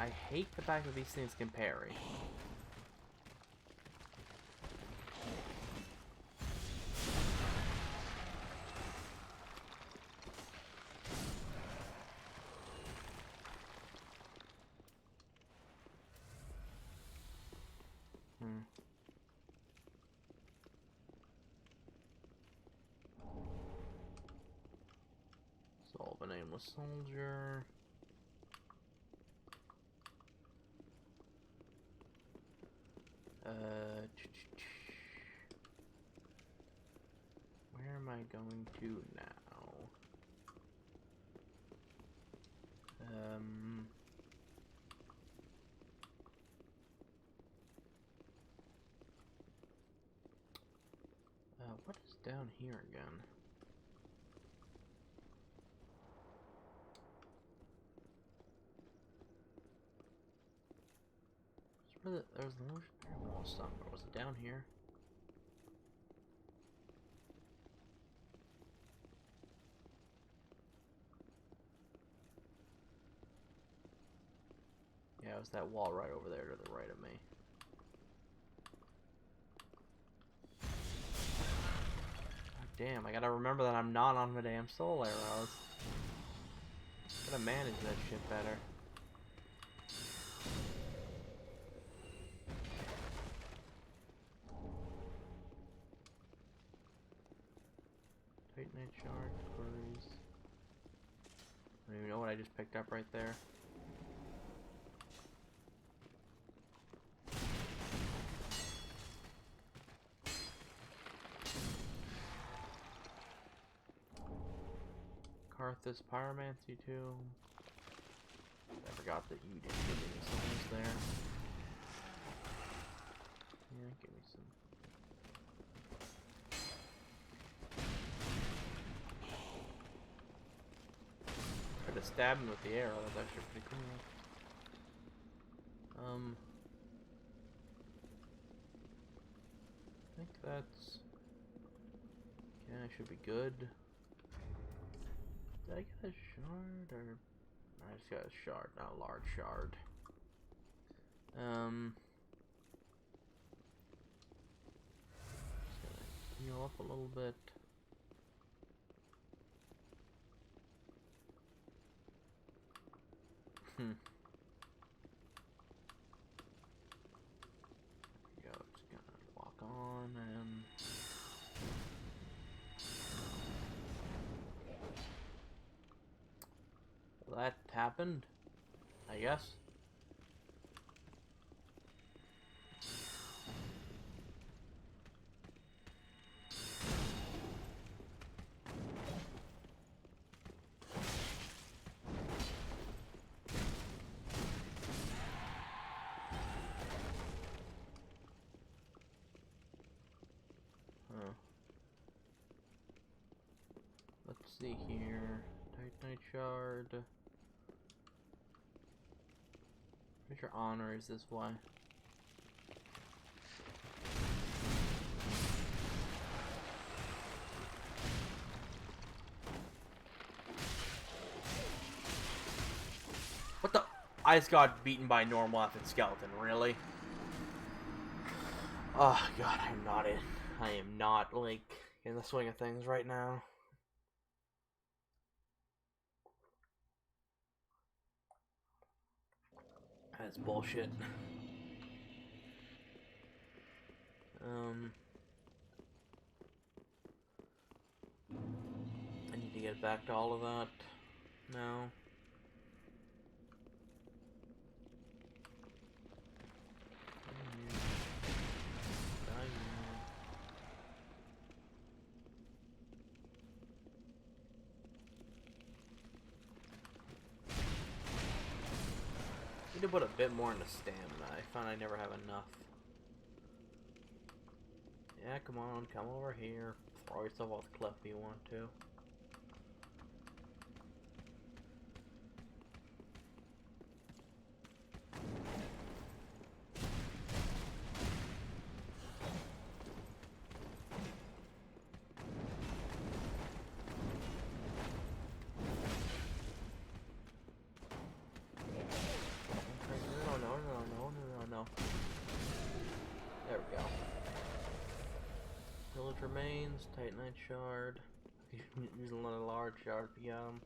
I hate the fact that these things can parry. Solve a nameless soldier. Where am I going to now? What is down here again? There was the illusionary wall somewhere. Was it down here? Yeah, it was that wall right over there to the right of me. God damn, I gotta remember that I'm not on the damn soul arrows. Gotta manage that shit better. Titanite shard, queries. I don't even know what I just picked up right there. Karthus Pyromancy too. I forgot that you did give me souls there. Yeah, give me some. Try to stab him with the arrow, that's actually pretty cool. I think that's... yeah, I should be good. Did I get a shard, or... I just got a shard, not a large shard. Just gonna heal up a little bit. There we go, just gonna walk on and... well, that happened, I guess. Huh. Let's see here. Titanite shard. Pretty sure honor is this way. What the? I just got beaten by Normoth and Skeleton, really? Oh god, I am not, like, in the swing of things right now. That's bullshit. I need to get back to all of that now. Need to put a bit more into stamina. I found I never have enough. Yeah, come on, come over here. Throw yourself off the cliff if you want to. No. There we go. Village remains, Titanite shard. Use another large shard if you got 'em.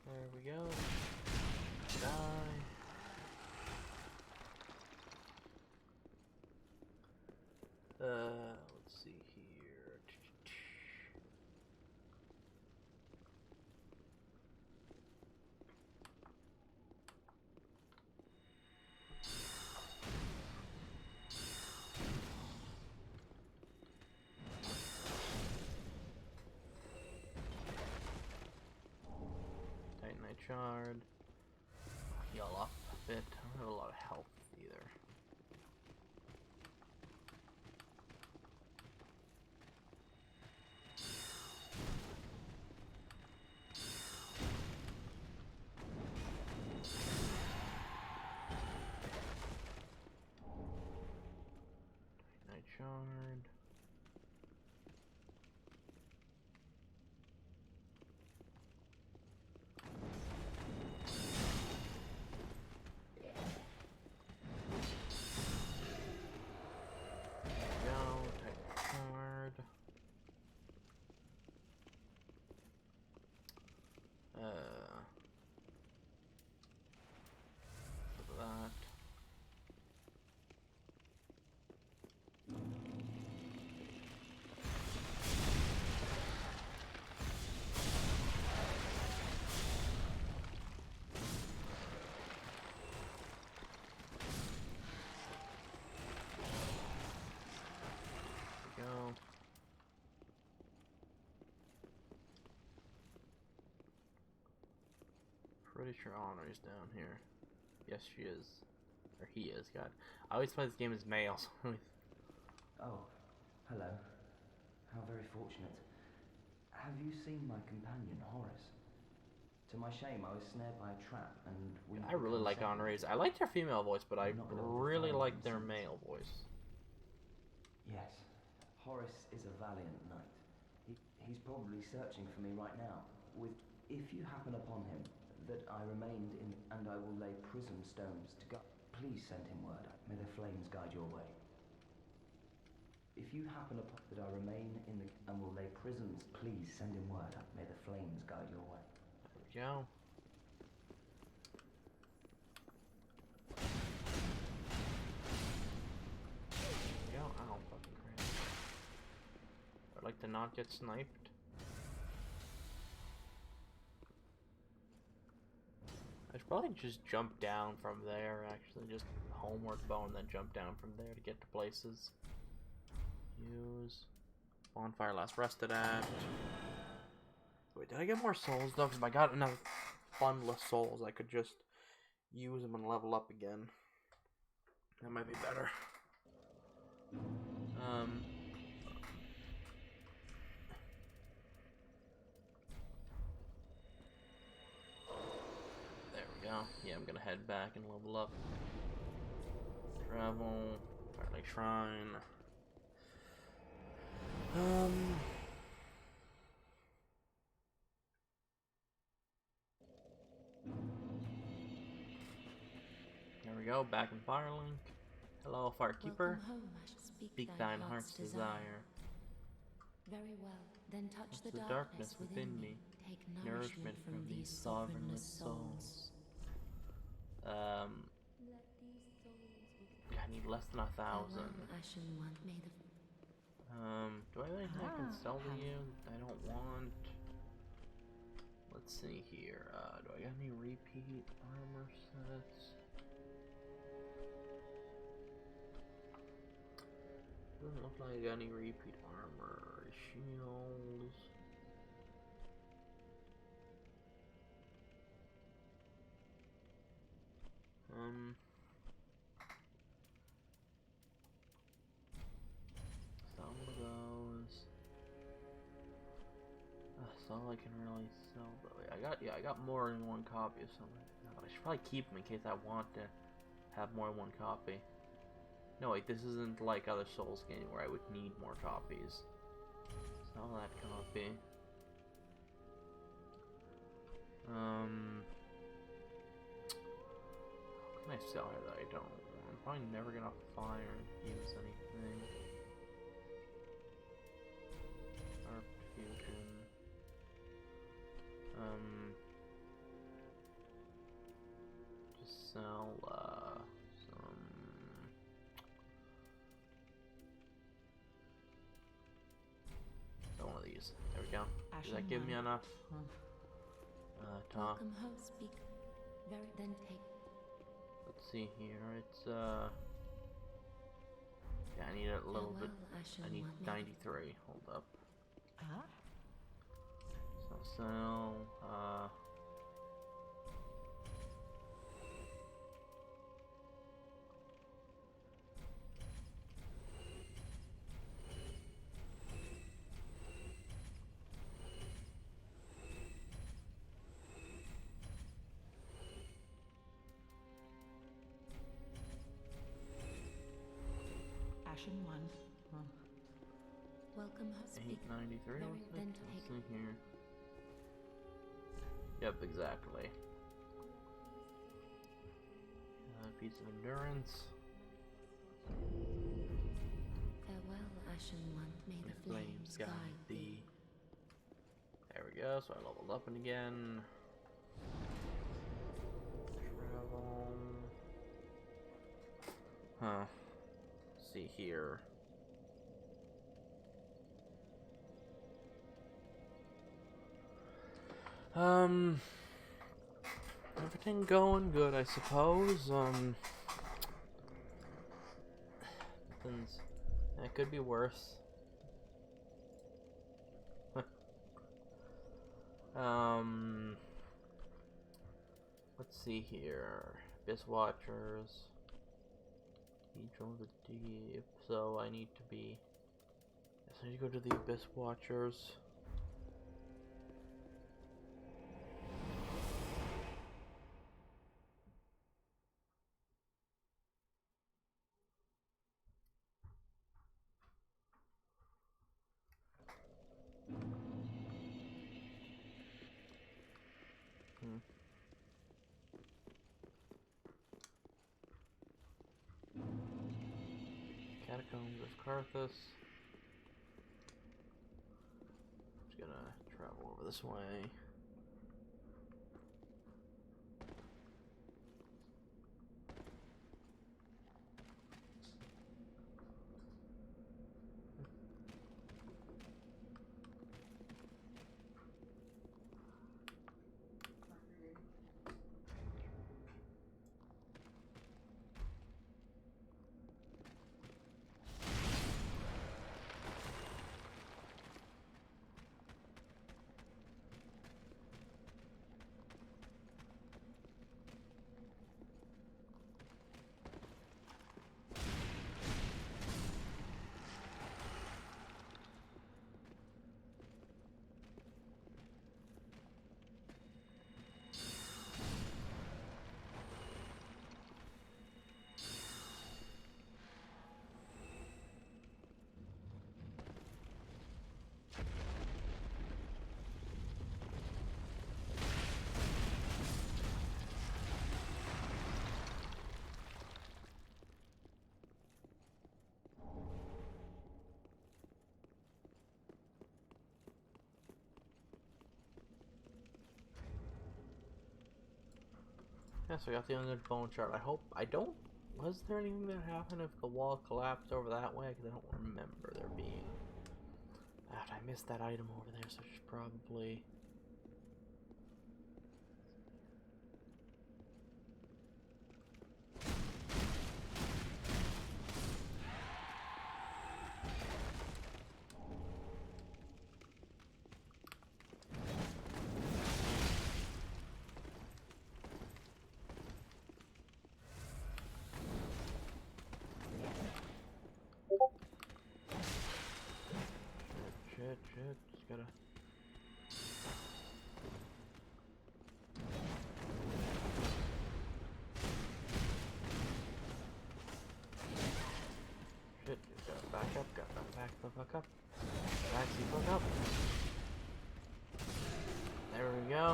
There we go. Die. Let's see here. Titanite shard. Heal up a bit. I don't have a lot of health either. Titanite shard. pretty sure Henri's down here. Yes, she is. Or he is, God. I always play this game as male, so I always... Oh, hello. How very fortunate. Have you seen my companion, Horace? To my shame, I was snared by a trap, and we... I really like Henri's. I like their female voice, but I really like their male voice. Yes. Horace is a valiant knight. He's probably searching for me right now. If you happen upon him, that I remained in, and I will lay prism stones to guide. Please send him word. May the flames guide your way. If you happen upon that I remain in the and will lay prisms, please send him word. May the flames guide your way. There we go. There we go. Ow, fucking crazy. I'd like to not get sniped. I should probably just jump down from there, actually. Just homeward bow and then jump down from there to get to places. Use bonfire last rested at. Wait, did I get more souls though? Because if I got enough bundle of souls, I could just use them and level up again. That might be better. There we go. Yeah, I'm gonna head back and level up. Travel. Firelight Shrine. There we go, back in Firelink. Hello, Firekeeper. Welcome home, Speak thine heart's desire. Very well, then touch Touch the darkness within me. Take Nourishment from these sovereignless souls. I need less than 1,000. Do I have anything I can sell to you? I don't want. Let's see here. Do I got any repeat armor sets? Doesn't look like I got any repeat armor. Shields. Some of those. That's all I can really sell. But wait, I got more than one copy of something. No, but I should probably keep them in case I want to have more than one copy. No, wait, this isn't like other Souls game where I would need more copies. Sell that copy. What can I sell here that I don't want? I'm probably never gonna fire and use anything. Sharp Fusion. Just sell, some... One of these. There we go. Does that give me enough? Talk. Welcome home, speak. Very then take. Let's see here. It's yeah, I need a little bit. I need 93. Hold up. So sell. Welcome home, speak. 893. Very Let's then see take. here. Yep, exactly. Piece of endurance. Farewell, Ashen One. May the flames guide thee. There we go. So I leveled up and again. Travel. Huh. Let's see here. Everything going good, I suppose. Nothing's. It could be worse. Let's see here. Abyss Watchers. Angel of the Deep. So I need to be. Yes, I need to go to the Abyss Watchers. Catacombs of Karthus. Just gonna travel over this way. Yes, I got the undead bone shard. Was there anything that happened if the wall collapsed over that way? Because I don't remember there being. I missed that item over there, so I should probably. Shit, just gotta. Shit, just gotta back up, back the fuck up. Back the fuck up. There we go.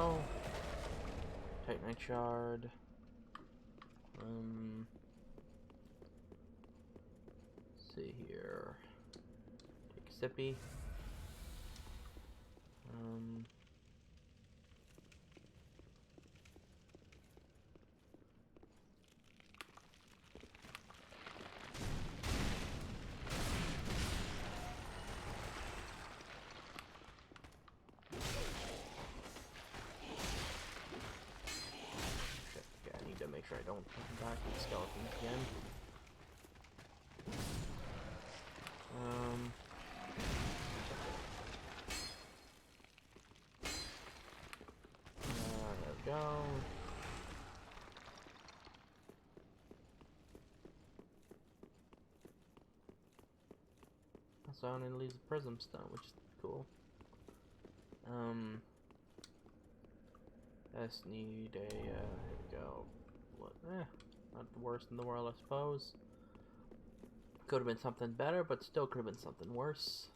Titanite shard. Let's see here. Take a sippy. Shit, okay, I need to make sure I don't come back with skeletons again. There we go. So I only leaves the prism stone, which is cool. Just need a, here we go. What, not the worst in the world, I suppose. Could have been something better, but still could have been something worse.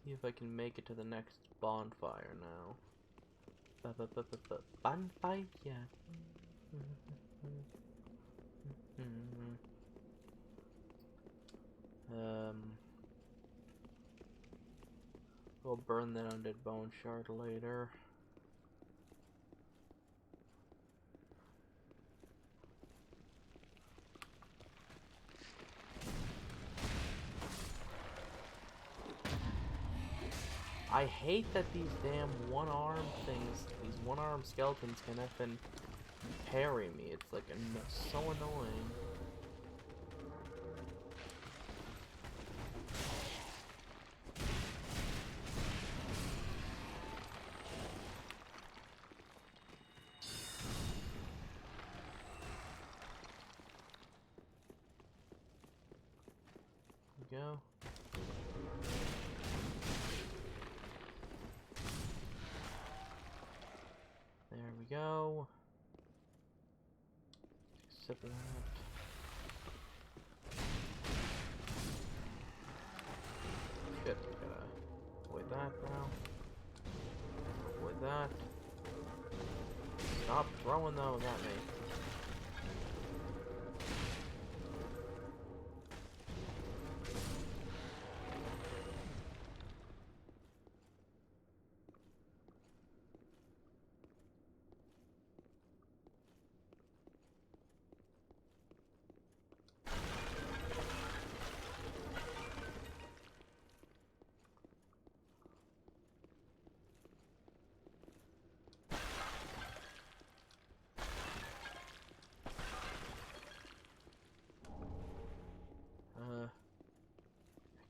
See if I can make it to the next bonfire now. Bonfire? Yeah. We'll burn that undead bone shard later. I hate that these damn one-arm things, these one-arm skeletons can effing parry me. It's like so annoying. go. Sip of that. Shit, we gotta avoid that now. Avoid that. Stop throwing those at me.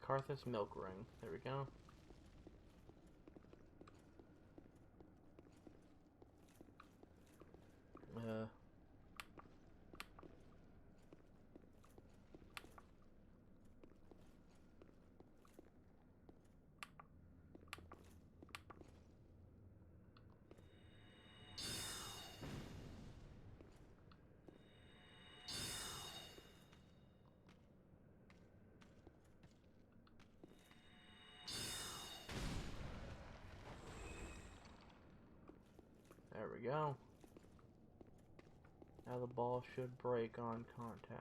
Karthus milk ring. There we go. There we go. Now the ball should break on contact.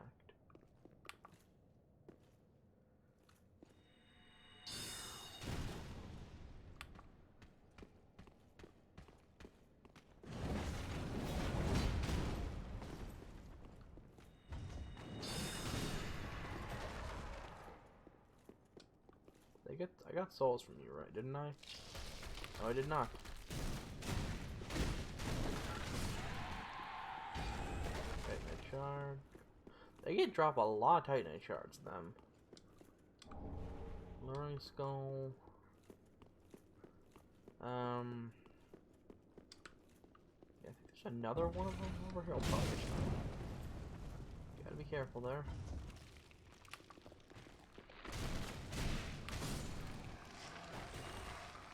I got souls from you, right? Didn't I? No, I did not. Titanite shard. They can drop a lot of Titanite shards, them. Luring skull. Yeah, I think there's another one of them over here. I'll probably gotta be careful there.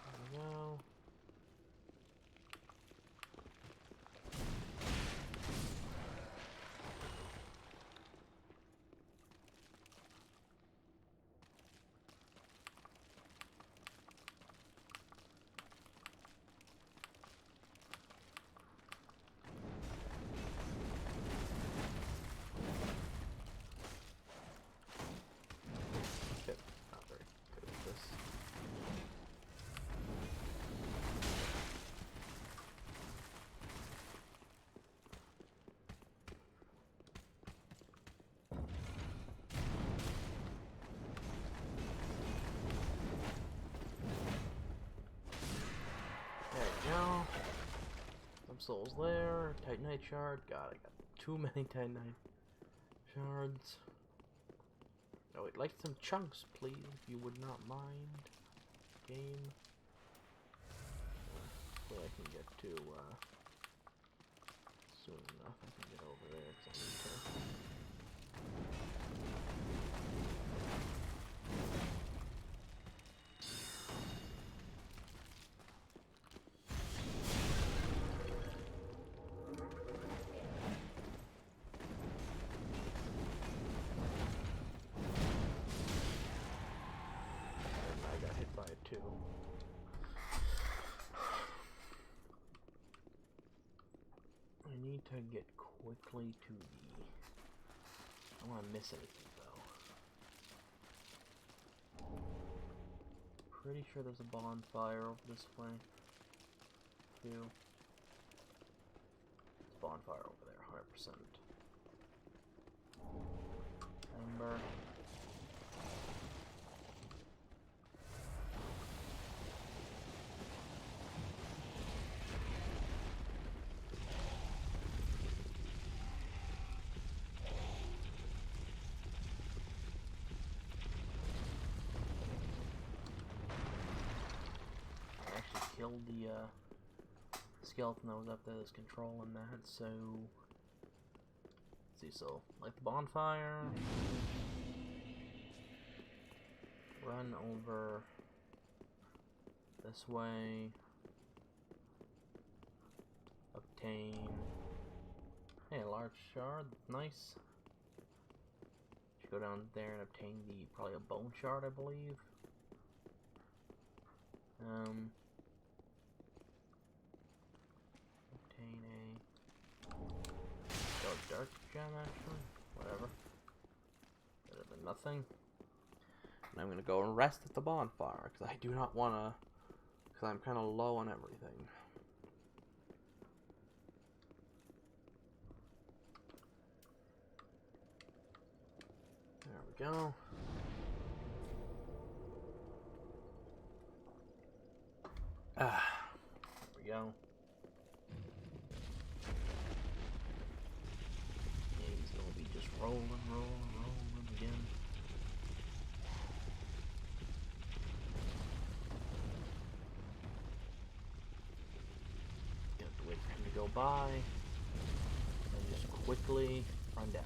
There we go. Shit, not very good at this. There we go. Some souls there. Titanite shard. God, I got too many Titanite shards. Oh, I'd like some chunks, please, if you would not mind. Game. Hopefully I can get to, soon enough. I can get over there, because I need to. I got hit by it too. I need to get quickly to the... I don't want to miss anything though. Pretty sure there's a bonfire over this way. Too. There's a bonfire over there, 100%. Ember. Killed the skeleton that was up there that's controlling that, so let's see, so like the bonfire, run over this way, obtain obtain... Hey, a large shard. Nice. Should go down there and obtain probably a bone shard, I believe. Obtain a dark gem, actually. Whatever. Better than nothing. And I'm gonna go and rest at the bonfire, because I do not wanna... Because I'm kind of low on everything. There we go. There we go. Game's gonna be just rolling again. Have to wait for him to go by, and just quickly run down.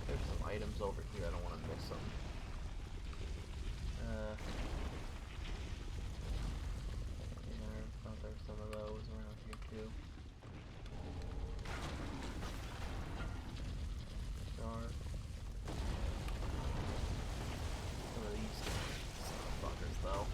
There's some items over here, I don't want to miss them. Yeah, I thought there's some of those around here too. Dark. Some of these fuckers though.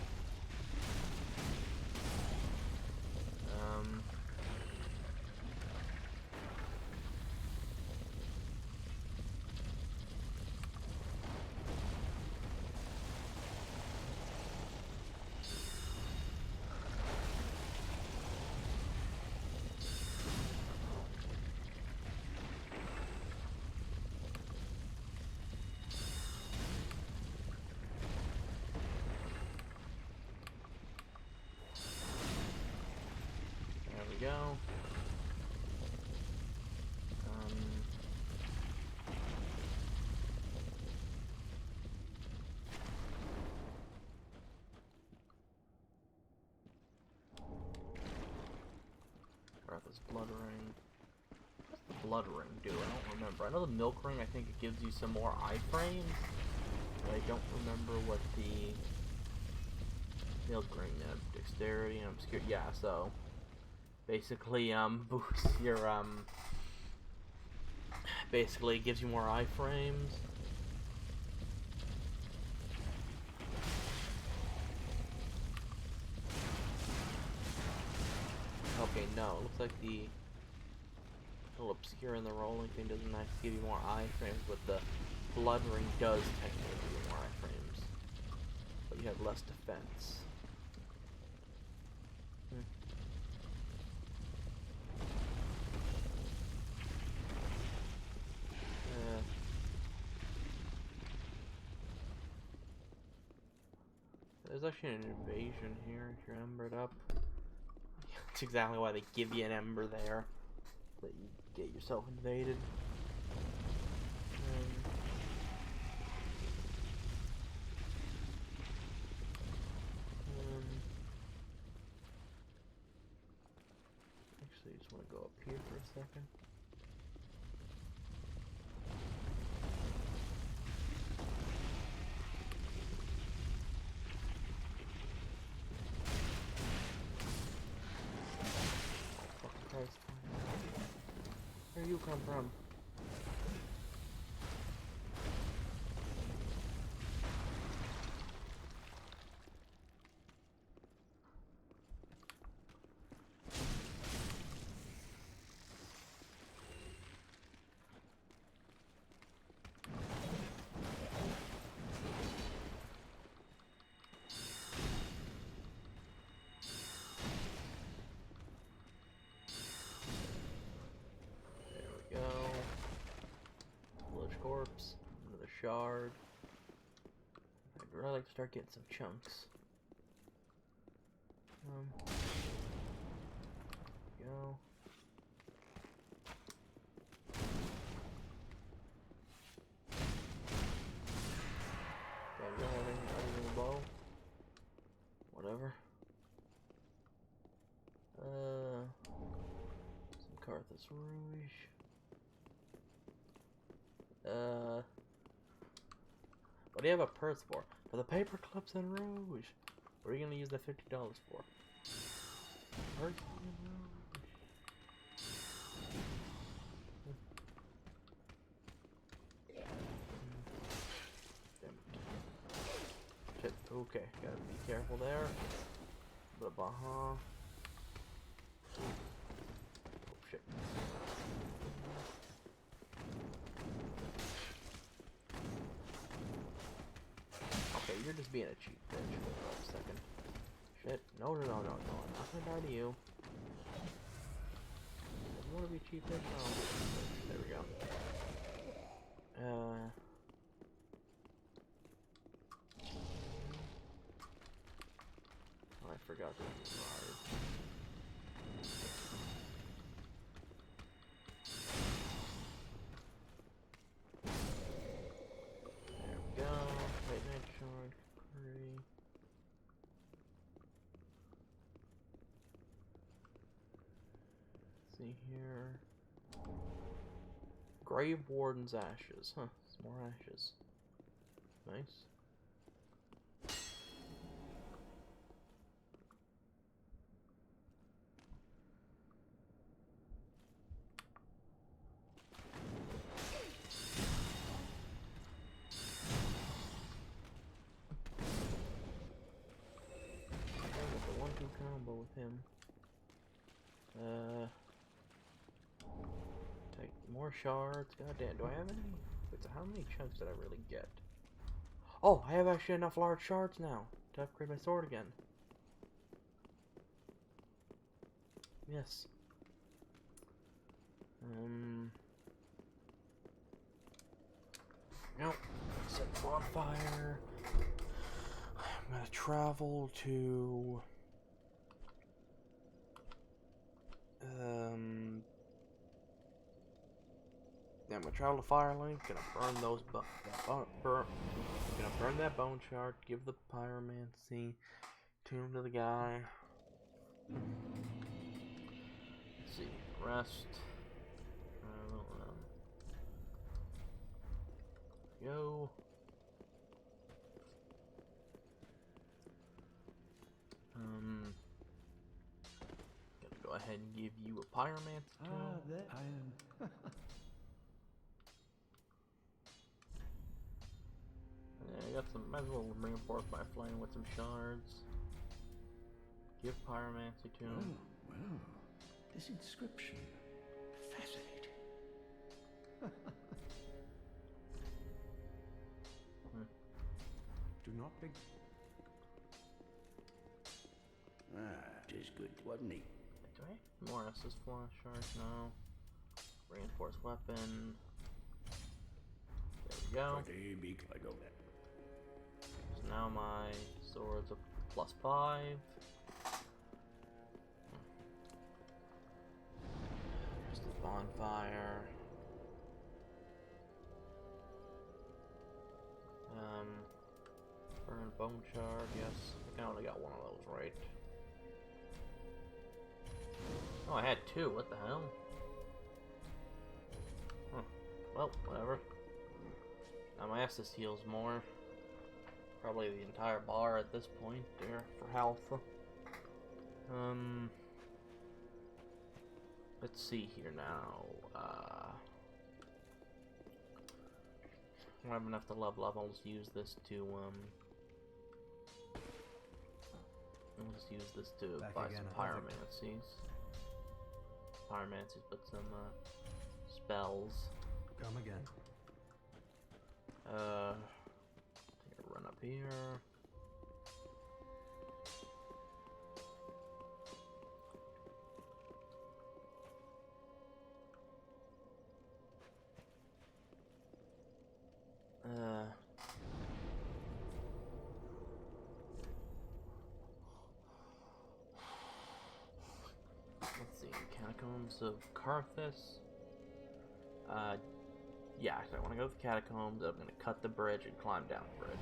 There we go. This blood ring. What's the blood ring do? I don't remember. I know the milk ring, I think it gives you some more iframes, but I don't remember what the milk ring did. Dexterity and obscure. Yeah, so basically, boosts your basically gives you more iframes. Okay, no, it looks like the little obscure in the rolling thing doesn't actually give you more iframes, but the blood ring does technically give you more iframes. But you have less defense. There's actually an invasion here if you're embered up. That's exactly why they give you an ember there. That you get yourself invaded. Actually, I just want to go up here for a second. Where you come from? shard. I'd really like to start getting some chunks. Go. Anything bow? Whatever. Some Carthus Rouge. What do you have a purse for? For the paper clips and rouge. What are you gonna use the $50 for? Purse and rouge. Shit. Okay, gotta be careful there. The Baha. Oh shit. Okay, you're just being a cheap bitch. Hold on a second. Shit. No, I'm not gonna die to you. You wanna be cheap bitch? Oh, there we go. Oh, I forgot to use large. There we go. Wait, night shard, Capri. Let's see here. Grave Warden's ashes. Huh, some more ashes. Nice. The 1-2 combo with him. Take more shards. God damn, do I have any? Wait, so how many chunks did I really get? Oh, I have actually enough large shards now to upgrade my sword again. Yes. Nope. Set bonfire. I'm gonna travel to yeah, I'm gonna travel to Firelink, gonna burn those gonna burn that bone shard, give the pyromancy, tune to the guy. Let's see, rest. Go. Gonna go ahead and give you a pyromancy tune. Ah, there I am. Yeah, I got some. Might as well reinforce my flame with some shards. Give pyromancy to him. Oh, well, this inscription. Fascinating. Do not be. Ah, it is good, wasn't he? Do I have more SS flash shards? No. Reinforced weapon. There we go. So now my sword's a +5. Just a bonfire. Burn bone shard, yes. I only got one of those, right? Oh, I had 2, what the hell? Huh. Well, whatever. Now my Estus heals more. Probably the entire bar at this point there for health. Let's see here now. I don't have enough to level up. I'll just use this to buy some pyromancies. Pyromancies, but some spells. Come again. Take a run up here. Let's see, Catacombs of Karthus. Yeah, I want to go to the Catacombs. I'm going to cut the bridge and climb down the bridge.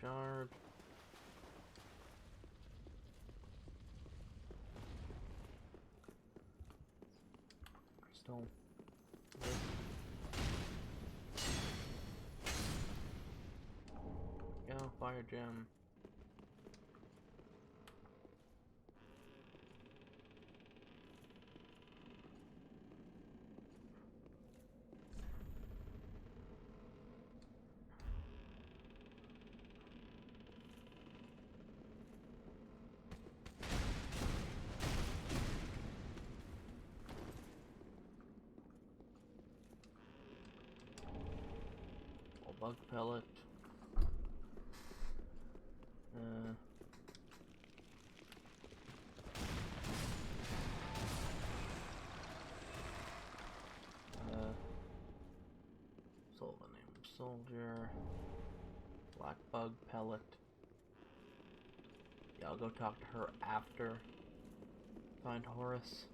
Charge. Crystal. Go, fire gem. Bug pellet. Sylvanum soldier. Black bug pellet. Yeah, I'll go talk to her after. Find Horus.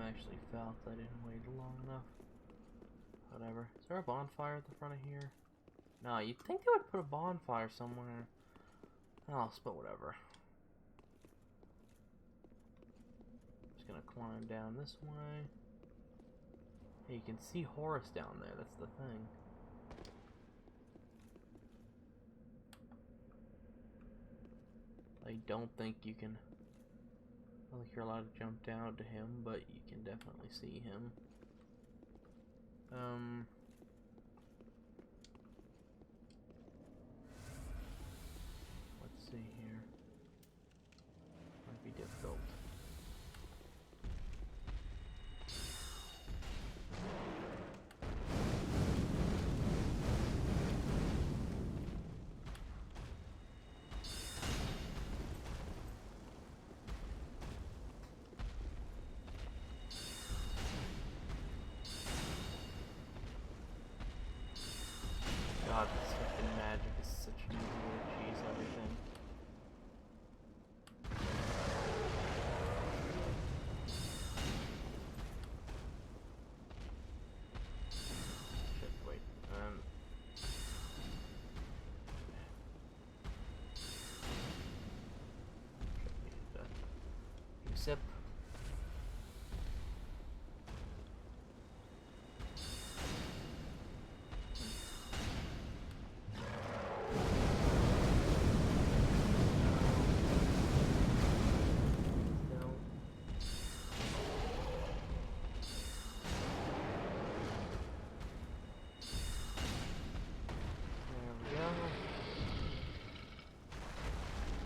Actually felt I didn't wait long enough. Whatever. Is there a bonfire at the front of here? No, you'd think they would put a bonfire somewhere else, but whatever. Just gonna climb down this way. Hey, you can see Horus down there, that's the thing. I don't think you can... I don't think you're allowed to jump down to him, but you can definitely see him. Let's see here. Might be difficult. God, this fucking magic is such an easy way to cheese everything. Shit, wait. Sip.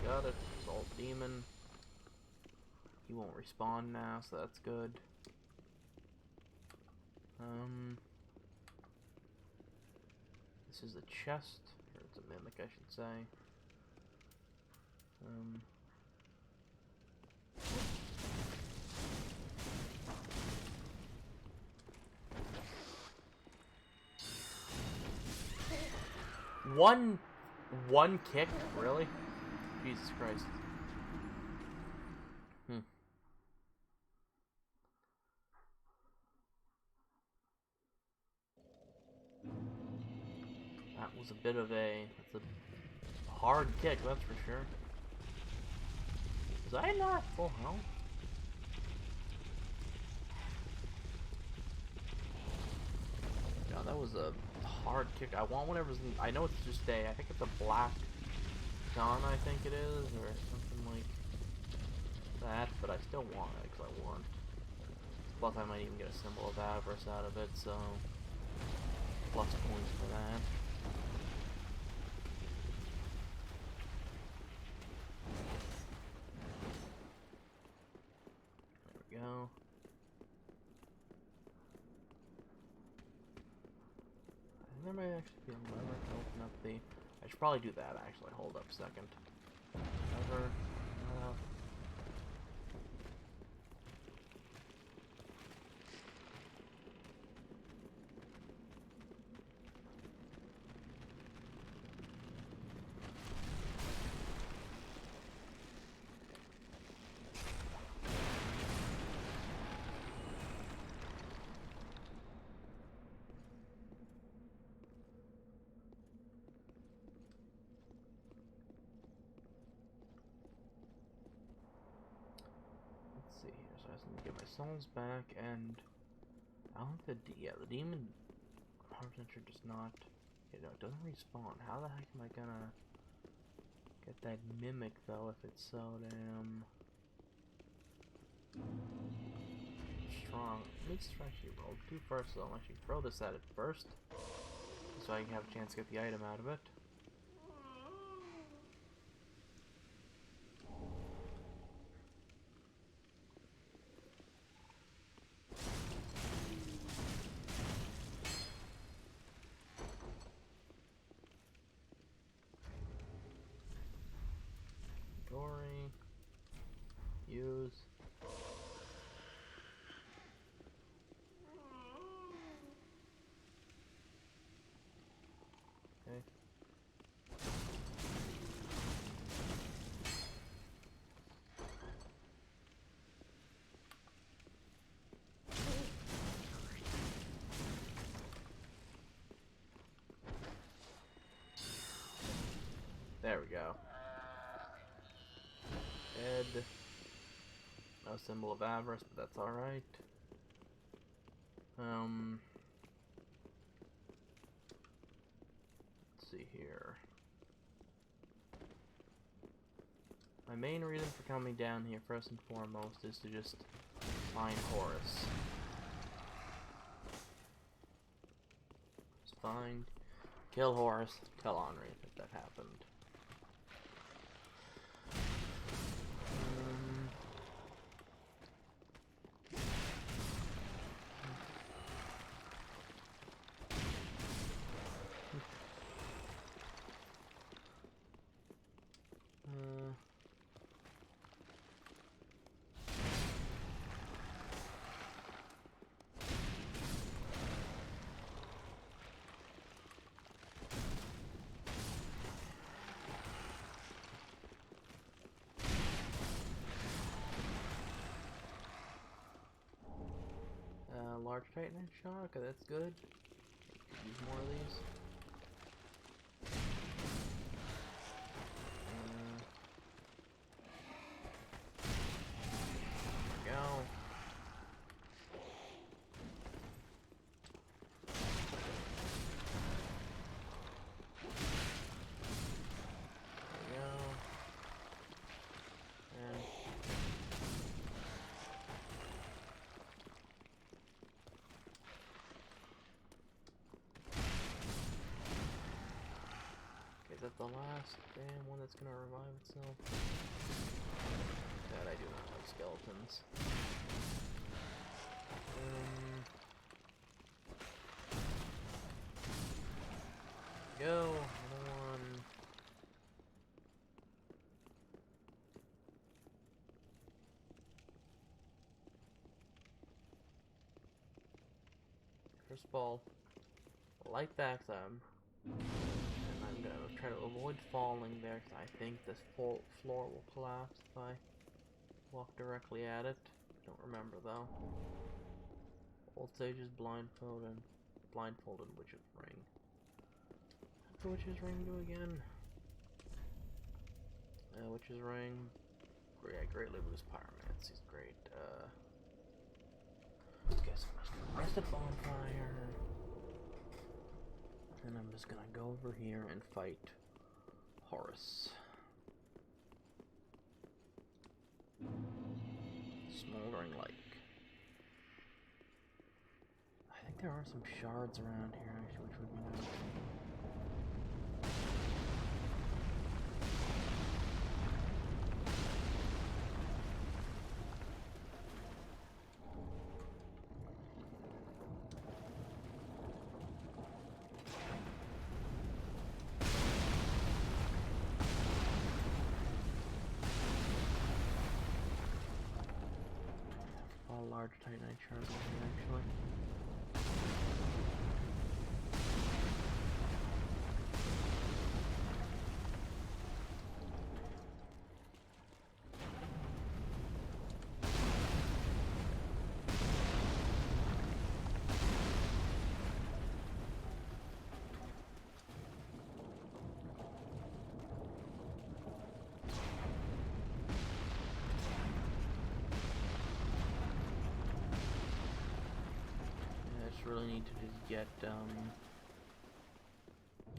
Got it. Salt Demon. He won't respawn now, so that's good. This is a chest, or it's a mimic, I should say. One kick? Really? Jesus Christ. That was a bit of it's a hard kick, that's for sure. Was I not full health? Yeah, that was a hard kick. I want whatever's in, I know it's just I think it's a black gun, I think it is, or something like that, but I still want it because I want. Plus I might even get a symbol of avarice out of it, so plus points for that. There we go. There might actually be a lever to open up the... I should probably do that, actually. Hold up a second. Lever. Let's see here. So I just need to get my souls back, and I don't think the demon 100% sure does not, you know, it doesn't respawn. How the heck am I gonna get that mimic though if it's so damn strong? Let's actually roll 2 first though. I'll actually throw this at it first, so I can have a chance to get the item out of it. Dory. Use. Okay. There we go. Dead. No symbol of avarice, but that's alright. Let's see here. My main reason for coming down here, first and foremost, is to just find Horus. Just find, kill Horus, tell Henri if that happened. Large Titanite shot, okay, that's good. Use more of these. There we go. There we go. And is that the last damn one that's gonna revive itself? God, I do not like skeletons. Go, another one. First ball, light back them, and I'm try to avoid falling there, because I think this floor will collapse if I walk directly at it. Don't remember though. Old Sage is blindfolded. Blindfolded Witch's Ring. What's the Witch's Ring do again? Witch's Ring. Yeah, greatly boost pyromancy is great. Guess I'm just gonna press the bonfire. And I'm just gonna go over here and fight Horus. Smoldering Lake. I think there are some shards around here actually, which would be nice. Large Titanite shards in here actually. Really need to just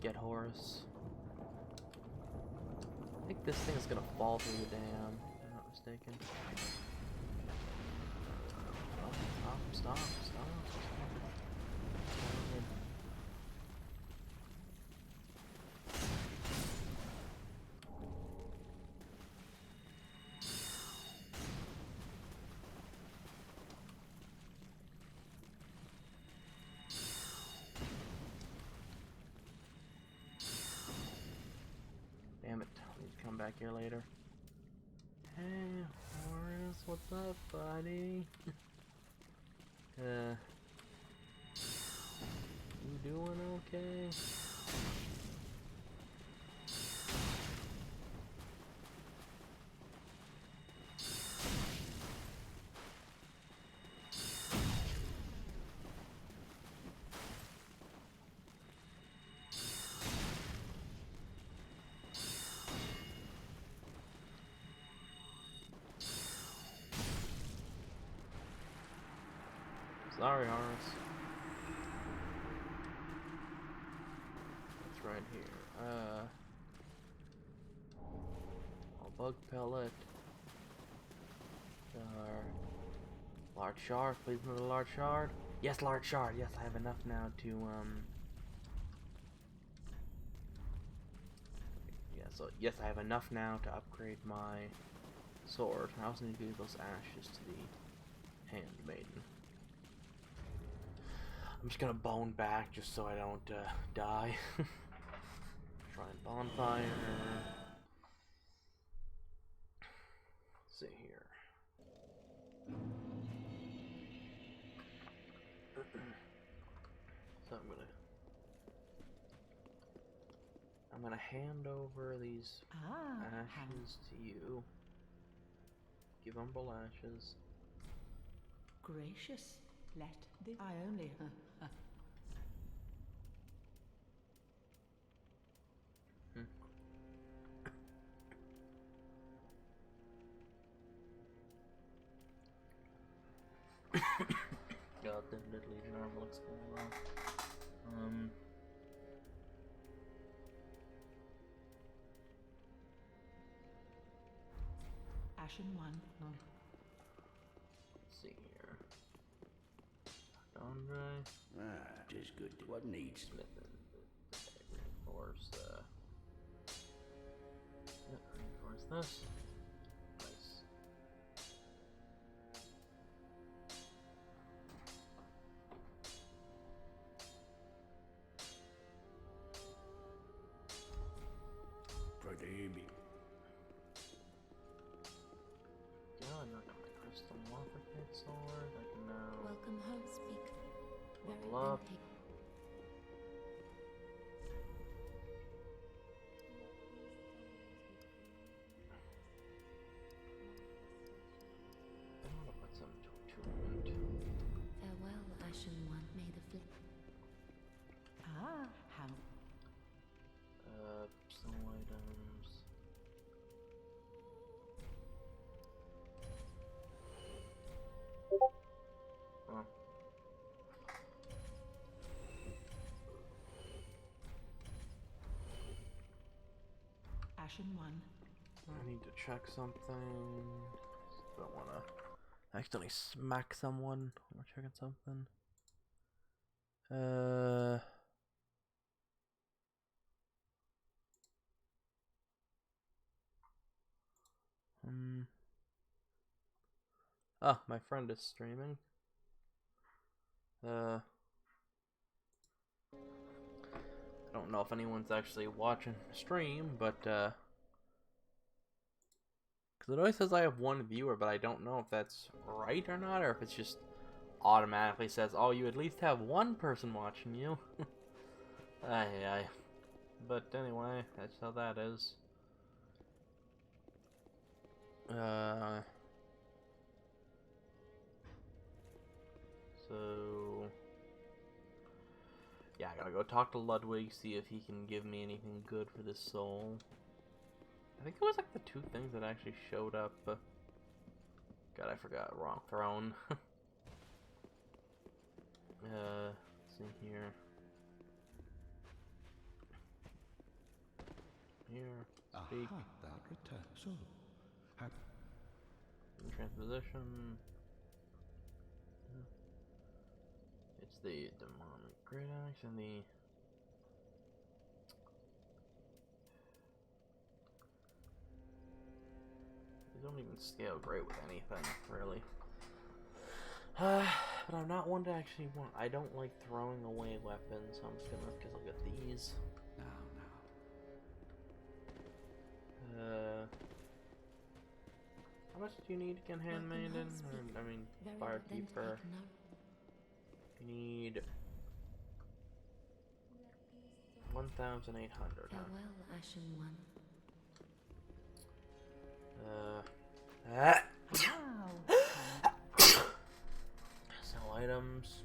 get Horus. I think this thing is gonna fall through the dam, if I'm not mistaken. Oh, stop. Damn it, I need to come back here later. Hey, Horus, what's up, buddy? You doing okay? Sorry, Horus. It's right here. Bug pellet. Large shard. Please another large shard. Yes, large shard. Yes, I have enough now to Yeah, so yes, I have enough now to upgrade my sword. I also need to give those ashes to the handmaiden. I'm just gonna bone back just so I don't die. Try and bonfire. Let's see here. So I'm gonna hand over these ashes to you. Give Umbral ashes. Gracious, let the I only. God, the Legion armor looks cool though. Ashen one. Let's see here. Andre. Tis good. What needs? Reinforce reinforce this. Nice. Prademi. Yeah, I got my crystal morphic sword. I can now Welcome home, speak. Very level up. vintage. Ashen 1. I need to check something. Don't want to accidentally smack someone. We're checking something. Oh, my friend is streaming. I don't know if anyone's actually watching the stream, but because it always says I have one viewer, but I don't know if that's right or not, or if it's just automatically says, oh, you at least have one person watching you. Aye. But anyway, that's how that is. So yeah, I gotta go talk to Ludwig, see if he can give me anything good for this soul. I think it was like the 2 things that actually showed up. God, I forgot. Wrong throne. Let's see here. Speak. Aha, thou return. So, how... Transposition. It's the demonic great axe and the... They don't even scale great with anything, really. But I'm not one to actually want... I don't like throwing away weapons, so I'm just gonna... Because I'll get these. Now. How much do you need again, Handmaiden? Or, I mean, Firekeeper. You need 1,800. Farewell, Ashen 1. Sell items.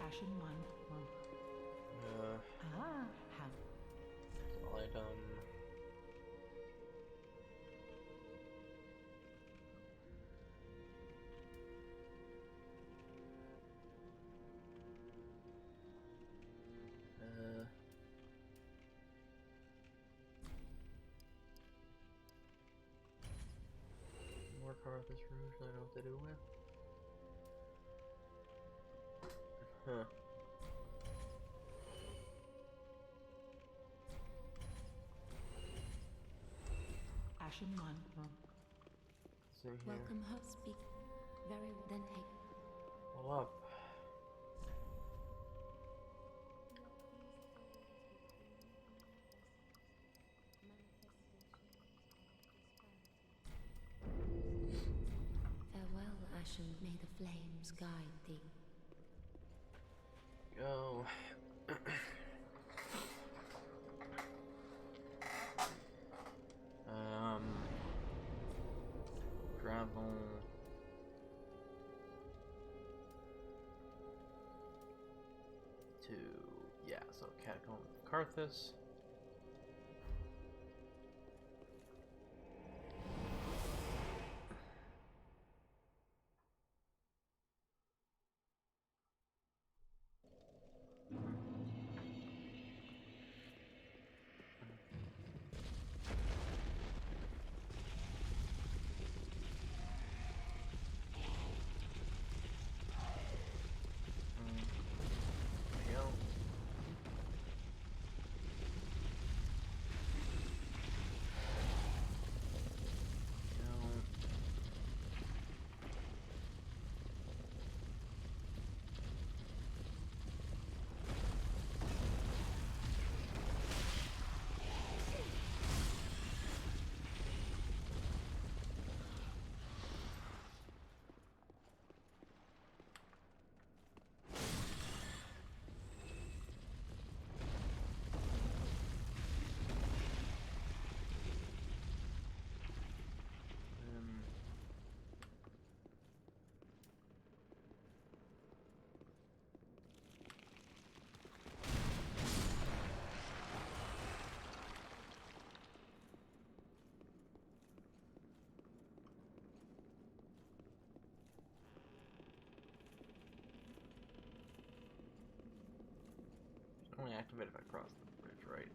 Ashen 1. Have. Sell item. More Carthus Rouge, I don't know what to do with. Huh. Ashen 1. See here. Welcome, home. Speak. Very well. Then take. Well up. Farewell, Ashen. May the flames guide thee. Go. Travel. To, yeah, so Catacomb of Carthus. There we go. Only activate if I cross the bridge, right?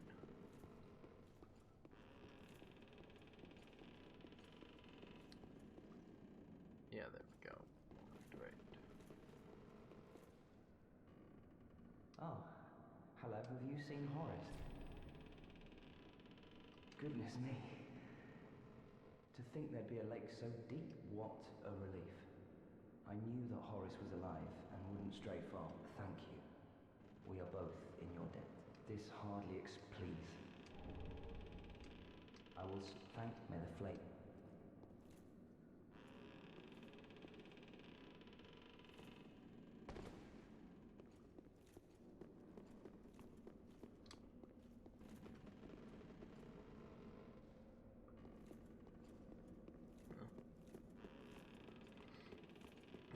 Yeah, there we go. Activate. Oh, hello. Have you seen Horace? Goodness me. To think there'd be a lake so deep. What a relief. I knew that Horace was alive and wouldn't stray far. Thank you. We are both in your debt. This hardly please. I will thank may the flame.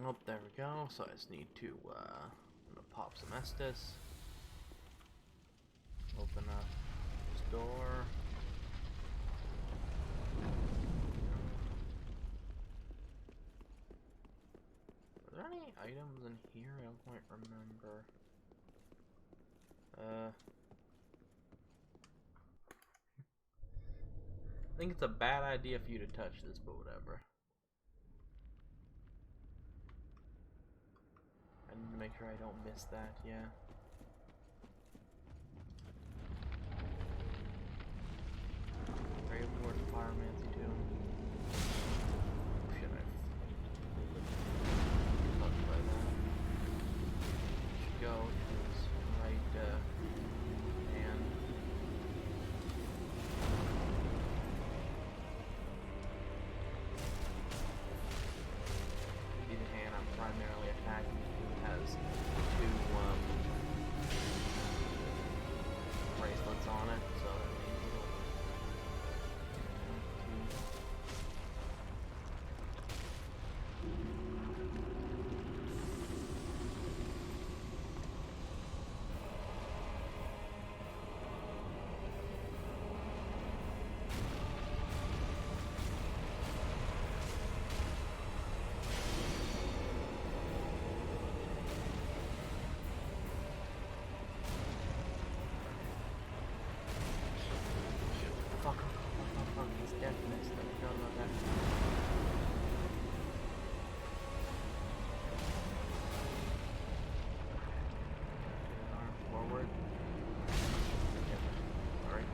Oh, there we go. So I just need to, I'm gonna pop some Estus. Open up this door. Are there any items in here? I don't quite remember. I think it's a bad idea for you to touch this, but whatever. I need to make sure I don't miss that, yeah. Are you aboard Pyromancy too? Should I? Fucked by that. Should go to his right hand. Be the hand I'm primarily attacking. Has two bracelets on it, so that means it'll fuck, he's deafness. I forgot about that. Arm forward. Yep. Alright.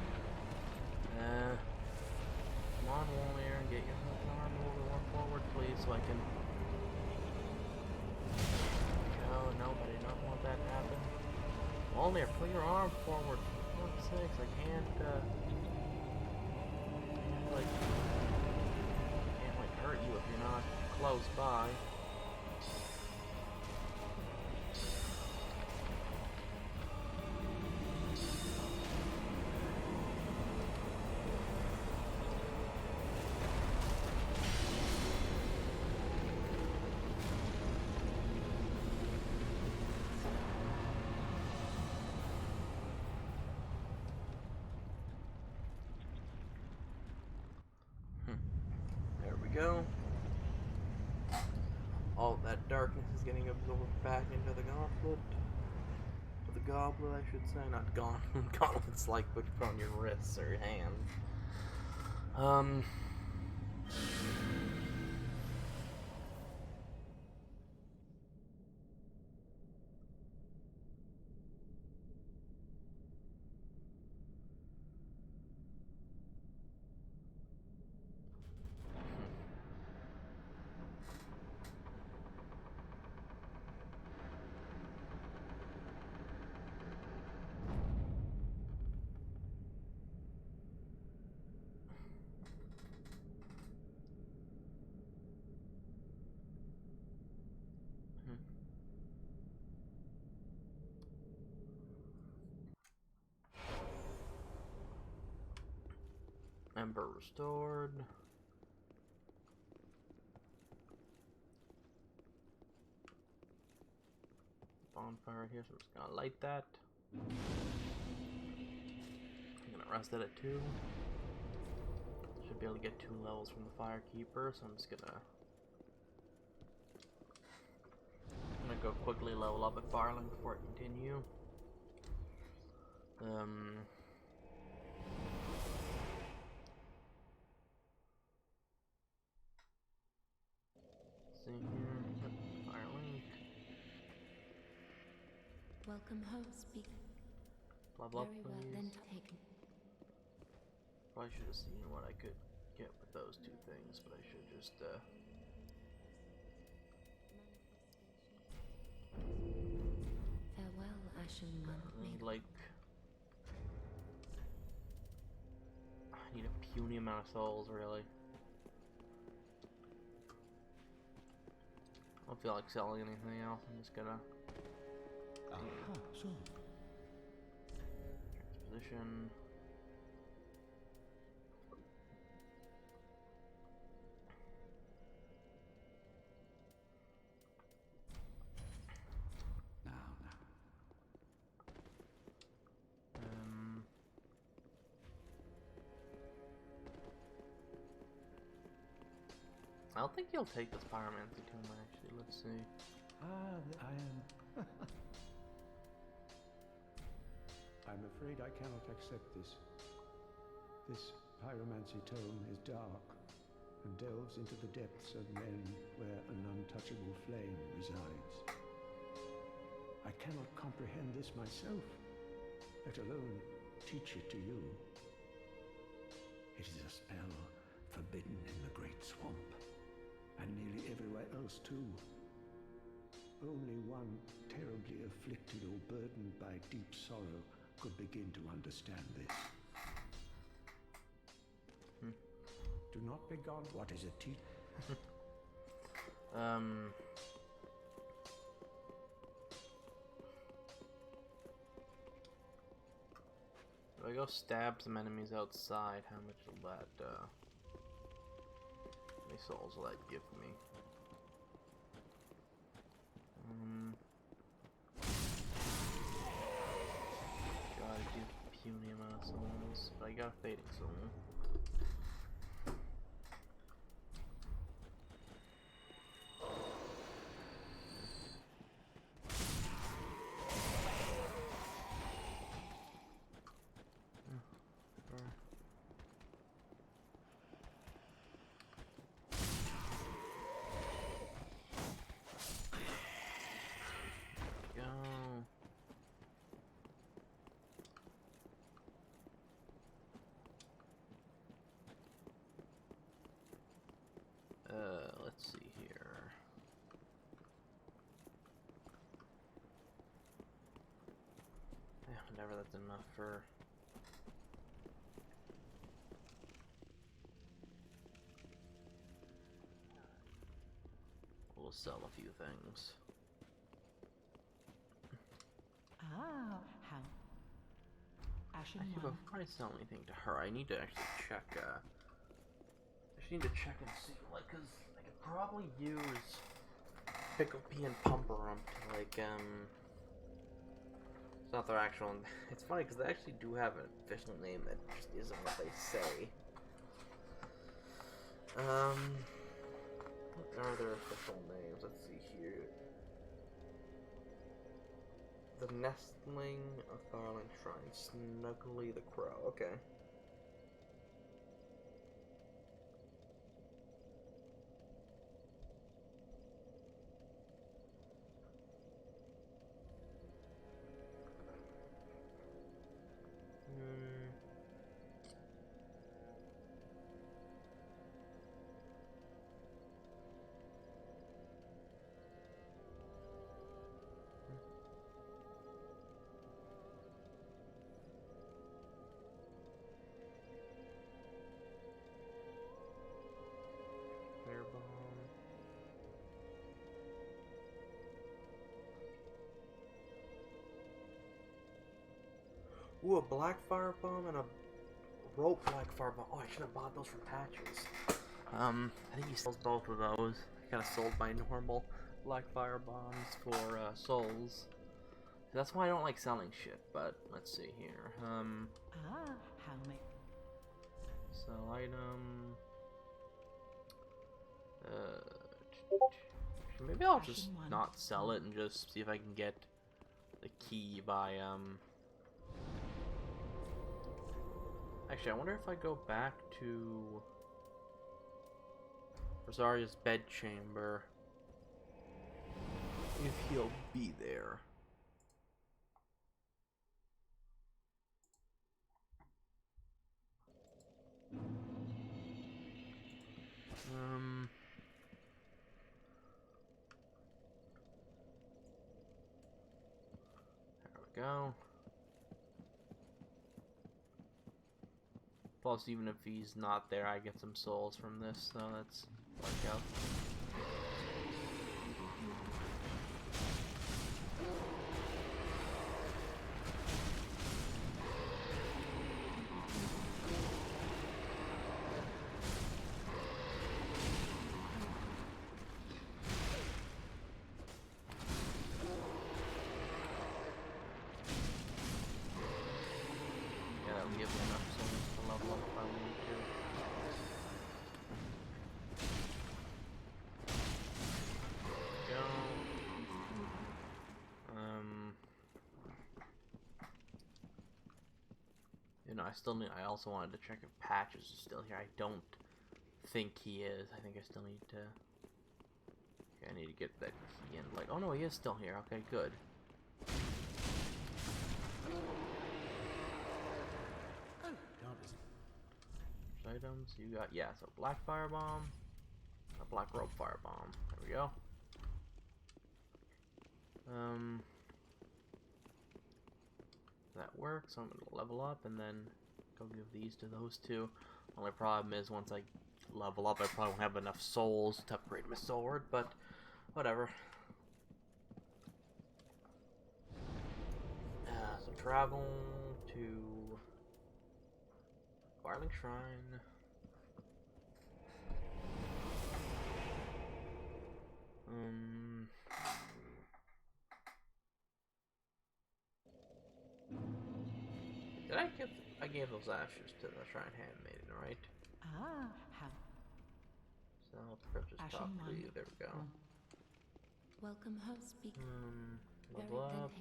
Come on, Wolnir, get your arm a little more forward, please, so I can... Oh, no, I did not want that to happen. Wolnir, put your arm forward. For fuck's sakes, I can't, can't hurt you if you're not close by. There we go. All that darkness is getting absorbed back into the gauntlet. Or the goblet, I should say. Not gauntlet. Gauntlet's like what you put on your wrists or your hands. Ember restored. Bonfire here, so I'm just gonna light that. I'm gonna rest it at 2. Should be able to get 2 levels from the Firekeeper, so I'm just gonna go quickly level up at Firelink before I continue. See here, fire link, Welcome home, speak. blah blah Very well, then please. take. Probably should have seen what I could get with those two things, but I should just Farewell, Ashen One. I need like I need a puny amount of souls really. I don't feel like selling anything else. I'm just gonna Aha, so. position. Now. I don't think he'll take this pyromancy tomb actually. Let's see. I am. I'm afraid I cannot accept this. This pyromancy tome is dark and delves into the depths of men where an untouchable flame resides. I cannot comprehend this myself, let alone teach it to you. It is a spell forbidden in the Great Swamp, and nearly everywhere else too. Only one terribly afflicted or burdened by deep sorrow could begin to understand this. Do not be gone. What is it, teach? If I go stab some enemies outside, how much will that, how many souls will that give me? Gotta give puny amount of souls, but I got a fading soul. Let's see here. Yeah, whatever, that's enough for... We'll sell a few things. Ah, how? Ashen Actually, One. before I sell anything to her, I need to actually check, I just need to check and see, like, cause I could probably use Pickle Pea and Pumperump to, like, it's not their actual, it's funny, because they actually do have an official name that just isn't what they say. What are their official names? Let's see here. The Nestling of Thorland Shrine, Snuggly the Crow, okay. Ooh, a black fire bomb and a rope black fire bomb. Oh, I should have bought those from Patches. I think he sells both of those. I kind of sold my normal black fire bombs for souls. That's why I don't like selling shit. But let's see here. Ah, how may? Sell item. Maybe I'll just not sell it and just see if I can get the key by Actually, I wonder if I go back to Rosaria's bedchamber, if he'll be there. There we go. Plus, even if he's not there, I get some souls from this, so that's work out. Yeah, that'll give me enough souls to level up if I need to. Go. You know, I also wanted to check if Patches is still here. I don't think he is. I think I still need to... Okay, I need to get that key in. Like, oh no, he is still here. Okay, good. Items, you got, yeah, so black firebomb, a black rope firebomb. There we go. That works, so I'm gonna level up and then go give these to those two. Only problem is once I level up, I probably won't have enough souls to upgrade my sword, but whatever. So travel to Firelink Shrine. Did I gave those ashes to the Shrine Handmaiden, right? Ah, how So let's purchase Ashen top one. 3, there we go. Welcome home, speak. Level up.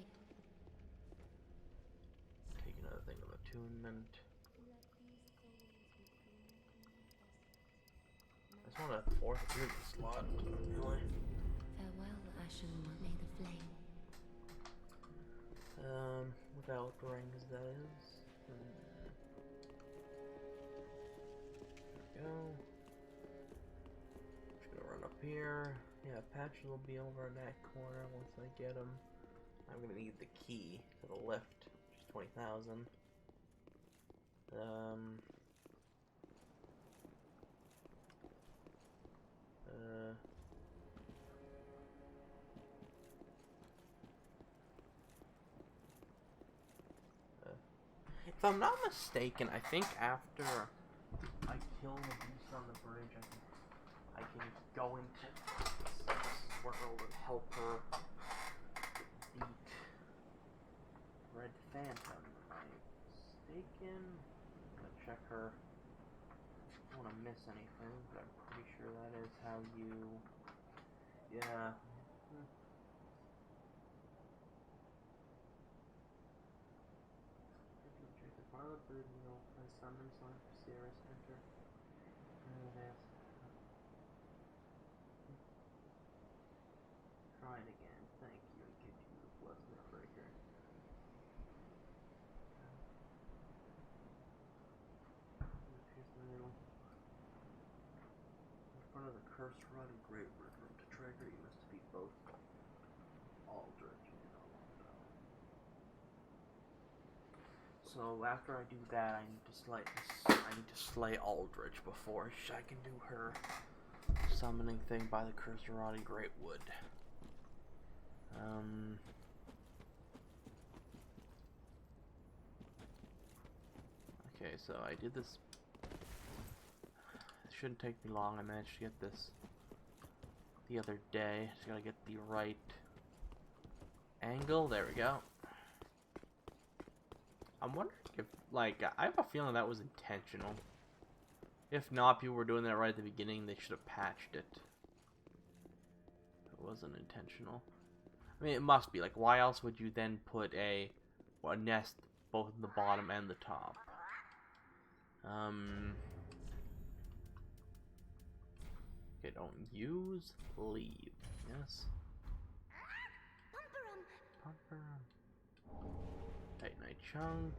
Take another thing of attunement. I just want a 4th attunement slot, really. Farewell, Ashen One. May the flame. Without rings, that is. There we go. Just gonna run up here. Yeah, Patches will be over in that corner once I get him. I'm gonna need the key to the lift, which is 20,000. If I'm not mistaken, I think after I kill the beast on the bridge, I can go into this world and help her beat Red Phantom. If I'm mistaken, I'm gonna check her. I don't want to miss anything, but I'm pretty sure that is how you. Yeah. One of the bird, I summon Sonic Sirius enter. Try it again. Thank you. And give you the Blessed Breaker. Here's the middle. In front of the Cursed Rod and Great Red Room to trigger, you must defeat both Aldrich and Alonso. So after I do that, I need to slay Aldrich before I can do her summoning thing by the Cursed Rod and Great Wood. Okay, so I did this. It shouldn't take me long. I managed to get this the other day. Just gotta get the right angle. There we go. I'm wondering if, like, I have a feeling that was intentional. If not, people were doing that right at the beginning. They should have patched it. It wasn't intentional. I mean, it must be. Like, why else would you then put a nest both in the bottom and the top? Okay, don't use, leave. Yes. Bumperum. Titanite chunk.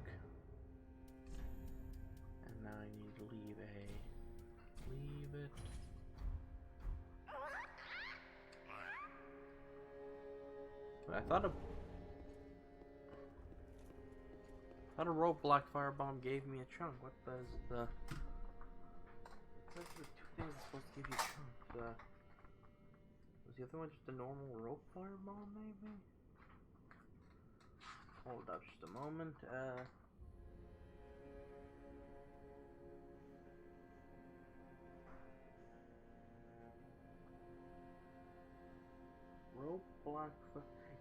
And now I need to leave it. But I thought a rope black firebomb gave me a chunk. What does the... Those are the two things that's supposed to give you a chunk. Was the other one just a normal rope firebomb, maybe? Hold up just a moment. Rope black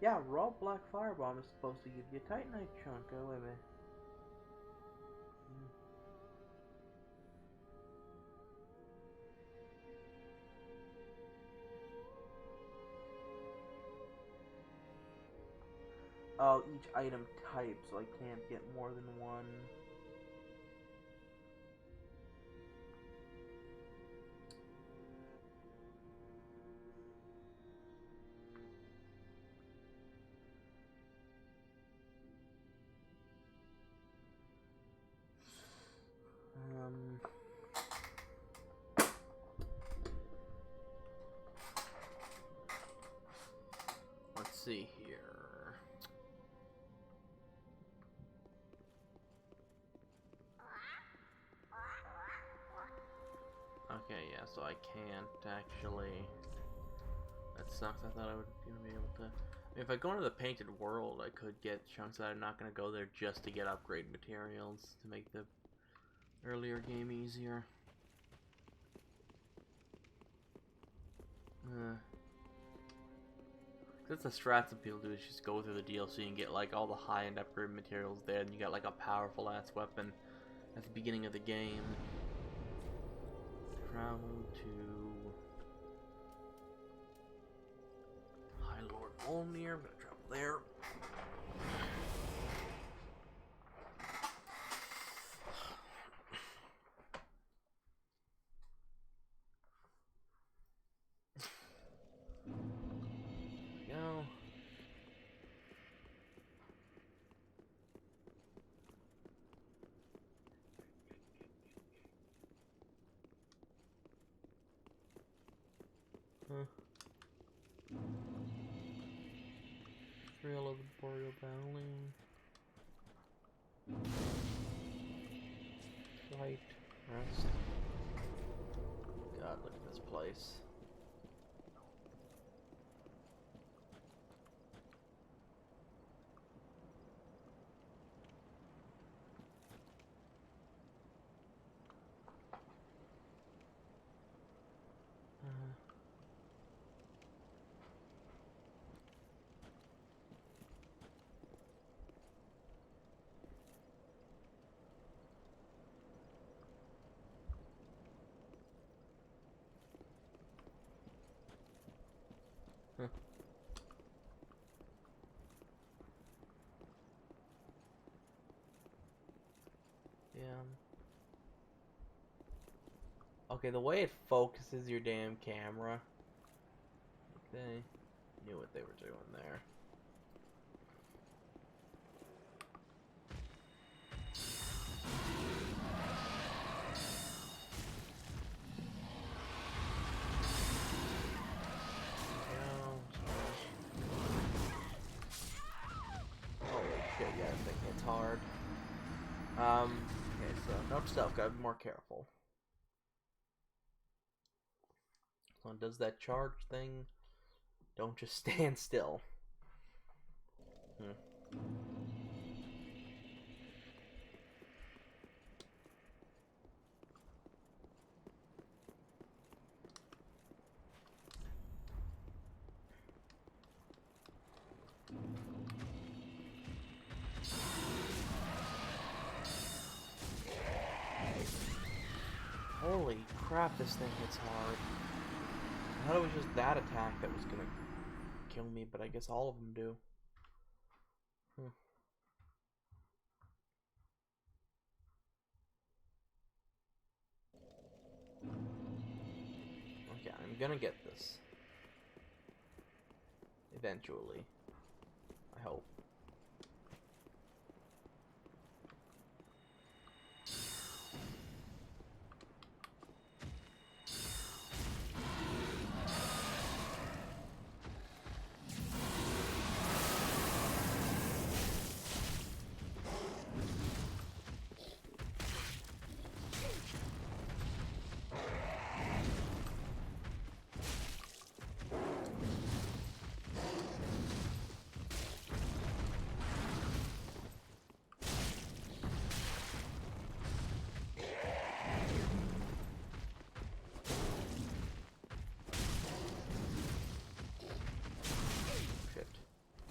yeah, rope black firebomb is supposed to give you a titanite chunk. Oh, wait a minute. Oh, each item type, so I can't get more than one. Let's see here. Okay, yeah, so I can't actually. That sucks. I thought I would be able to. If I go into the painted world, I could get chunks that I'm not gonna go there just to get upgrade materials to make the earlier game easier. That's the strat some people do, is just go through the DLC and get like all the high-end upgrade materials there, and you got like a powerful ass weapon at the beginning of the game. Travel to High Lord Olmir. I'm gonna travel there. Go. Trail of the Boreal Valley. Flight. Rest. God, look at this place. Yeah. Okay, the way it focuses your damn camera. They knew what they were doing there. Holy shit, yeah, I think it's hard. Okay, so note stuff, gotta be more careful. So it does that charge thing. Don't just stand still. Holy crap, this thing hits hard. I thought it was just that attack that was gonna kill me, but I guess all of them do. I'm gonna get this. Eventually. I hope.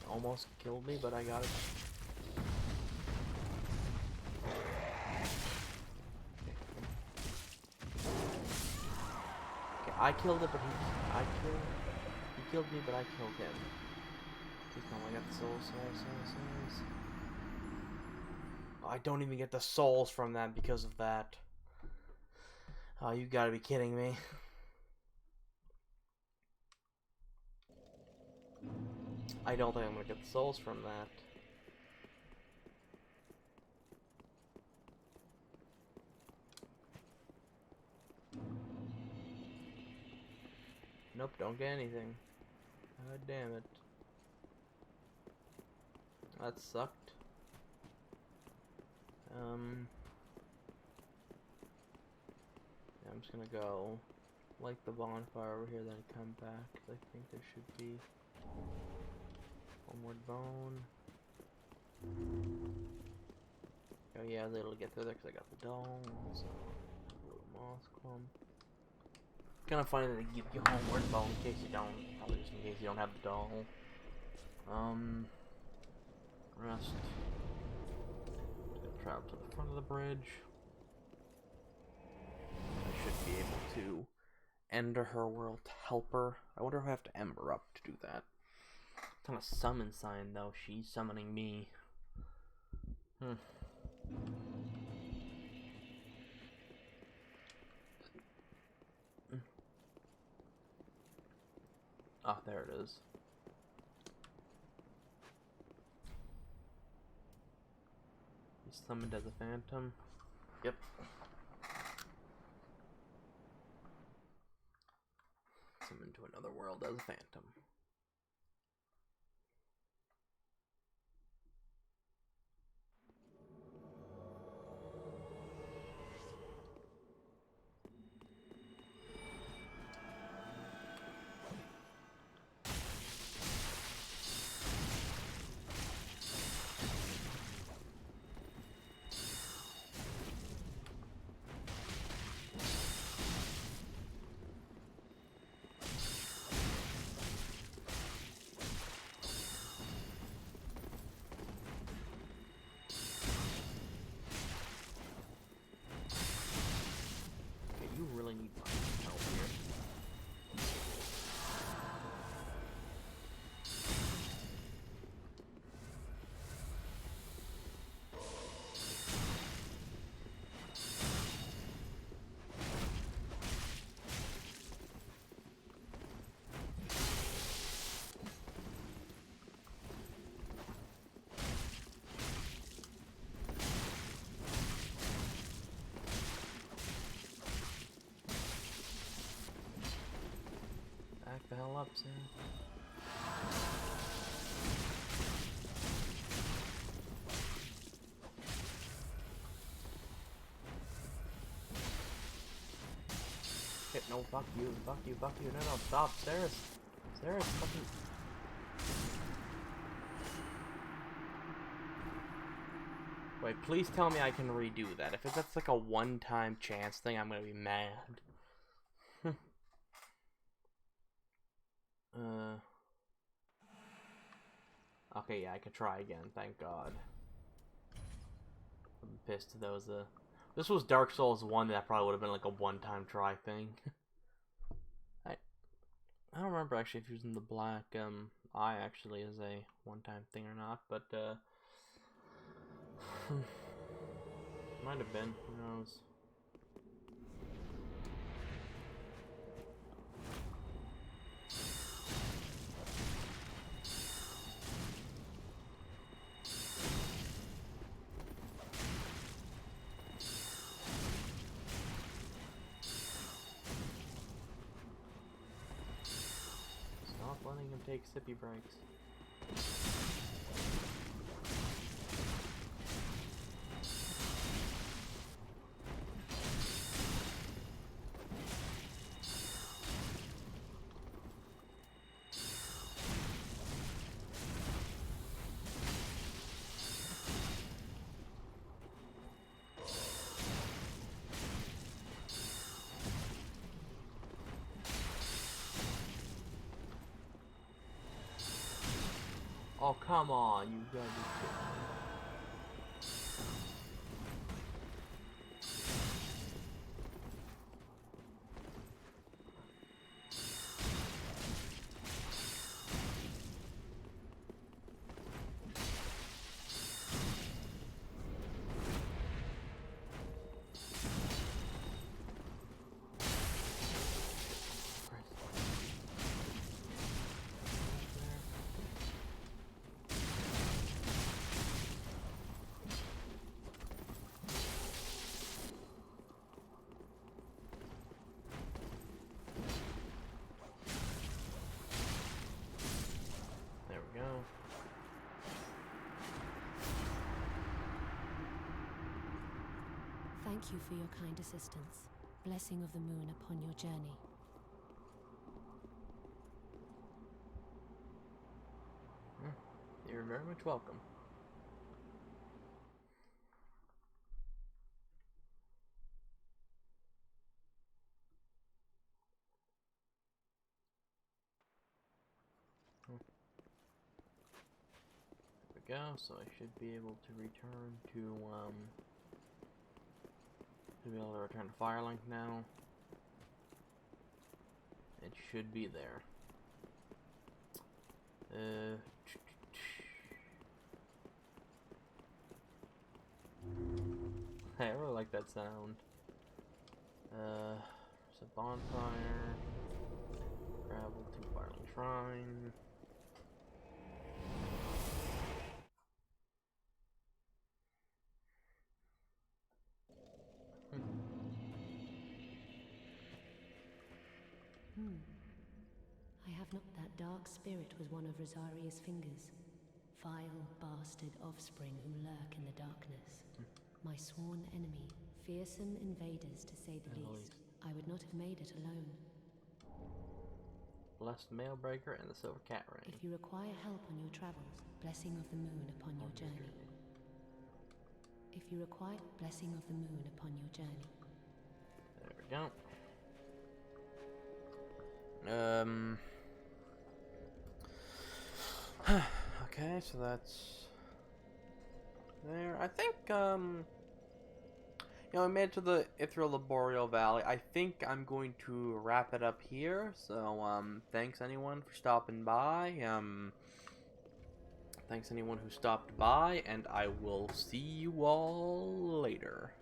Almost killed me, but I got it. Okay, I killed it, but he killed me, but I killed him. Please no, I got the souls. I don't even get the souls from that because of that. Oh, you gotta be kidding me. I don't think I'm gonna get the souls from that. Nope, don't get anything. God damn it. That sucked. Yeah, I'm just gonna go light the bonfire over here, then come back. I think there should be one more bone. Oh yeah, I was able to get through there because I got the doll. So, a little moss clump. Kind of funny that they give you homeward bone in case you don't. Probably just in case you don't have the doll. Rest. Just gonna travel to the front of the bridge. I should be able to enter her world to help her. I wonder if I have to ember up to do that. What kind of summon sign though? She's summoning me. Ah, there it is. He's summoned as a phantom. Yep. Summoned to another world as a phantom. You really need my help here. Back the hell up, Sam. Shit, no, fuck you, no, stop, Ceres, fucking... Wait, please tell me I can redo that. If that's like a one-time chance thing, I'm gonna be mad. Okay, yeah, I can try again, thank God. I'm pissed that was a... This was Dark Souls 1, that probably would have been like a one-time try thing. I don't remember actually if using the black eye actually is a one-time thing or not, but might have been, who knows. take sippy breaks. Oh, come on, you gotta be kidding me. There we go. Thank you for your kind assistance. Blessing of the moon upon your journey. You're very much welcome. There we go, so I should be able to return to be able to return to Firelink now. It should be there. I really like that sound. There's a bonfire. Travel to Firelink Shrine. I have not. That dark spirit was one of Rosaria's fingers. Vile bastard offspring who lurk in the darkness. My sworn enemy. Fearsome invaders, to say the least. I would not have made it alone. Blessed Mailbreaker and the Silver Cat Ring. If you require help on your travels, blessing of the moon upon your journey. If you require blessing of the moon upon your journey. There we go. Okay, so that's there. I think, you know, I made it to the Ithral Laboreal Valley. I think I'm going to wrap it up here. So, thanks anyone for stopping by. Thanks anyone who stopped by, and I will see you all later.